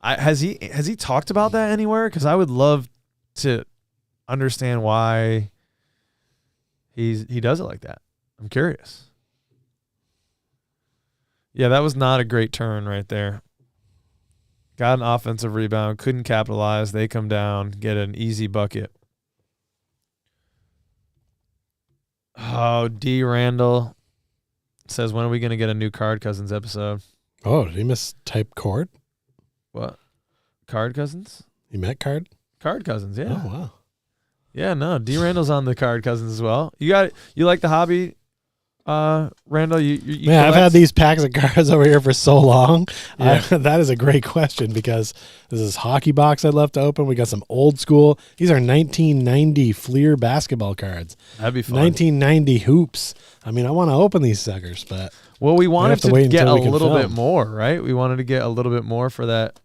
Has he talked about that anywhere? Because I would love to understand why he does it like that. I'm curious. Yeah, that was not a great turn right there. Got an offensive rebound, couldn't capitalize. They come down, get an easy bucket. Oh, D. Randall says, when are we going to get a new Card Cousins episode? Oh, did he mistype Cord? What? Card Cousins? You met Card? Card Cousins, yeah. Oh, wow. Yeah, no. D. Randall's on the Card Cousins as well. You like the hobby, Randall? You Man, I've had these packs of cards over here for so long. Yeah. That is a great question because this is hockey box I'd love to open. We got some old school. These are 1990 Fleer basketball cards. That'd be fun. 1990 hoops. I mean, I want to open these suckers, but well, we wanted to get a little bit film. more, right? We wanted to get a little bit more for that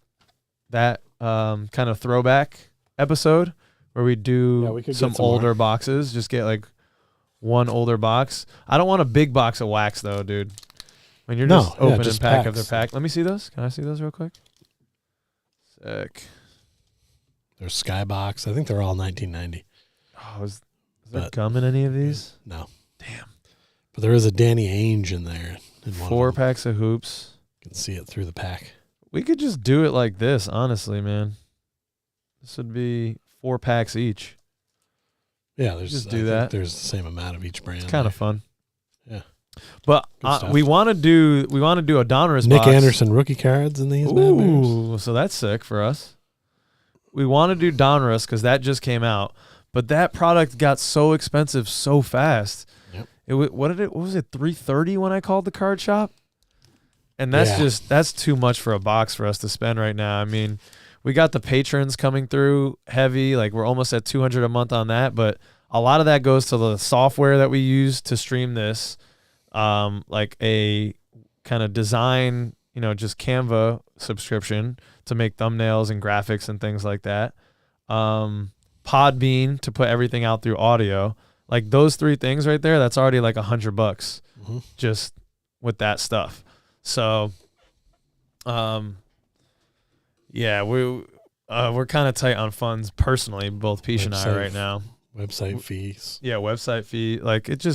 kind of throwback episode where we do we could some get some older more. boxes. Just get like one older box. I don't want a big box of wax though, dude. When you're just opening just pack after packs. pack. Let me see those. Can I see those real quick? Sick. There's Skybox. I think they're all 1990. Oh, is there gum in any of these? No. Damn. But there is a Danny Ainge in there. In one 4 of them. packs of hoops. You can see it through the pack. We could just do it like this, honestly, man. This would be 4 packs each. Yeah, there's Just I do think that. There's the same amount of each brand. It's kind of fun. Yeah. But Good stuff. we want to do a Donruss Nick box. Anderson rookie cards in these bad bears. Ooh, so that's sick for us. We want to do Donruss because that just came out, but that product got so expensive so fast. Yep. What was it? $330 when I called the card shop, and that's too much for a box for us to spend right now. I mean, we got the patrons coming through heavy, like we're almost at $200 a month on that, but a lot of that goes to the software that we use to stream this, like a kind of design, just Canva subscription to make thumbnails and graphics and things like that. Podbean to put everything out through audio. Like those 3 things right there, that's already like $100 just with that stuff. So, yeah, we're kind of tight on funds personally, both Peach and I right now. Website fees. Yeah, website fee. Like it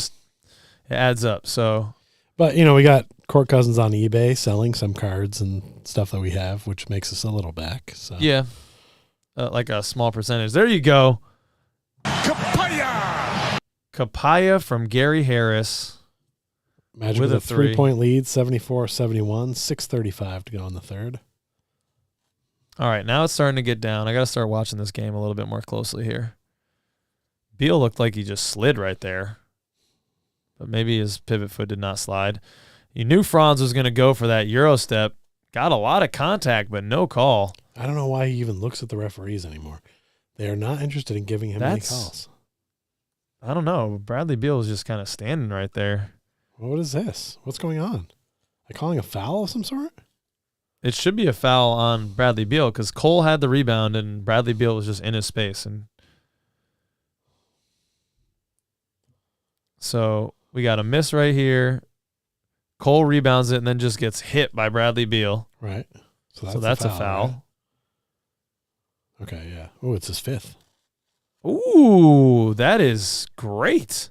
adds up. So, But, we got Court Cousins on eBay selling some cards and stuff that we have, which makes us a little back. So yeah, like a small percentage. There you go. Kapaya from Gary Harris. Magic with with a a 3. 3-point lead, 74-71, 6:35 to go in the third. All right, now it's starting to get down. I got to start watching this game a little bit more closely here. Beal looked like he just slid right there, but maybe his pivot foot did not slide. You knew Franz was going to go for that Euro step. Got a lot of contact, but no call. I don't know why he even looks at the referees anymore. They are not interested in giving him any calls. I don't know. Bradley Beal was just kind of standing right there. Well, what is this? What's going on? Are calling a foul of some sort? It should be a foul on Bradley Beal because Cole had the rebound and Bradley Beal was just in his space. And so we got a miss right here. Cole rebounds it and then just gets hit by Bradley Beal. Right. So that's a foul. Right? Okay, yeah. Oh, it's his fifth. Ooh, that is great.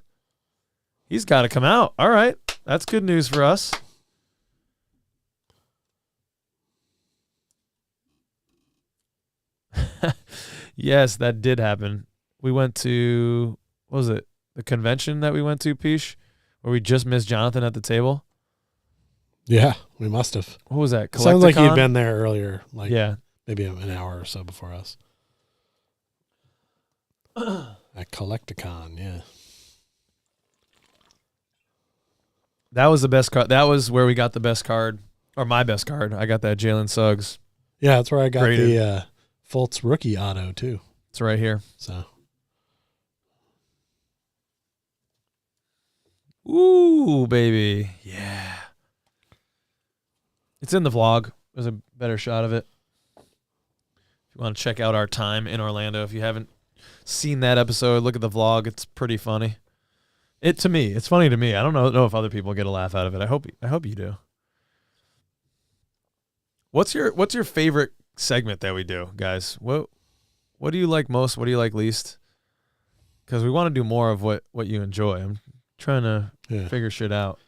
He's got to come out. All right. That's good news for us. Yes, that did happen. We went to, what was it? The convention that we went to, Pish, where we just missed Jonathan at the table. Yeah, we must have. What was that? Sounds like Collecticon? he'd been there earlier, like Yeah. maybe an hour or so before us. At Collecticon, yeah. That was the best card. That was where we got the best card, or my best card. I got that Jalen Suggs. Yeah, that's where I got Graded. the Fultz rookie auto, too. It's right here. So, Ooh, baby. Yeah. It's in the vlog. There's a better shot of it. If you want to check out our time in Orlando, if you haven't seen that episode, look at the vlog. It's pretty funny. It's funny to me. I don't know if other people get a laugh out of it. I hope you do. What's your favorite segment that we do, guys? What do you like most? What do you like least? Because we want to do more of what you enjoy. I'm trying to figure shit out.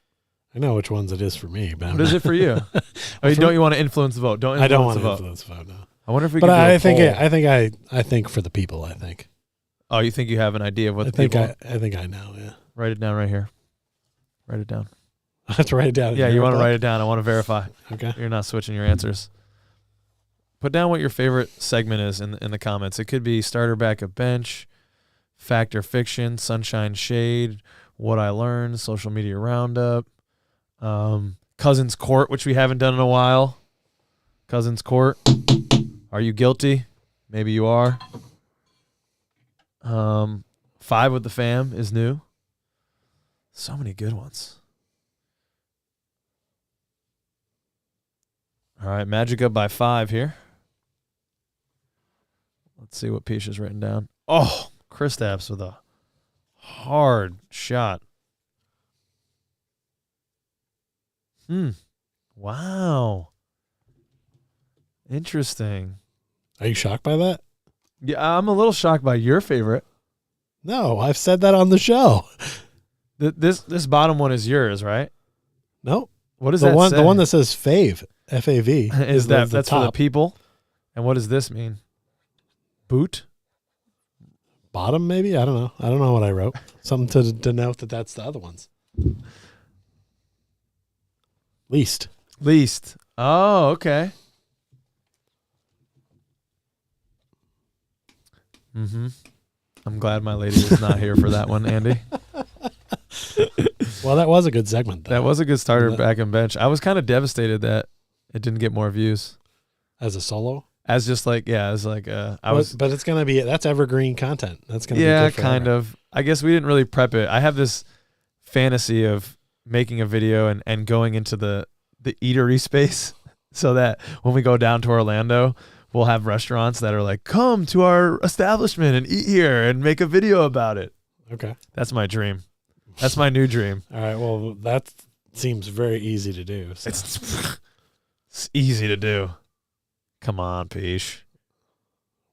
I know which ones it is for me, but What is it for you? Don't you want to influence the vote? I don't want to influence the vote, no. I wonder if we But can do a I think poll. I think for the people, I think. Oh, you think you have an idea of what I the think people... I think I know, yeah. Write it down right here. Write it down. I have to write it down. Yeah, you want to write it down. I want to verify. Okay. You're not switching your answers. Put down what your favorite segment is in the comments. It could be starter, backup, bench, fact or fiction, sunshine, shade, what I learned, social media roundup, Cousins Court, which we haven't done in a while. Cousins Court. Are you guilty? Maybe you are. 5 with the fam is new. So many good ones. All right, Magic up by 5 here. Let's see what Pish has written down. Oh, Kristaps with a hard shot. Wow. Interesting. Are you shocked by that? Yeah, I'm a little shocked by your favorite. No, I've said that on the show. This bottom one is yours, right? No. What does the that one say? the one that says fave, F-A-V is that the that's for the top. people? And what does this mean? Boot? Bottom maybe? I don't know. I don't know what I wrote. Something to denote that that's the other ones. Least. Oh, okay. I'm glad my lady is not here for that one, Andy. Well, that was a good segment, though. That was a good starter back and bench. I was kind of devastated that it didn't get more views. As a solo? As just like, But it's going to be, that's evergreen content. That's going to be good forever. kind of. I guess we didn't really prep it. I have this fantasy of making a video and going into the eatery space so that when we go down to Orlando, we'll have restaurants that are like, come to our establishment and eat here and make a video about it. Okay. That's my dream. That's my new dream. All right. Well, that seems very easy to do. So. It's easy to do. Come on, Peach.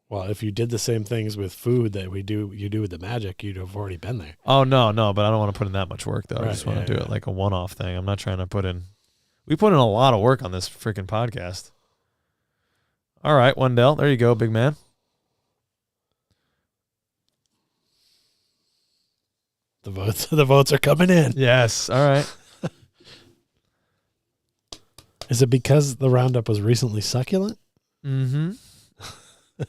Well, if you did the same things with food that you do with the Magic, you'd have already been there. Oh, no, but I don't want to put in that much work, though. I Right, just want to yeah, do it like a one-off thing. I'm not trying to put in... We put in a lot of work on this freaking podcast. All right, Wendell. There you go, big man. The votes are coming in. Yes, all right. Is it because the roundup was recently succulent? Mm-hmm.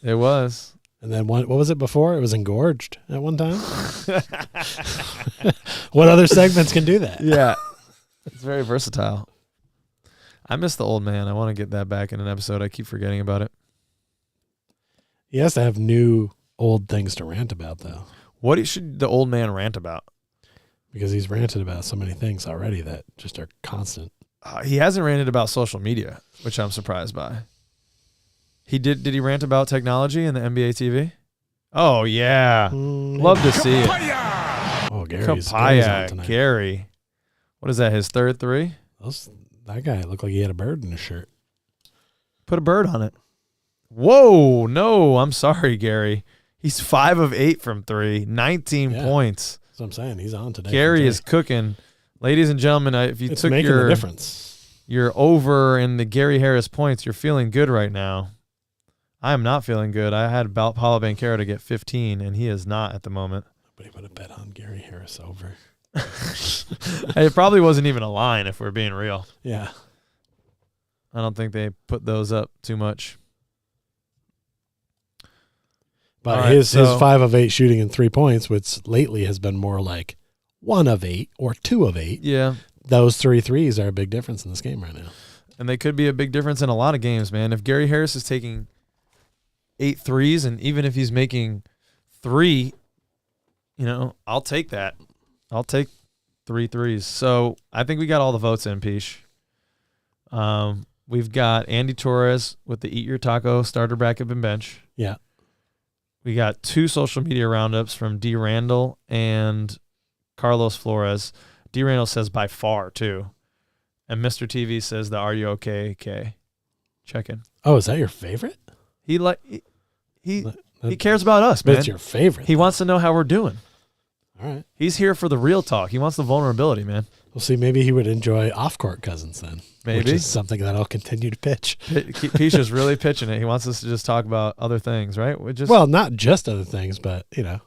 It was. And then what was it before? It was engorged at one time? What other segments can do that? Yeah. It's very versatile. I miss the old man. I want to get that back in an episode. I keep forgetting about it. He has to have new old things to rant about, though. What should the old man rant about? Because he's ranted about so many things already that just are constant. He hasn't ranted about social media, which I'm surprised by. Did he rant about technology and the NBA TV? Oh, yeah. Love to see it. Oh, Gary's on Kapaya, tonight. Gary. What is that, his third three? That guy looked like he had a bird in his shirt. Put a bird on it. Whoa, no, I'm sorry, Gary. He's 5 of 8 from 3, 19 points. That's what I'm saying. He's on today. Gary is cooking. Ladies and gentlemen, if you took making the difference. You're over in the Gary Harris points, you're feeling good right now. I am not feeling good. I had Paulo Banchero to get 15, and he is not at the moment. Nobody would have bet on Gary Harris over. It probably wasn't even a line, if we're being real. Yeah. I don't think they put those up too much. But right, his so 5 of 8 shooting in 3 points, which lately has been more like 1 of 8 or 2 of 8. Yeah. Those 3 threes are a big difference in this game right now. And they could be a big difference in a lot of games, man. If Gary Harris is taking 8 threes, and even if he's making 3, I'll take that. I'll take 3 threes. So I think we got all the votes in, Pich. We've got Andy Torres with the Eat Your Taco starter bracket and bench. Yeah. We got 2 social media roundups from D. Randall and Carlos Flores. D. Randall says by far, too. And Mr. TV says the Are You Okay, K. Check in. Oh, is that your favorite? He cares about us, man. It's your favorite. He wants to know how we're doing. All right. He's here for the real talk. He wants the vulnerability, man. We'll see. Maybe he would enjoy off-court cousins then. Maybe. Which is something that I'll continue to pitch. Pisha's really pitching it. He wants us to just talk about other things, right? Well, not just other things, but, yeah,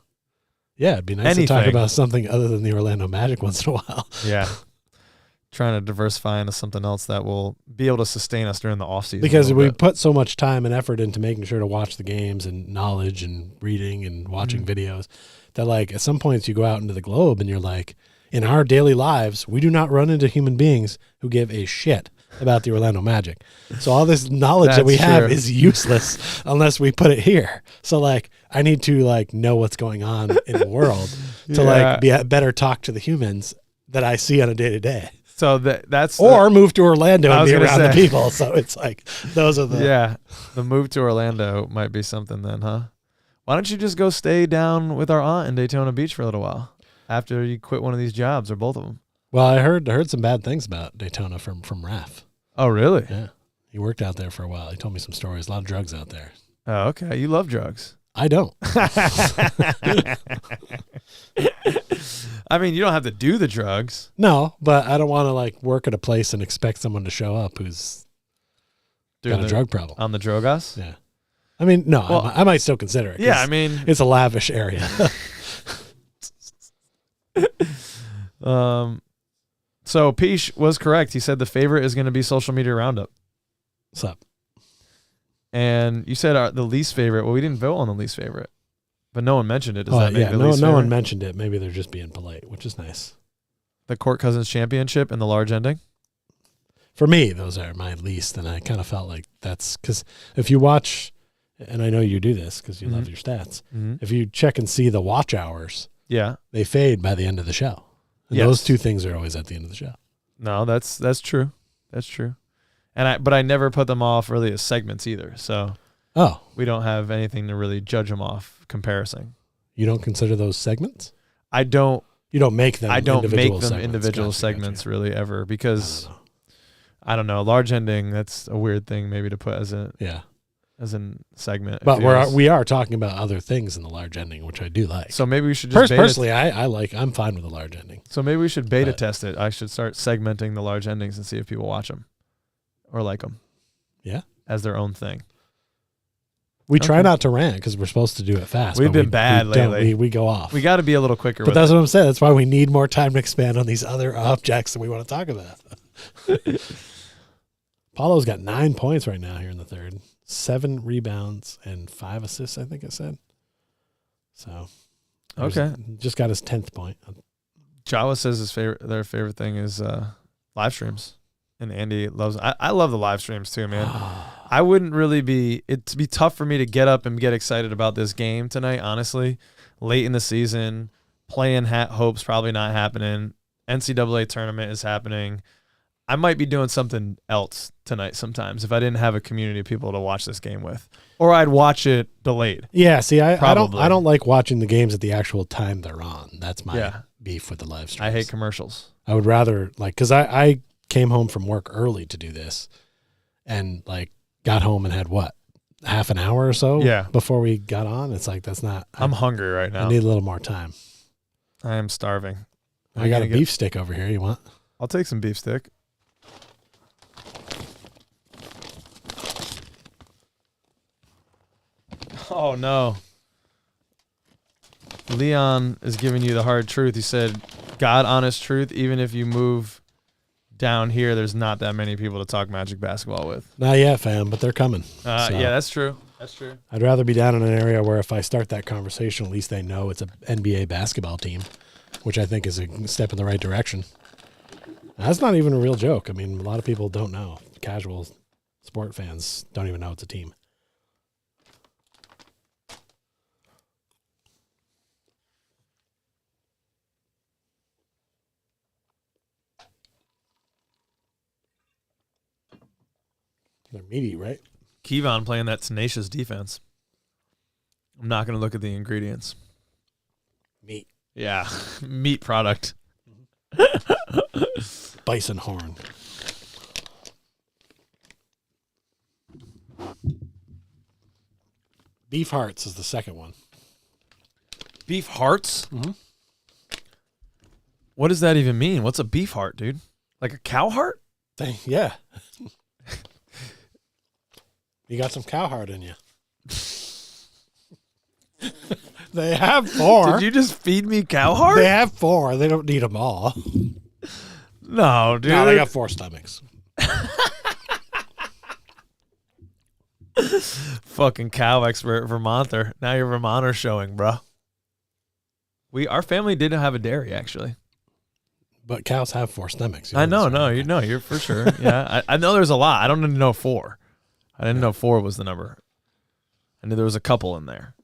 it'd be nice to talk about something other than the Orlando Magic once in a while. Yeah. Trying to diversify into something else that will be able to sustain us during the offseason. Because we put so much time and effort into making sure to watch the games and knowledge and reading and watching videos that, like, at some points you go out into the globe and you're like, in our daily lives, we do not run into human beings who give a shit about the Orlando Magic. So all this knowledge that we have is useless unless we put it here. So, like, I need to, like, know what's going on in the world to, like, be a better talk to the humans that I see on a day-to-day. So that's move to Orlando and be around the people. So it's like those are the the move to Orlando might be something then, huh? Why don't you just go stay down with our aunt in Daytona Beach for a little while after you quit one of these jobs or both of them? Well, I heard some bad things about Daytona from Raph. Oh, really? Yeah, he worked out there for a while. He told me some stories. A lot of drugs out there. Oh, okay. You love drugs. I don't. I mean, you don't have to do the drugs. No, but I don't want to, like, work at a place and expect someone to show up who's got a drug problem. On the Drogas? Yeah. I mean, no, well, I might still consider it. Yeah, I mean. It's a lavish area. So Pich was correct. He said the favorite is going to be Social Media Roundup. What's up? And you said the least favorite. Well, we didn't vote on the least favorite, but no one mentioned it. Does that make the least no favorite? one mentioned it. Maybe they're just being polite, which is nice. The Court Cousins Championship and the large ending? For me, those are my least, and I kind of felt like that's because if you watch, and I know you do this because you love your stats, if you check and see the watch hours, they fade by the end of the show. And those two things are always at the end of the show. No, that's true. That's true. But I never put them off really as segments either. So we don't have anything to really judge them off comparison. You don't consider those segments? I don't. You don't make them. I don't make them segments. individual segments really ever because I don't know. Large ending, that's a weird thing maybe to put as a. Yeah. as in segment. But if we are talking about other things in the large ending, which I do like. So maybe we should just personally, I'm fine with the large ending. So maybe we should beta test it. I should start segmenting the large endings and see if people watch them or like them. Yeah, as their own thing. We try not to rant because we're supposed to do it fast. We've been bad lately. We go off. We got to be a little quicker. But that's what I'm saying. That's why we need more time to expand on these other objects that we want to talk about. Paulo's got 9 points right now here in the third. 7 rebounds and 5 assists, I think I said. So, okay. Just got his 10th point. Jawa says their favorite thing is live streams. And Andy loves I love the live streams too, man. I wouldn't really it'd be tough for me to get up and get excited about this game tonight, honestly. Late in the season, playing Hope's probably not happening. NCAA tournament is happening. I might be doing something else tonight sometimes if I didn't have a community of people to watch this game with. Or I'd watch it delayed. Yeah, see, I don't like watching the games at the actual time they're on. That's my beef with the live streams. I hate commercials. I would rather because I came home from work early to do this and got home and had half an hour or so before we got on. It's that's not. I'm hungry right now. I need a little more time. I am starving. I got a beef stick over here. You want? I'll take some beef stick. Oh, no. Leon is giving you the hard truth. He said, God, honest truth, even if you move down here, there's not that many people to talk Magic basketball with. Not yet, fam, but they're coming. Yeah, that's true. That's true. I'd rather be down in an area where if I start that conversation, at least they know it's an NBA basketball team, which I think is a step in the right direction. That's not even a real joke. I mean, a lot of people don't know. Casual sport fans don't even know it's a team. They're meaty, right? Kevon playing that tenacious defense. I'm not going to look at the ingredients. Meat. Yeah, meat product. Bison horn. Beef hearts is the second one. Beef hearts? Mm-hmm. What does that even mean? What's a beef heart, dude? Like a cow heart? Yeah. You got some cow heart in you. They have 4. Did you just feed me cow heart? They have 4. They don't need them all. No, dude. No, they got 4 stomachs. Fucking cow expert Vermonter. Now you're Vermonter showing, bro. Our family didn't have a dairy, actually. But cows have 4 stomachs. I know, you're for sure. Yeah, I know there's a lot. I don't even know 4. I didn't know 4 was the number. I knew there was a couple in there.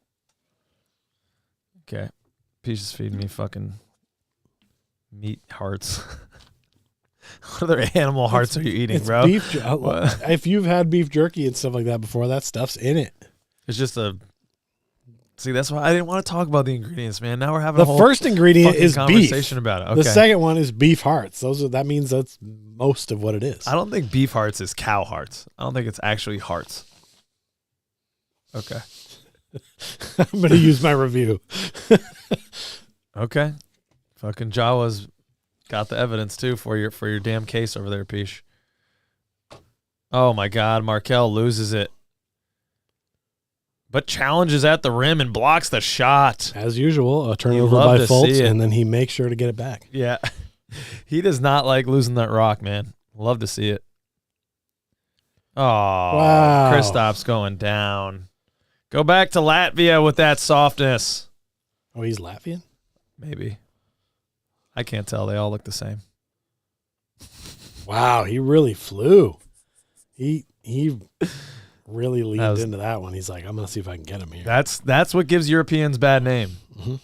Okay. Peach is feeding me fucking meat hearts. What other animal hearts are you eating, bro? Beef. If you've had beef jerky and stuff like that before, that stuff's in it. It's just See, that's why I didn't want to talk about the ingredients, man. Now we're having the a whole first ingredient is conversation beef. about it. Okay. The second one is beef hearts. That means that's most of what it is. I don't think beef hearts is cow hearts. I don't think it's actually hearts. Okay. I'm going to use my review. Okay. Fucking Jawa's got the evidence too for your damn case over there, Peach. Oh my God, Markel loses it. But challenges at the rim and blocks the shot. As usual, a turnover by Fultz, and then he makes sure to get it back. Yeah. He does not like losing that rock, man. Love to see it. Oh, wow. Kristaps going down. Go back to Latvia with that softness. Oh, he's Latvian? Maybe. I can't tell. They all look the same. Wow, he really flew. He really leaned into that one. He's like, I'm going to see if I can get him here. That's what gives Europeans bad name. Mm-hmm.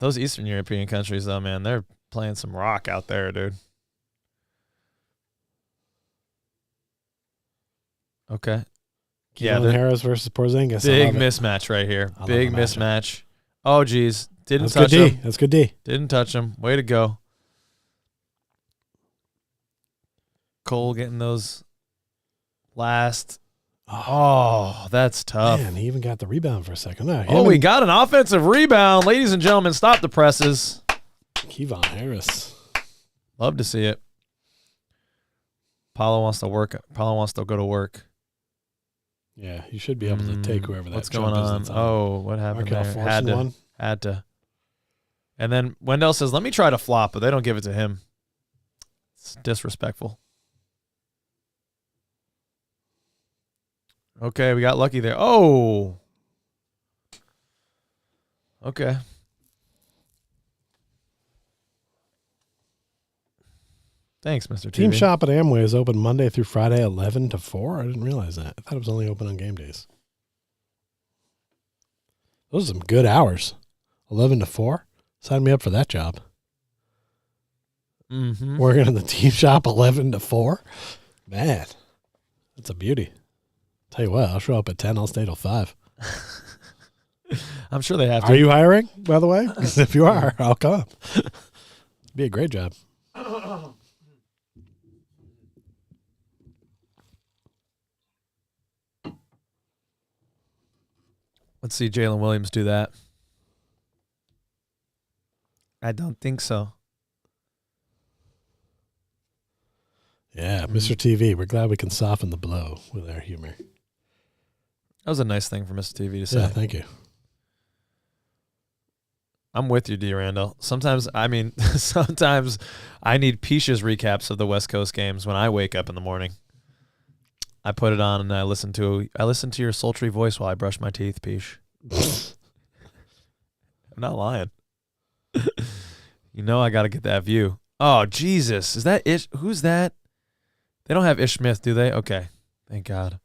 Those Eastern European countries, though, man, they're playing some rock out there, dude. Okay. Keelan Harris versus Porzingis. Big mismatch right here. Big mismatch. Oh, geez. That's touch good D. him. That's good D. Didn't touch him. Way to go. Cole getting those last Oh, that's tough. Man, he even got the rebound for a second. No, Oh, we got an offensive rebound. Ladies and gentlemen, stop the presses. Kevon Harris. Love to see it. Paulo wants to work. Paulo wants to go to work. Yeah, you should be able to take whoever that What's jump going is on? that's Oh, what happened Markel there? forcing one. Had to. And then Wendell says, let me try to flop, but they don't give it to him. It's disrespectful. Okay, we got lucky there. Oh. Okay. Thanks, Mr. TV. Team shop at Amway is open Monday through Friday, 11 to 4. I didn't realize that. I thought it was only open on game days. Those are some good hours. 11 to 4. Sign me up for that job. Mm-hmm. Working in the team shop 11 to 4. Man, that's a beauty. Tell you what, I'll show up at 10. I'll stay till 5. I'm sure they have to. Are you hiring, by the way? Because if you are, I'll come. Be a great job. Let's see Jalen Williams do that. I don't think so. Yeah, Mr. TV, we're glad we can soften the blow with our humor. That was a nice thing for Mr. TV to say. Yeah, thank you. I'm with you, D. Randall. Sometimes I need Pisha's recaps of the West Coast games when I wake up in the morning. I put it on and I listen to your sultry voice while I brush my teeth, Pish. I'm not lying. You know I got to get that view. Oh, Jesus. Is that Ish? Who's that? They don't have Ish Smith, do they? Okay. Thank God.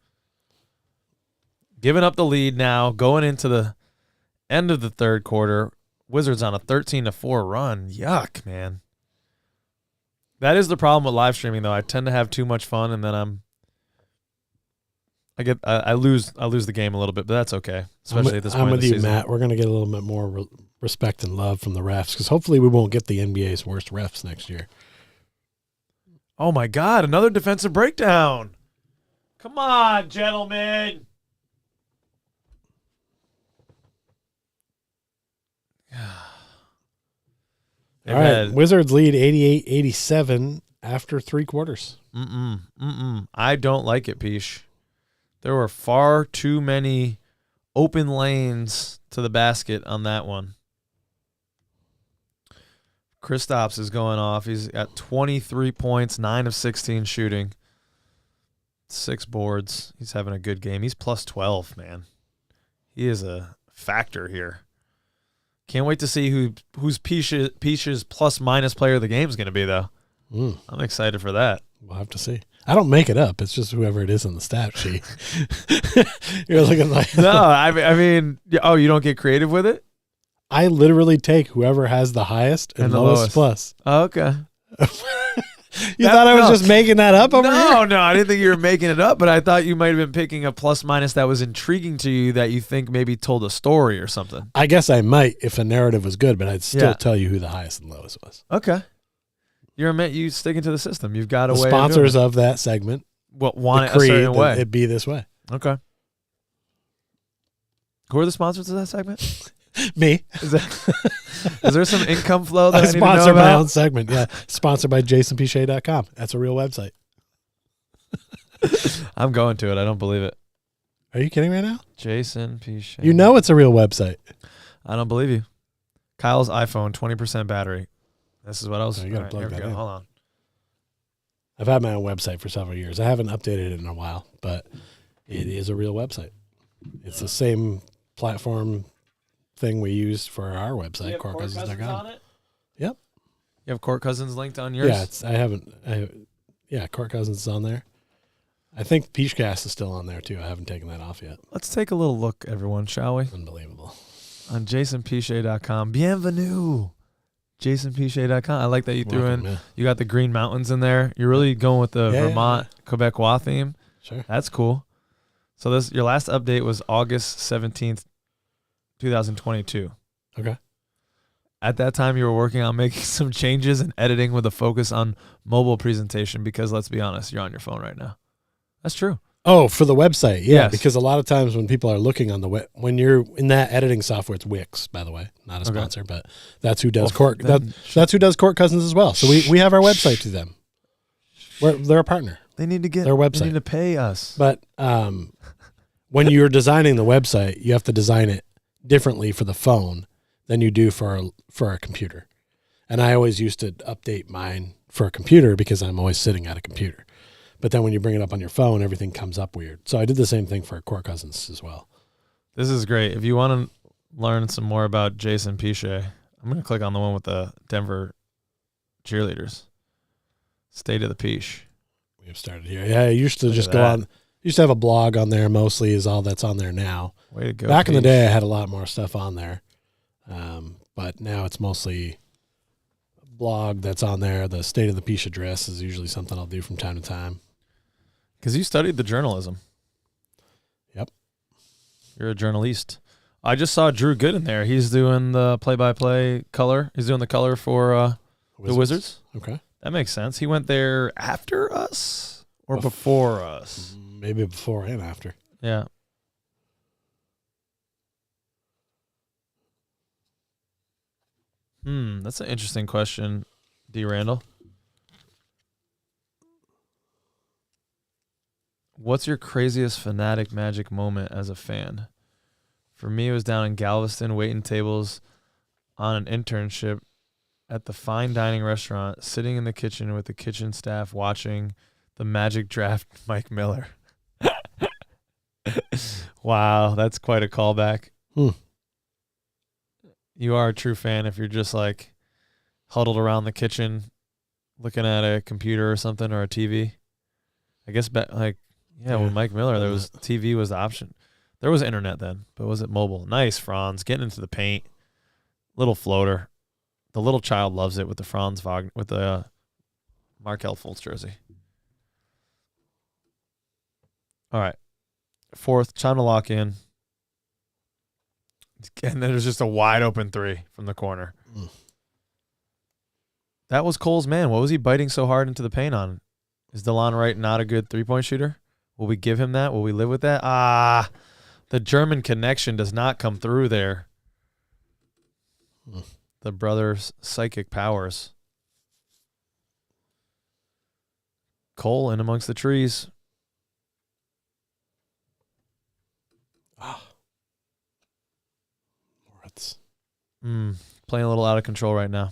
Giving up the lead now, going into the end of the third quarter. Wizards on a 13-4 run. Yuck, man. That is the problem with live streaming, though. I tend to have too much fun, and then I lose the game a little bit, but that's okay. Especially at this point I'm of with the you, season. Matt. We're going to get a little bit more respect and love from the refs because hopefully we won't get the NBA's worst refs next year. Oh, my God. Another defensive breakdown. Come on, gentlemen. All right, Wizards lead 88-87 after 3 quarters. I don't like it, Pish. There were far too many open lanes to the basket on that one. Kristaps is going off. He's got 23 points, 9 of 16 shooting, 6 boards. He's having a good game. He's plus 12, man. He is a factor here. Can't wait to see who's Pish's plus-minus player of the game is going to be, though. I'm excited for that. We'll have to see. I don't make it up. It's just whoever it is on the stat sheet. You're looking like... No, I mean, oh, you don't get creative with it? I literally take whoever has the highest and the lowest lowest. plus. Oh, okay. You thought I was just making that up over here? No, I didn't think you were making it up, but I thought you might have been picking a plus-minus that was intriguing to you that you think maybe told a story or something. I guess I might if a narrative was good, but I'd still tell you who the highest and lowest was. Okay. You sticking to the system. You've got a The way sponsors of of that segment want it a certain way. It'd be this way. Okay. Who are the sponsors of that segment? Me. Is there some income flow that I need to know sponsor my about? own segment. Yeah. Sponsored by JasonPichet.com. That's a real website. I'm going to it. I don't believe it. Are you kidding right now? Jason Pichet. You know it's a real website. I don't believe you. Kyle's iPhone, 20% battery. This is what I was... You gotta all plug here we that go. in. Hold on. I've had my own website for several years. I haven't updated it in a while, but it is a real website. It's the same platform thing we use for our website, courtcousins.com. Yep. You have Court Cousins linked on yours? Yeah, Court Cousins is on there. I think Peachcast is still on there too. I haven't taken that off yet. Let's take a little look, everyone, shall we? Unbelievable. On JasonPichet.com. Bienvenue. JasonPichet.com. I like that you threw in. You got the Green Mountains in there. You're really going with the Vermont Quebecois theme. Sure. That's cool. So your last update was August 17th, 2022. Okay. At that time, you were working on making some changes and editing with a focus on mobile presentation because, let's be honest, you're on your phone right now. That's true. Oh, for the website, yeah. Yes. Because a lot of times when people are looking on the web, when you're in that editing software, it's Wix, by the way, not a sponsor, but that's who does Court. That's who does Court Cousins as well. So we have our website to them. They're a partner. They need to get their website. They need to pay us. But when you're designing the website, you have to design it differently for the phone than you do for a computer. And I always used to update mine for a computer because I'm always sitting at a computer. But then when you bring it up on your phone, everything comes up weird. So I did the same thing for Court Cousins as well. This is great. If you want to learn some more about Jason Pichet, I'm going to click on the one with the Denver cheerleaders. State of the Peach. We have started here. Yeah, I used to just go on. Used to have a blog on there. Mostly is all that's on there now. Way to go. Back Peach. in the day, I had a lot more stuff on there. But now it's mostly a blog that's on there. The State of the Peach address is usually something I'll do from time to time. Because you studied the journalism. Yep. You're a journalist. I just saw Drew Good in there. He's doing the play-by-play color. He's doing the color for the Wizards. Okay. That makes sense. He went there after us or before us? Maybe before and after. Yeah. That's an interesting question, D. Randall. What's your craziest Fanatic Magic moment as a fan? For me, it was down in Galveston, waiting tables on an internship at the fine dining restaurant, sitting in the kitchen with the kitchen staff watching the Magic draft Mike Miller. Wow, that's quite a callback. You are a true fan if you're just like huddled around the kitchen looking at a computer or something or a TV. I guess with Mike Miller, there was TV was the option. There was internet then, but was it mobile? Nice, Franz, getting into the paint. Little floater. The little child loves it with the Franz Wagner, with the Markelle Fultz jersey. All right. Fourth, time to lock in. And then there's just a wide open three from the corner. That was Cole's man. What was he biting so hard into the paint on? Is DeLon Wright not a good three-point shooter? Will we give him that? Will we live with that? The German connection does not come through there. The brother's psychic powers. Cole in amongst the trees. Moritz. Playing a little out of control right now.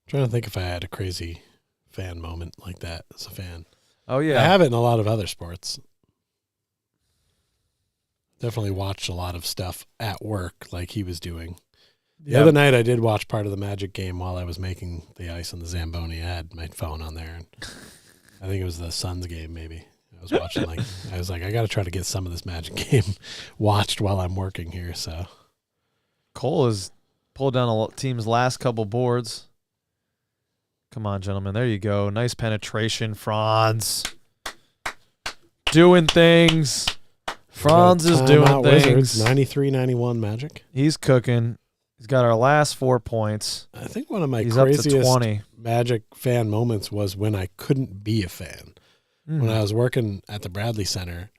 Trying to think if I had a crazy fan moment like that as a fan. Oh, yeah. I have it in a lot of other sports. Definitely watched a lot of stuff at work like he was doing. The other night I did watch part of the Magic game while I was making the ice on the Zamboni. I had my phone on there. And I think it was the Suns game maybe. I was watching I was like, I got to try to get some of this Magic game watched while I'm working here. So Cole has pulled down a team's last couple boards. Come on, gentlemen. There you go. Nice penetration, Franz. Doing things. Franz is doing things. 93-91 Magic. He's cooking. He's got our last 4 points. I think one of my He's up to craziest 20. Magic fan moments was when I couldn't be a fan. When I was working at the Bradley Center,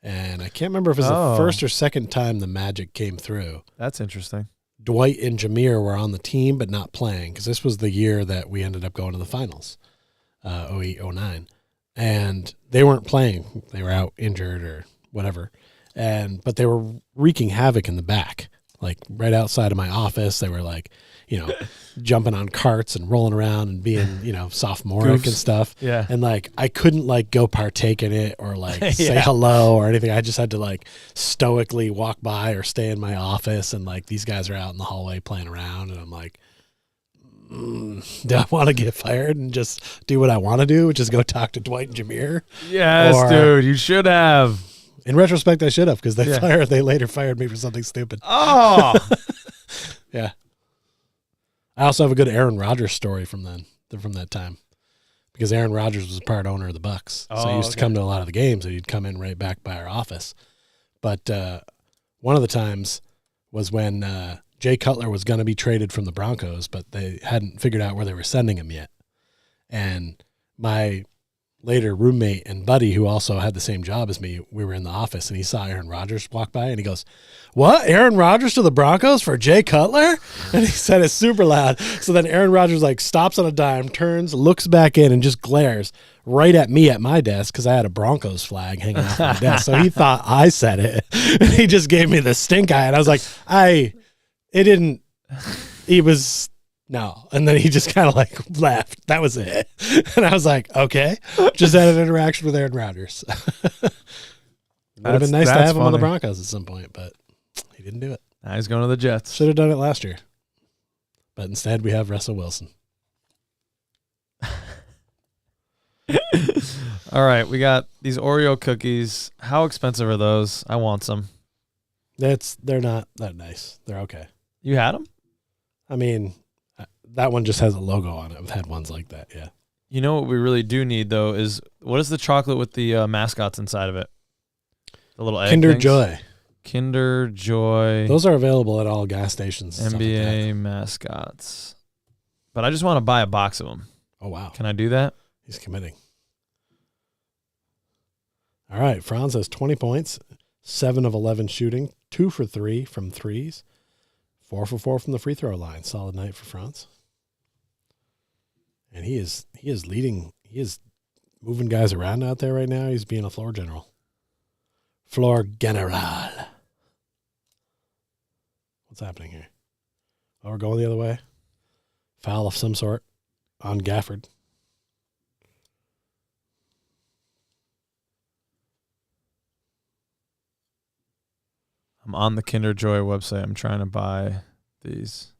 and I can't remember if it was the first or second time the Magic came through. That's interesting. Dwight and Jameer were on the team but not playing because this was the year that we ended up going to the finals, 08-09. And they weren't playing. They were out injured or whatever. But they were wreaking havoc in the back, like right outside of my office. They were like, jumping on carts and rolling around and being, sophomoric and stuff. Yeah. And I couldn't go partake in it or say hello or anything. I just had to stoically walk by or stay in my office. And these guys are out in the hallway playing around. And I'm like, do I want to get fired and just do what I want to do, which is go talk to Dwight and Jameer? Yes, dude, you should have. In retrospect, I should have because they later fired me for something stupid. Oh, yeah. I also have a good Aaron Rodgers story from that time because Aaron Rodgers was a part owner of the Bucks. So he used to come to a lot of the games and he'd come in right back by our office. But one of the times was when Jay Cutler was going to be traded from the Broncos, but they hadn't figured out where they were sending him yet. And my later roommate and buddy who also had the same job as me, we were in the office and he saw Aaron Rodgers walk by and he goes, "What? Aaron Rodgers to the Broncos for Jay Cutler?" And he said it super loud. So then Aaron Rodgers like stops on a dime, turns, looks back in and just glares right at me at my desk because I had a Broncos flag hanging off my desk. So he thought I said it. And he just gave me the stink eye. And I was like, no. And then he just kind of like laughed. That was it. And I was like, okay. Just had an interaction with Aaron Rodgers. Would have been nice to have him on the Broncos at some point, but he didn't do it. Now he's going to the Jets. Should have done it last year. But instead we have Russell Wilson. All right, we got these Oreo cookies. How expensive are those? I want some. They're not that nice. They're okay. You had them? I mean, that one just has a logo on it. I've had ones like that, yeah. You know what we really do need, though, is what is the chocolate with the mascots inside of it? The little egg Kinder things? Joy. Kinder Joy. Those are available at all gas stations. and NBA stuff like that. mascots. But I just want to buy a box of them. Oh, wow. Can I do that? He's committing. All right. Franz has 20 points, 7 of 11 shooting, 2 for 3 from threes, 4 for 4 from the free throw line. Solid night for Franz. And he is leading. He is moving guys around out there right now. He's being a floor general. Floor general. What's happening here? Oh, we're going the other way. Foul of some sort on Gafford. I'm on the Kinder Joy website. I'm trying to buy these.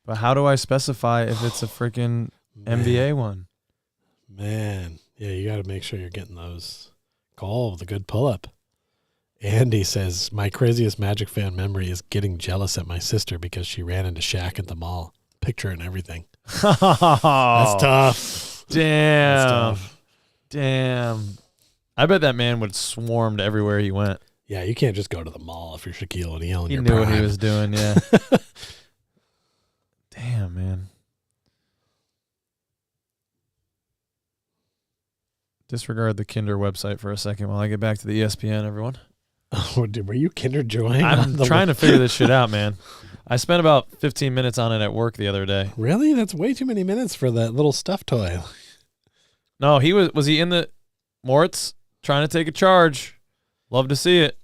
But how do I specify if it's a freaking NBA one? Man. Yeah, you got to make sure you're getting those. Call with a good pull-up. Andy says, my craziest Magic fan memory is getting jealous at my sister because she ran into Shaq at the mall. Picture and everything. That's tough. Damn. That's tough. Damn. I bet that man would swarm to everywhere he went. Yeah, you can't just go to the mall if you're Shaquille O'Neal in He your knew prime. what he was doing, yeah. Damn, man. Disregard the Kinder website for a second while I get back to the ESPN, everyone. Oh, were you Kinder Joying? I'm trying to figure this shit out, man. I spent about 15 minutes on it at work the other day. Really? That's way too many minutes for that little stuffed toy. No, was he in the Moritz trying to take a charge? Love to see it.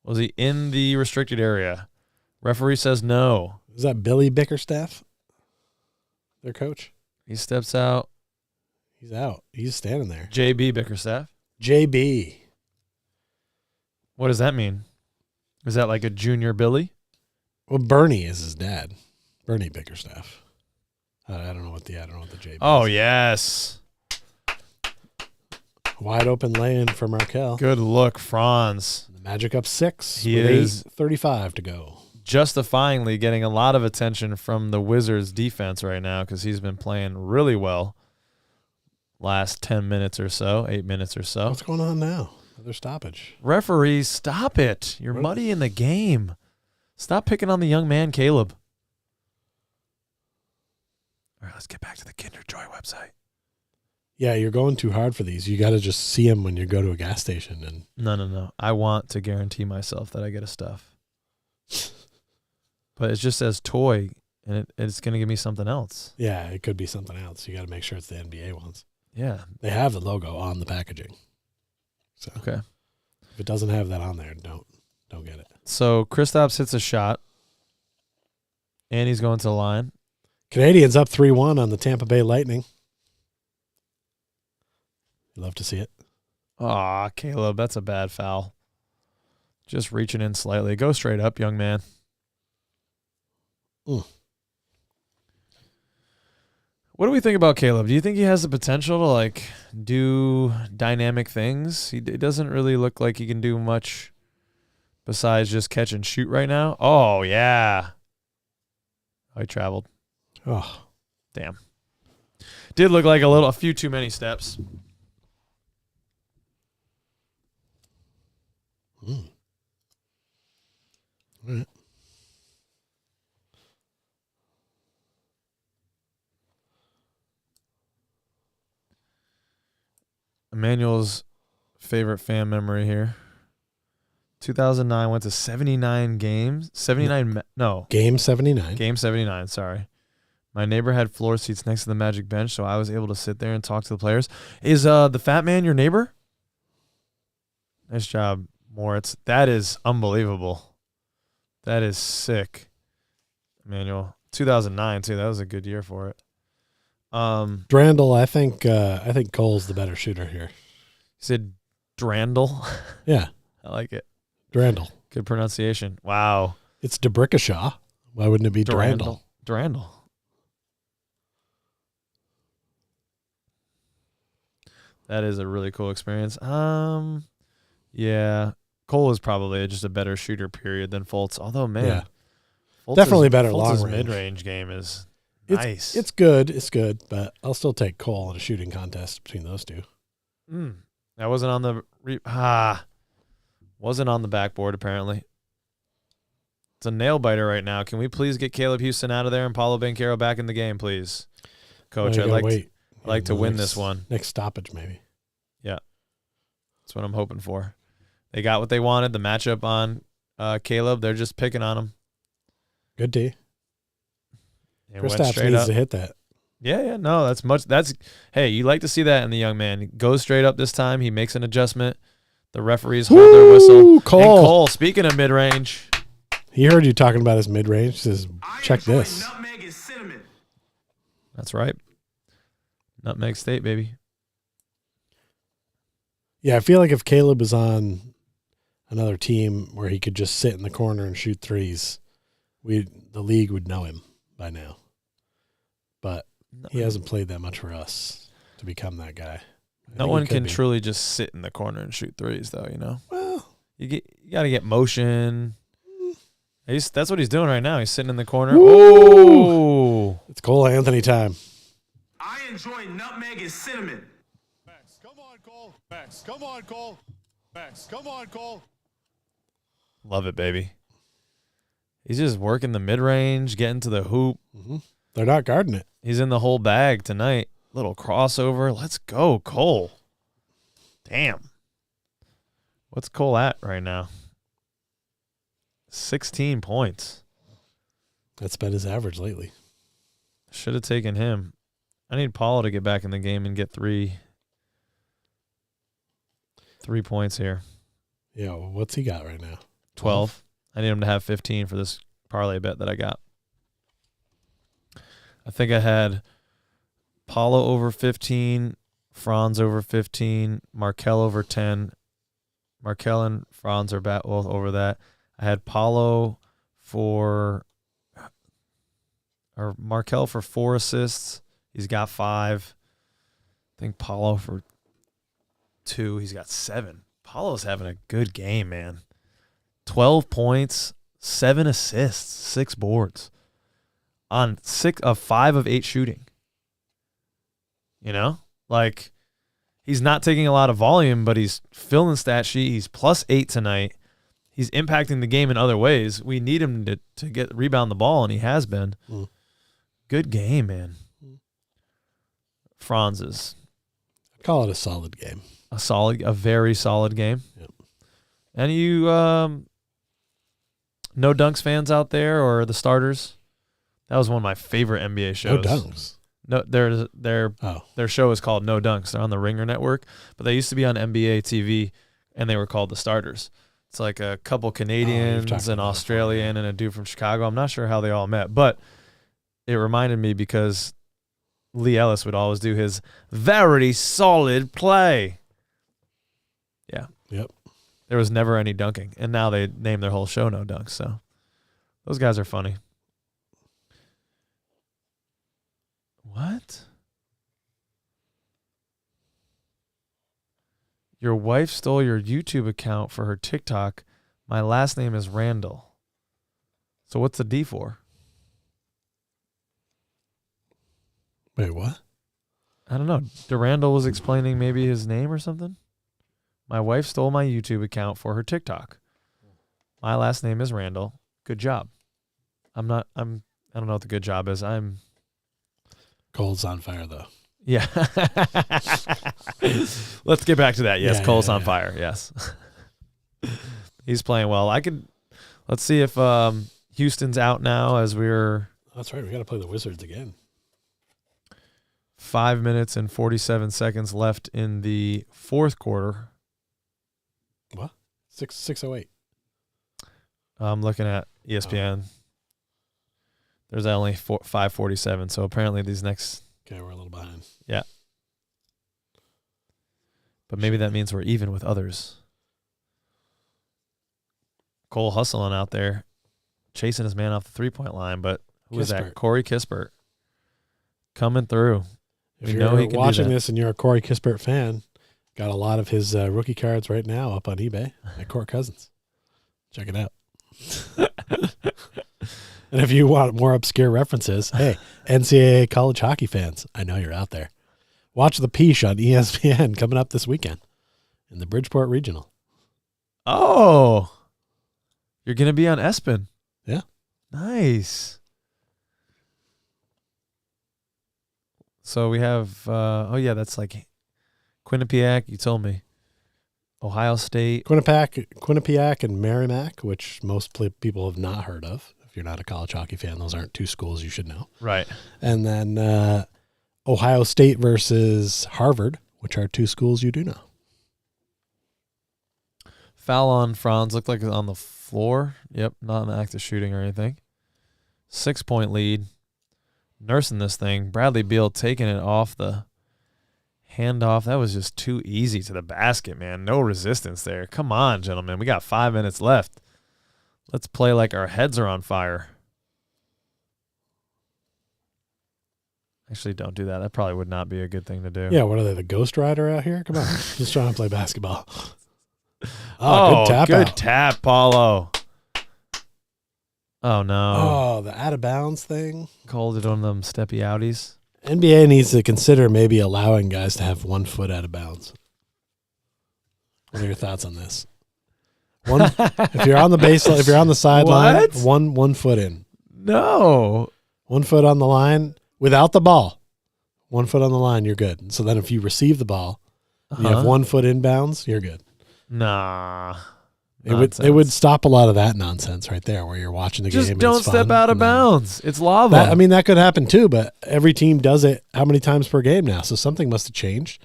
Was he in the restricted area? Referee says no. Is that Billy Bickerstaff? Their coach? He steps out. He's out. He's standing there. JB Bickerstaff. JB. What does that mean? Is that like a junior Billy? Well, Bernie is his dad. Bernie Bickerstaff. I don't know what the JB Oh, is. yes. Wide open lay-in for Markel. Good look, Franz. The Magic up 6. He with is 8:35 to go. justifyingly getting a lot of attention from the Wizards defense right now because he's been playing really well last 10 minutes or so, 8 minutes or so. What's going on now? Another stoppage. Referees, stop it. You're muddying the game. Stop picking on the young man, Caleb. All right, let's get back to the Kinder Joy website. Yeah, you're going too hard for these. You got to just see them when you go to a gas station. And No. I want to guarantee myself that I get a stuff. But it just says toy, and it's going to give me something else. yeah, it could be something else. You got to make sure it's the NBA ones. Yeah. They have the logo on the packaging. So Okay. if it doesn't have that on there, don't get it. So Kristaps hits a shot, and he's going to the line. Canadians up 3-1 on the Tampa Bay Lightning. You love to see it. Aw, Caleb, that's a bad foul. Just reaching in slightly. Go straight up, young man. Mm. What do we think about Caleb? Do you think he has the potential to like do dynamic things? It doesn't really look like he can do much besides just catch and shoot right now. Oh, yeah. Oh, he traveled. Oh, Damn. Did look like a few too many steps. All right. Emmanuel's favorite fan memory here. 2009 went to 79 games. 79, no. Game 79. Game 79, sorry. My neighbor had floor seats next to the Magic bench, so I was able to sit there and talk to the players. Is the fat man your neighbor? Nice job, Moritz. That is unbelievable. That is sick, Emmanuel. 2009 too. That was a good year for it. Drandle, I think Cole's the better shooter here. You said Drandle. Yeah, I like it. Drandle. Good pronunciation. Wow. It's DeBrickashaw. Why wouldn't it be Drandle? Drandle. That is a really cool experience. Yeah. Cole is probably just a better shooter, period, than Fultz. Although, man, Yeah. Fultz Definitely better Fultz's long range. mid-range game is nice. It's good, but I'll still take Cole in a shooting contest between those two. That wasn't on the wasn't on the backboard apparently. It's a nail biter right now. Can we please get Caleb Houston out of there and Paulo Banchero back in the game, please, Coach? I'd like to win this one. Next stoppage, maybe. Yeah, that's what I'm hoping for. They got what they wanted. The matchup on Caleb, they're just picking on him. Good D. It went Kristaps straight needs up. to hit that. Yeah, no, hey, you like to see that in the young man. He goes straight up this time. He makes an adjustment. The referees hold their whistle. Cole. And Cole, speaking of mid-range. He heard you talking about his mid-range. He says, check this. Nutmeg and cinnamon. That's right. Nutmeg State, baby. Yeah, I feel like if Caleb was on another team where he could just sit in the corner and shoot threes, the league would know him by now. But he hasn't played that much for us to become that guy. No one can truly just sit in the corner and shoot threes, though, you know? Well, You got to get motion. That's what he's doing right now. He's sitting in the corner. Woo! Oh! It's Cole Anthony time. I enjoy nutmeg and cinnamon. Max, come on, Cole. Max, come on, Cole. Max, come on, Cole. Love it, baby. He's just working the mid-range, getting to the hoop. Mm-hmm. They're not guarding it. He's in the whole bag tonight. Little crossover. Let's go, Cole. Damn. What's Cole at right now? 16 points. That's been his average lately. Should have taken him. I need Paulo to get back in the game and get 3 points here. Yeah, well, what's he got right now? 12. I need him to have 15 for this parlay bet that I got. I think I had Paulo over 15, Franz over 15, Markel over 10. Markel and Franz are both over that. I had Paulo Markel for 4 assists. He's got 5. I think Paulo for 2. He's got 7. Paulo's having a good game, man. 12 points, 7 assists, 6 boards on 5 of 8 shooting. You know, like he's not taking a lot of volume, but he's filling the stat sheet. He's +8 tonight. He's impacting the game in other ways. We need him to rebound the ball, and he has been. Good game, man. Franz's. I'd call it a solid game. A very solid game. Yep. Any you No Dunks fans out there or the starters? That was one of my favorite NBA shows. No Dunks. No, their show is called No Dunks. They're on the Ringer Network, but they used to be on NBA TV, and they were called the starters. It's like a couple Canadians, an Australian, and a dude from Chicago. I'm not sure how they all met, but it reminded me because Lee Ellis would always do his very solid play. Yeah. Yep. There was never any dunking, and now they named their whole show No Dunks. So those guys are funny. What? Your wife stole your YouTube account for her TikTok. My last name is Randall. So what's the D for? Wait, what? I don't know. Durandal was explaining maybe his name or something. My wife stole my YouTube account for her TikTok. My last name is Randall. Good job. I don't know what the good job is. Cole's on fire, though. Yeah. Let's get back to that. Yes, Yeah, Cole's yeah, on yeah. fire. Yes. He's playing well. Let's see if Houston's out now as we're That's right. We got to play the Wizards again. 5 minutes and 47 seconds left in the fourth quarter. What? 6:08. I'm looking at ESPN. There's only 5:47, so apparently these next. Okay, we're a little behind. Yeah. But maybe that means we're even with others. Cole hustling out there, chasing his man off the three-point line, but who is that? Kispert. Corey Kispert coming through. If We you're know he can do watching that. this and you're a Corey Kispert fan, got a lot of his rookie cards right now up on eBay at Court Cousins. Check it out. And if you want more obscure references, hey, NCAA college hockey fans, I know you're out there. Watch the Pich on ESPN coming up this weekend in the Bridgeport Regional. Oh, you're going to be on Espen. Yeah. Nice. So we have, that's like Quinnipiac, you told me. Ohio State. Quinnipiac and Merrimack, which most people have not heard of. If you're not a college hockey fan, those aren't two schools you should know. Right. And then Ohio State versus Harvard, which are two schools you do know. Foul on Franz. Looked like it was on the floor. Yep, not an active shooting or anything. 6-point lead. Nursing this thing. Bradley Beal taking it off the handoff. That was just too easy to the basket, man. No resistance there. Come on, gentlemen. We got 5 minutes left. Let's play like our heads are on fire. Actually, don't do that. That probably would not be a good thing to do. Yeah, what are they, the Ghost Rider out here? Come on, just trying to play basketball. Good tap good out. tap, Paulo. Oh, no. Oh, the out of bounds thing. Called it one of them steppy outies. NBA needs to consider maybe allowing guys to have 1 foot out of bounds. What are your thoughts on this? If you're on the baseline, if you're on the sideline, What? 1 foot in. No. 1 foot on the line without the ball. 1 foot on the line, you're good. So then if you receive the ball, and you have 1 foot inbounds, you're good. Nah. It would stop a lot of that nonsense right there where you're watching the game. Just and don't it's fun, step out of and then- bounds. It's lava. That could happen too, but every team does it how many times per game now? So something must have changed.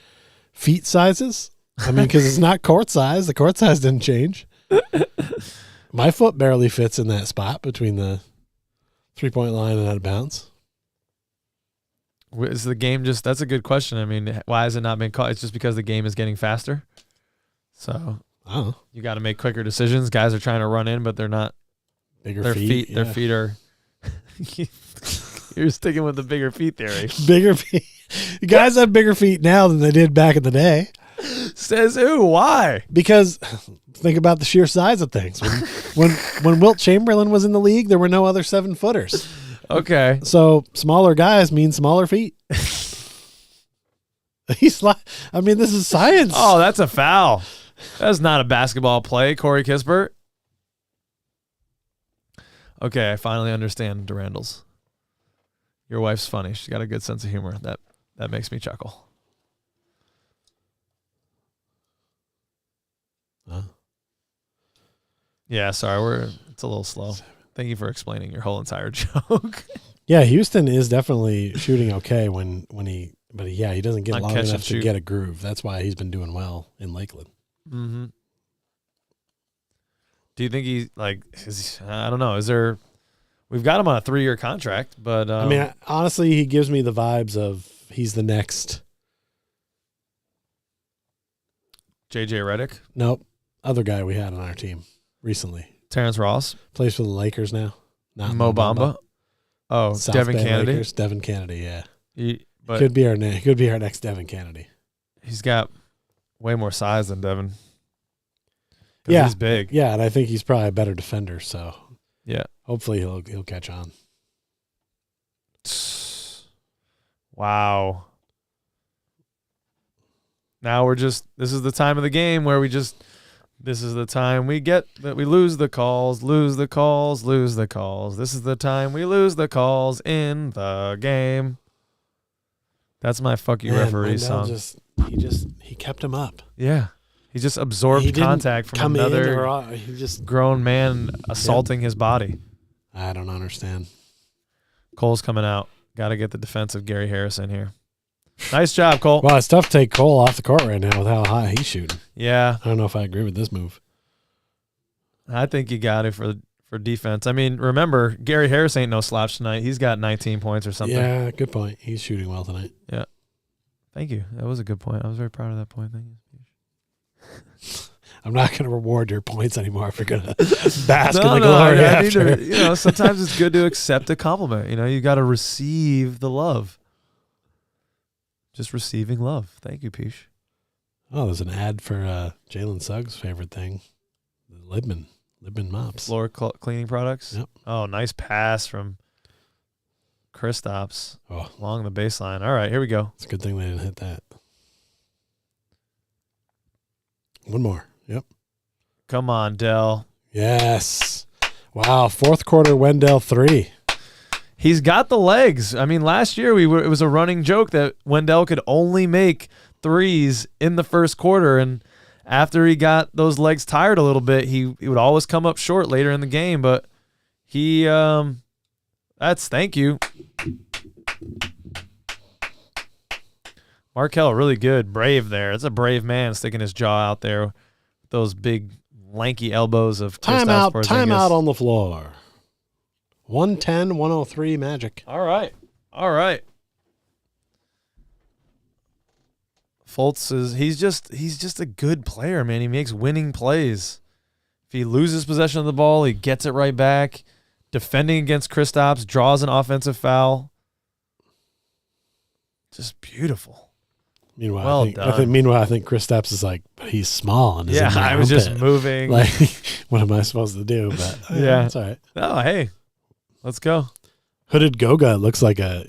Feet sizes? I mean, because it's not court size. The court size didn't change. My foot barely fits in that spot between the 3-point line and out of bounds. Is the game just – that's a good question. I mean, why has it not been caught? It's just because the game is getting faster. So Oh, you got to make quicker decisions. Guys are trying to run in, but they're not bigger Their feet. Their feet are. You're sticking with the bigger feet theory. Bigger feet. Guys have bigger feet now than they did back in the day. Says who? Why? Because think about the sheer size of things. When Wilt Chamberlain was in the league, there were no other 7-footers. Okay. So smaller guys mean smaller feet. This is science. Oh, that's a foul. That's not a basketball play, Corey Kispert. Okay, I finally understand Durandals. Your wife's funny. She's got a good sense of humor. That makes me chuckle. Huh? Yeah, sorry, it's a little slow. Thank you for explaining your whole entire joke. Yeah, Houston is definitely shooting okay he doesn't get On long catch and enough to shoot. get a groove. That's why he's been doing well in Lakeland. Mm-hmm. Do you think I don't know. Is there? We've got him on a 3-year contract, but Honestly, he gives me the vibes of he's the next. JJ Redick, Nope, other guy we had on our team recently Terrence Ross, plays for the Lakers now. Not Mo Bamba. Oh, South Devin Bay Kennedy. Lakers, Devin Kennedy, yeah. But Could be our next Devin Kennedy. he's got way more size than Devin. 'Cause Yeah. he's big. Yeah, and I think he's probably a better defender. So Yeah. hopefully he'll catch on. Wow. Now this is the time of the game where this is the time we get that we lose the calls. This is the time we lose the calls in the game. That's my fuck you Man, referee Wendell song. He kept him up. Yeah. He just absorbed He didn't contact from come another in or he just. grown man assaulting his body. I don't understand. Cole's coming out. Got to get the defensive Gary Harris in here. Nice job, Cole. Well, it's tough to take Cole off the court right now with how high he's shooting. Yeah. I don't know if I agree with this move. I think you got it for defense. I mean, remember, Gary Harris ain't no slouch tonight. He's got 19 points or something. Yeah, good point. He's shooting well tonight. Yeah. Thank you. That was a good point. I was very proud of that point. Thank you. I'm not going to reward your points anymore if you're going to bask in the I glory need after. to, sometimes it's good to accept a compliment. You got to receive the love. Just receiving love. Thank you, Pich. Oh, there's an ad for Jalen Suggs' favorite thing, the Libman mops. Floor cleaning products. Yep. Oh, nice pass from Kristaps Oh, along the baseline. All right, here we go. it's a good thing they didn't hit that. One more. Yep. Come on, Dell. Yes. Wow. Fourth quarter, Wendell 3. He's got the legs. I mean, last year it was a running joke that Wendell could only make threes in the first quarter, and after he got those legs tired a little bit, he would always come up short later in the game. But thank you. Markelle, really good, brave there. It's a brave man sticking his jaw out there with those big lanky elbows of Kristaps Porzingis. Timeout on the floor. 110-103 Magic. All right. Fultz he's just a good player, man. He makes winning plays. If he loses possession of the ball, he gets it right back. Defending against Kristaps, draws an offensive foul. Just beautiful. Meanwhile, Well I think done. Kristaps is like, but he's small and is Yeah, in my I was just armpit. moving. Like, what am I supposed to do? But Yeah. that's all right. Oh, hey, let's go. Hooded Goga looks like a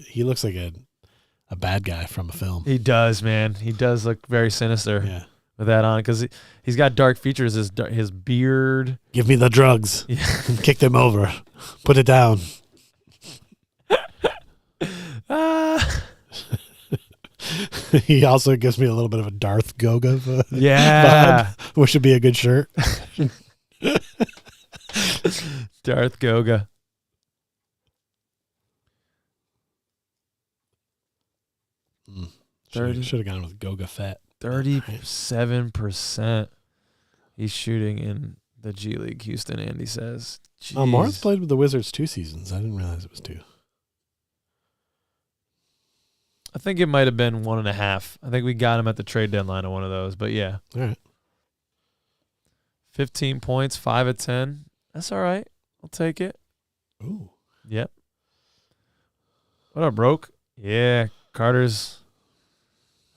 bad guy from a film. He does, man. He does look very sinister Yeah. with that on because he's got dark features. His beard. Give me the drugs. Yeah. And kick them over. Put it down. He also gives me a little bit of a Darth Goga Yeah. vibe, which would be a good shirt. Darth Goga. Should have gone with Goga Fett. 37% he's shooting in the G League. Houston, Andy says. Oh, Morris Jeez. played with the Wizards 2 seasons. I didn't realize it was 2. I think it might have been 1.5. I think we got him at the trade deadline on one of those. But yeah, All right. 15 points, 5 of 10. That's all right. I'll take it. Ooh. Yep. What up, Broke? Yeah, Carter's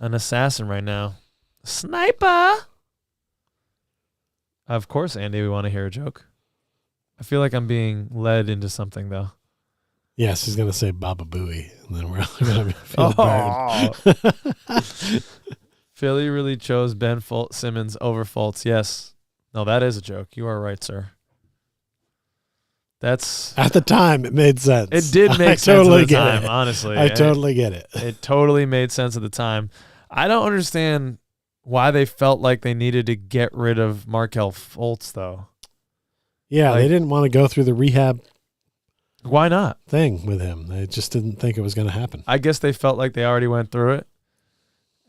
an assassin right now. Sniper! Of course, Andy, we want to hear a joke. I feel like I'm being led into something, though. Yes, he's going to say Baba Booey, and then we're going to feel burned. Philly really chose Ben Simmons over Fultz. Yes. No, that is a joke. You are right, sir. That's At the time, it made sense. it. Did make I sense totally at the get time. it. Honestly, I totally get it. It totally made sense at the time. I don't understand why they felt like they needed to get rid of Markelle Fultz, though. Yeah, Like- they didn't want to go through the rehab Why not? thing with him. They just didn't think it was going to happen. I guess they felt like they already went through it,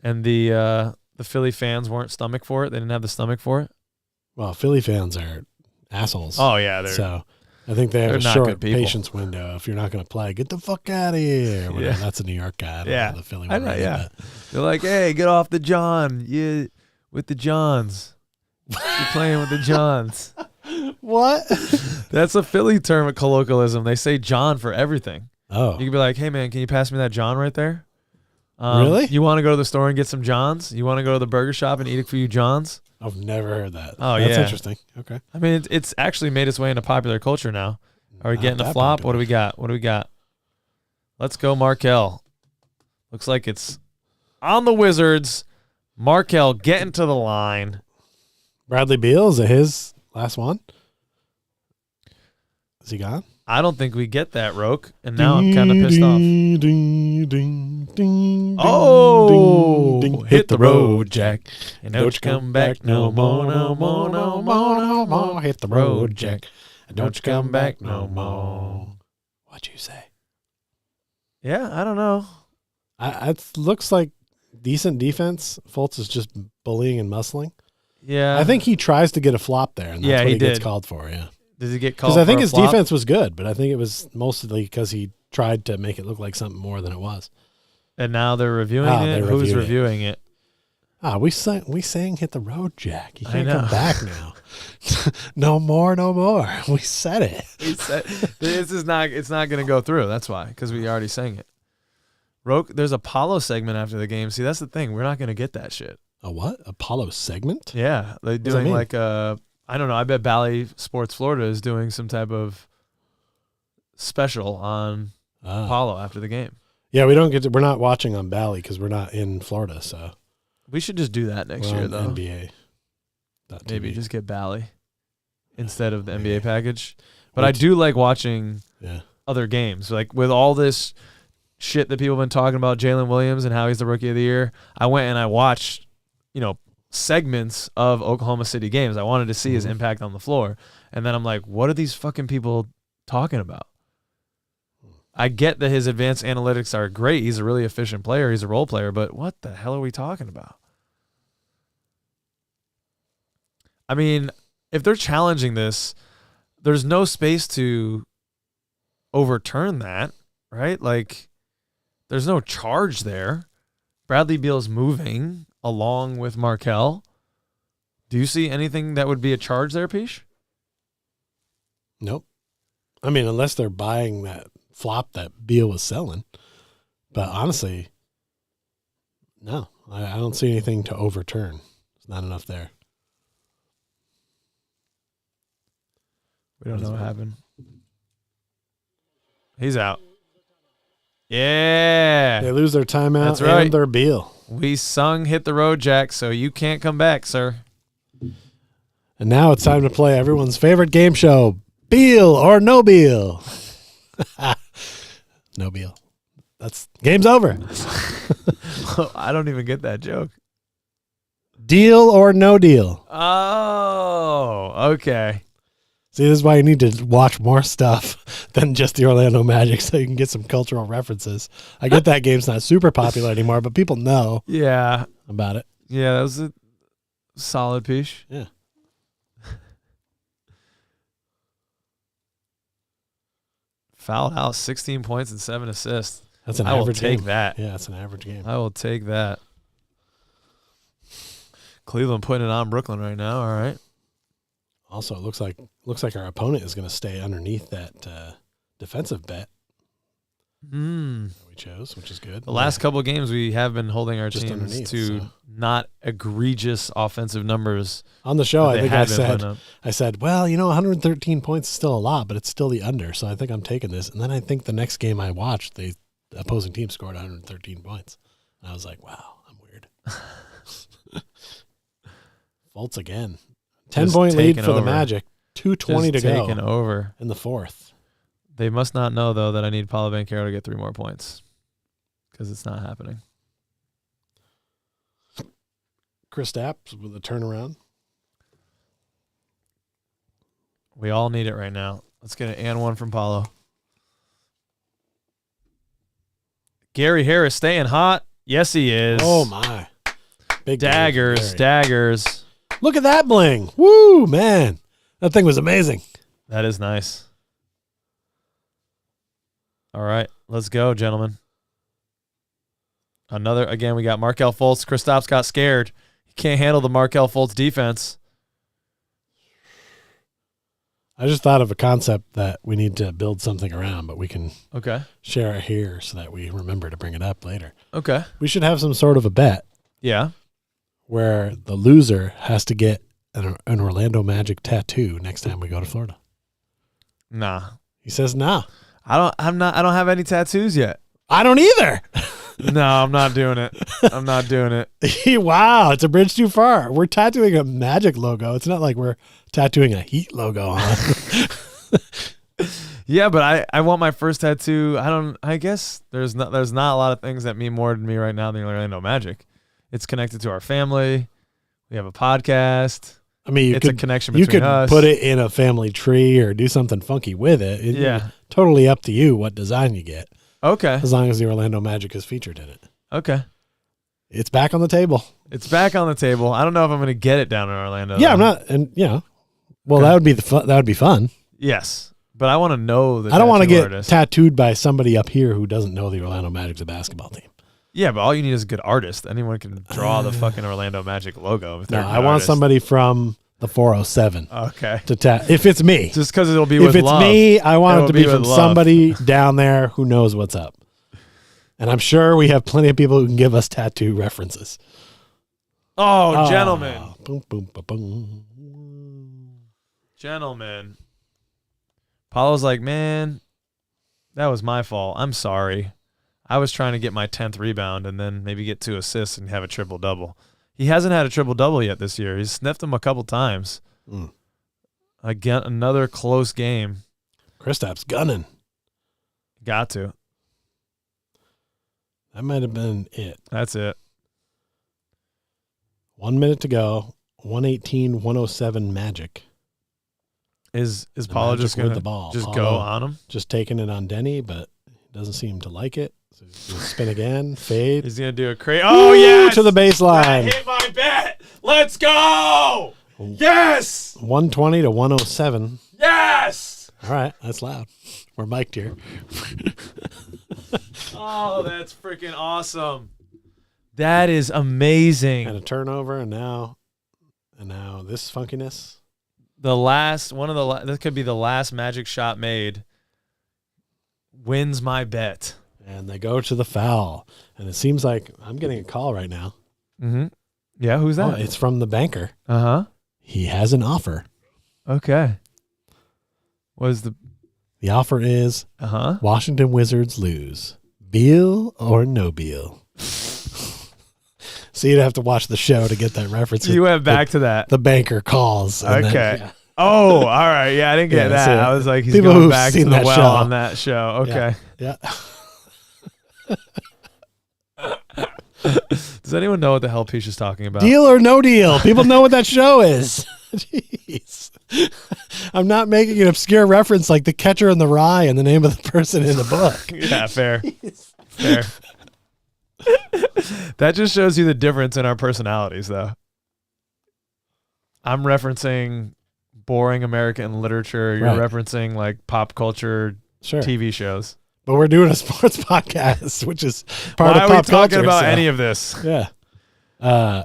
and the Philly fans weren't stomach for it. They didn't have the stomach for it. Well, Philly fans are assholes. Oh yeah, So I think they have they're a not short good people. patience window. If you're not going to play, get the fuck out of here. Whatever. Yeah. That's a New York guy. I don't Yeah. know the Philly I one. know, really, yeah. They're like, hey, get off the John. Yeah, with the Johns. You're playing with the Johns. but- What? That's a Philly term of colloquialism. They say John for everything. Oh. You could be like, hey, man, can you pass me that John right there? Really? You want to go to the store and get some Johns? You want to go to the burger shop and eat a few Johns? I've never heard that. Oh, That's yeah. interesting. Okay. I mean, it's actually made its way into popular culture now. Are we Not getting a that flop? popular. What do we got? Let's go, Markelle. Looks like it's on the Wizards. Markelle getting to the line. Bradley Beal, is it his last one? Is he gone? I don't think we get that, Roke. And now I'm kind of pissed off. Ding, Oh, ding, ding. hit the road, Jack, and don't you come back no more, no more, no more, no more. Hit the Road, Jack, and don't you come back no more. What'd you say? Yeah, I don't know. It looks like decent defense. Fultz is just bullying and muscling. Yeah, I think he tries to get a flop there, and that's Yeah, what he he gets did. called for. Yeah, Did he get called? because I think for a his flop? defense was good, but I think it was mostly because he tried to make it look like something more than it was. And now they're reviewing Oh, it. they Who's reviewed it. reviewing it? We sang hit the road, Jack. You I can't know. come back now. No more, no more. We said it. He said, this is not. It's not going to go through. That's why, because we already sang it. There's Apollo segment after the game. See, that's the thing. We're not going to get that shit. A what? Apollo segment? Yeah, they're does that doing mean? like a. I don't know. I bet Bally Sports Florida is doing some type of special on Apollo after the game. Yeah, we're not watching on Bally because we're not in Florida, so We should just do that next we're year, on though. NBA. Maybe just get Bally instead of the NBA maybe. package. But I do like watching Yeah. other games. Like with all this shit that people have been talking about Jalen Williams and how he's the rookie of the year, I went and I watched, segments of Oklahoma City games. I wanted to see his impact on the floor. And then I'm like, what are these fucking people talking about? I get that his advanced analytics are great. He's a really efficient player. He's a role player. But what the hell are we talking about? I mean, if they're challenging this, there's no space to overturn that, right? Like, there's no charge there. Bradley Beal's moving along with Markelle. Do you see anything that would be a charge there, Pish? Nope. I mean, unless they're buying that flop that Beal was selling. But honestly, no. I don't see anything to overturn. There's not enough there. We don't know what happened. He's out. Yeah. They lose their timeout That's right. and their Beal. We sung Hit the Road, Jack, so you can't come back, sir. And now it's time to play everyone's favorite game show, Beal or No Beal. No Beal. Game's over. I don't even get that joke. Deal or no deal. Oh, okay. See, this is why you need to watch more stuff than just the Orlando Magic so you can get some cultural references. I get that game's not super popular anymore, but people know Yeah. about it. Yeah, that was a solid piece. Yeah. Fouled out 16 points and 7 assists. That's an I will average take game. that. Yeah, it's an average game. I will take that. Cleveland putting it on Brooklyn right now. All right. Also, it looks like our opponent is going to stay underneath that defensive bet that we chose, which is good. The last couple of games, we have been holding our Just teams underneath, to so. not egregious offensive numbers. On the show, that I they think had been putting up. I said, well, 113 points is still a lot, but it's still the under, so I think I'm taking this. And then I think the next game I watched, the opposing team scored 113 points. And I was like, wow, I'm weird. Fultz again. 10-point lead taking for the over. Magic. 2:20 to Taking go over. in the fourth. They must not know, though, that I need Paulo Banchero to get 3 more points because it's not happening. Chris Stapps with a turnaround. We all need it right now. Let's get an and one from Paulo. Gary Harris staying hot. Yes, he is. Oh, my. Big Daggers, Gary. daggers. Look at that bling. Woo, man. That thing was amazing. That is nice. All right, let's go, gentlemen. Again, we got Markelle Fultz. Kristaps got scared. He can't handle the Markelle Fultz defense. I just thought of a concept that we need to build something around, but we can Okay. share it here so that we remember to bring it up later. Okay. We should have some sort of a bet Yeah. where the loser has to get an Orlando Magic tattoo next time we go to Florida. Nah. He says, nah. I don't have any tattoos yet. I don't either. No, I'm not doing it. I'm not doing it. Wow, it's a bridge too far. We're tattooing a Magic logo. It's not like we're tattooing a Heat logo on. Yeah, but I want my first tattoo. I guess there's not a lot of things that mean more to me right now than Orlando Magic. It's connected to our family. We have a podcast. I mean, It's a connection between us. You could put it in a family tree or do something funky with it. Yeah. Totally up to you what design you get. Okay. As long as the Orlando Magic is featured in it. Okay. It's back on the table. It's back on the table. I don't know if I'm going to get it down in Orlando. Yeah, though. I'm not, and well, Okay. that would be that would be fun. Yes, but I want to know the I don't want to tattoo get artist. tattooed by somebody up here who doesn't know the Orlando Magic's a basketball team. Yeah, but all you need is a good artist. Anyone can draw the fucking Orlando Magic logo. If No, they're a good I want artist. somebody from the 407 Okay. to if it's me. Just because it'll be If with it's love. me, I want It'll it to be be from with love. somebody down there who knows what's up. And I'm sure we have plenty of people who can give us tattoo references. Oh, gentlemen. Boom, boom, ba, boom. Gentlemen. Paulo's like, man, that was my fault. I'm sorry. I was trying to get my 10th rebound and then maybe get 2 assists and have a triple-double. He hasn't had a triple-double yet this year. He's sniffed him a couple times. Again, another close game. Kristaps gunning. Got to. That might have been it. That's it. 1 minute to go. 118-107 Magic. Is The Paulo Magic just with going the to ball. just go Paulo on him? Just taking it on Denny, but doesn't seem to like it. So he'll spin again. Fade. He's going to do a crazy. Oh, yeah. To the baseline. Hit my bet. Let's go. Yes. 120 to 107. Yes. All right. That's loud. We're mic'd here. Oh, that's freaking awesome. That is amazing. And a turnover, and now this funkiness. The last one of the this could be the last Magic shot made. Wins my bet. And they go to the foul. And it seems like I'm getting a call right now. Mm-hmm. Yeah, who's Oh, that? it's from the banker. Uh-huh. He has an offer. Okay. What is the The offer is uh-huh? Washington Wizards lose. Beal or no Beal? So you'd have to watch the show to get that reference. You went back to that. The banker calls. and Okay. then, yeah. Oh, all right. Yeah, I didn't get Yeah, that. so I was like, he's people going who've back to seen the that well show. on that show. Okay. Yeah. Does anyone know what the hell Peach is talking about? Deal or no deal? People know what that show is. Jeez. I'm not making an obscure reference like the catcher in the rye and the name of the person in the book. Yeah, fair. Fair. That just shows you the difference in our personalities, though. I'm referencing boring American literature. You're Right. referencing like pop culture Sure. TV shows. But we're doing a sports podcast, which is part Why of are we pop talking culture, about so- any of this? Yeah.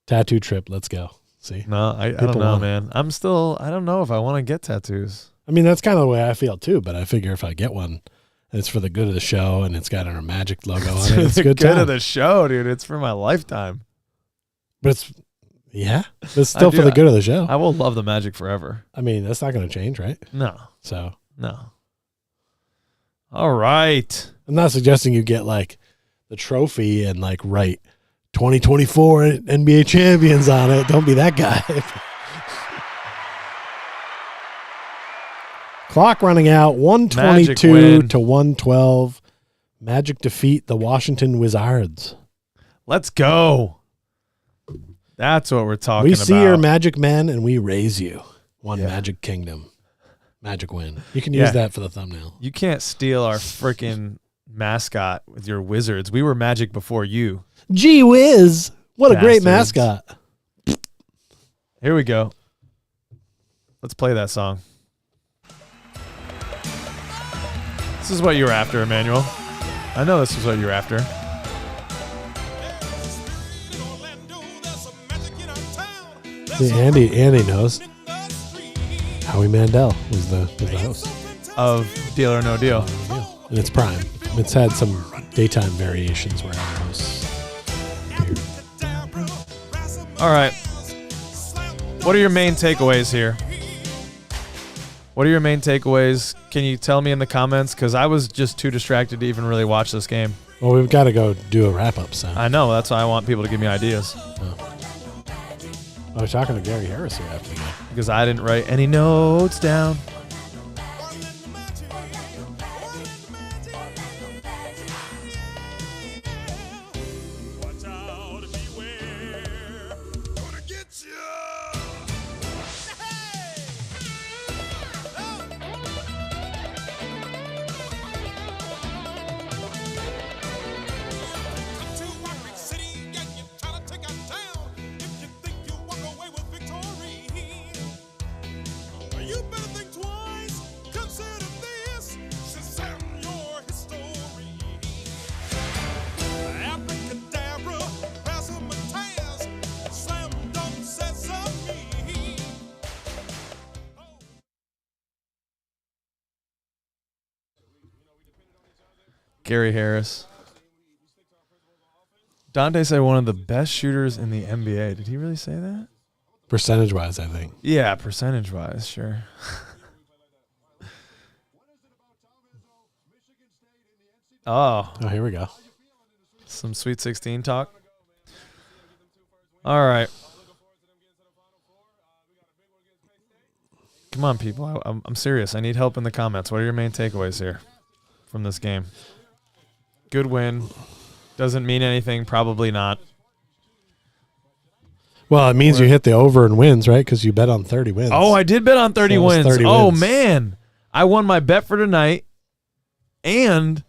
Tattoo trip. Let's go. See? No, I don't People know, want it. man. I don't know if I want to get tattoos. I mean, that's kind of the way I feel too, but I figure if I get one, and it's for the good of the show and it's got our Magic logo on it, it's the a good good time. of the show, dude. It's for my lifetime. But it's, yeah, but it's still do- for the good of the show. I will love the Magic forever. I mean, that's not going to change, right? No, So no. All right. I'm not suggesting you get like the trophy and like write 2024 NBA champions on it. Don't be that guy. Clock running out, 122 win. to 112. Magic defeat the Washington Wizards. Let's go. That's what we're talking We about. see your Magic men and we raise you. One Yeah. Magic Kingdom. Magic win. You can Yeah. use that for the thumbnail. You can't steal our freaking mascot with your Wizards. We were Magic before you. Gee whiz. What a great Bastards. mascot. Here we go. Let's play that song. This is what you were after, Emmanuel. I know this is what you were after. See, Andy knows. Howie Mandel was the host. Of Deal or No Deal. Yeah. And it's Prime. It's had some daytime variations where other hosts appeared. All right. What are your main takeaways here? What are your main takeaways? Can you tell me in the comments? Because I was just too distracted to even really watch this game. Well, we've got to go do a wrap-up sound. I know. That's why I want people to give me ideas. I was talking to Gary Harris here after the game. Because I didn't write any notes down. Gary Harris. Dante said one of the best shooters in the NBA. Did he really say that? Percentage-wise, I think. Yeah, percentage-wise, sure. Oh, Here we go. some Sweet 16 talk. All right. Come on, people. I'm serious. I need help in the comments. What are your main takeaways here from this game? Good win. Doesn't mean anything. Probably not. Well, it means you hit the over and wins, right? Because you bet on 30 wins. Oh, I did bet on 30 So it was wins. 30 Oh, wins. man. I won my bet for tonight, and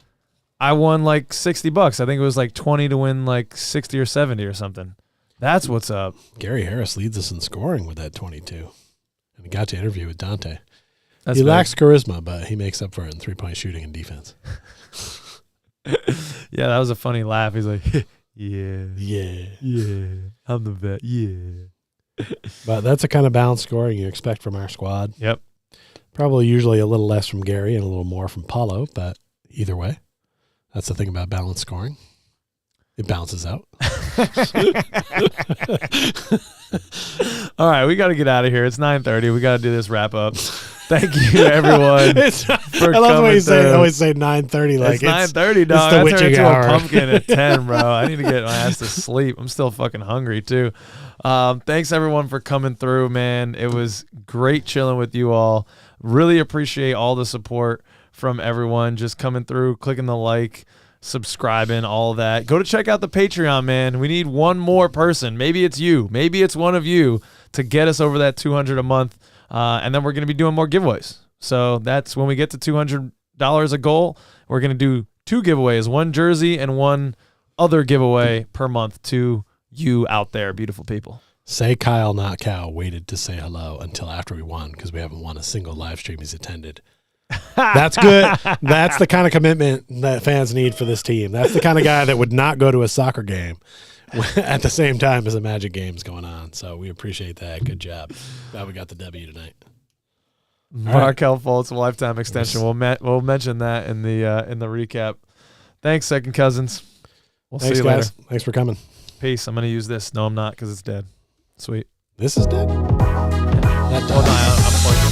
I won like $60. I think it was like 20 to win like 60 or 70 or something. That's what's up. Gary Harris leads us in scoring with that 22. And he got to interview with Dante. That's He big. lacks charisma, but he makes up for it in three-point shooting and defense. Yeah, that was a funny laugh. He's like, yeah, Yeah. yeah, I'm the vet. Yeah. But that's the kind of balanced scoring you expect from our squad. Yep. Probably usually a little less from Gary and a little more from Paulo, but either way, that's the thing about balanced scoring. It balances out. All right, we got to get out of here. It's 9:30. We got to do this wrap up. Thank you, everyone. I love the way you always say 9:30. Like It's 9:30, dog. the I turned witching into hour. a pumpkin at 10, bro. I need to get my ass to sleep. I'm still fucking hungry, too. Thanks, everyone, for coming through, man. It was great chilling with you all. Really appreciate all the support from everyone just coming through, clicking the like, subscribing, all that. Go to check out the Patreon, man. We need one more person. Maybe it's you. Maybe it's one of you to get us over that $200 a month. And then we're going to be doing more giveaways. So that's when we get to $200 a goal. We're going to do 2 giveaways, one jersey and one other giveaway per month to you out there, beautiful people. Say Kyle, not Cal, waited to say hello until after we won because we haven't won a single live stream he's attended. That's good. That's the kind of commitment that fans need for this team. That's the kind of guy that would not go to a soccer game at the same time as a Magic game's going on. So we appreciate that. Good job. Glad we got the W tonight. Markel Fultz lifetime extension. We'll mention that in the recap. Thanks, Second Cousins. We'll Thanks, see you guys. later. Thanks for coming. Peace. I'm going to use this. No, I'm not because it's dead. Sweet. This is dead. That Well, no, I'm pointing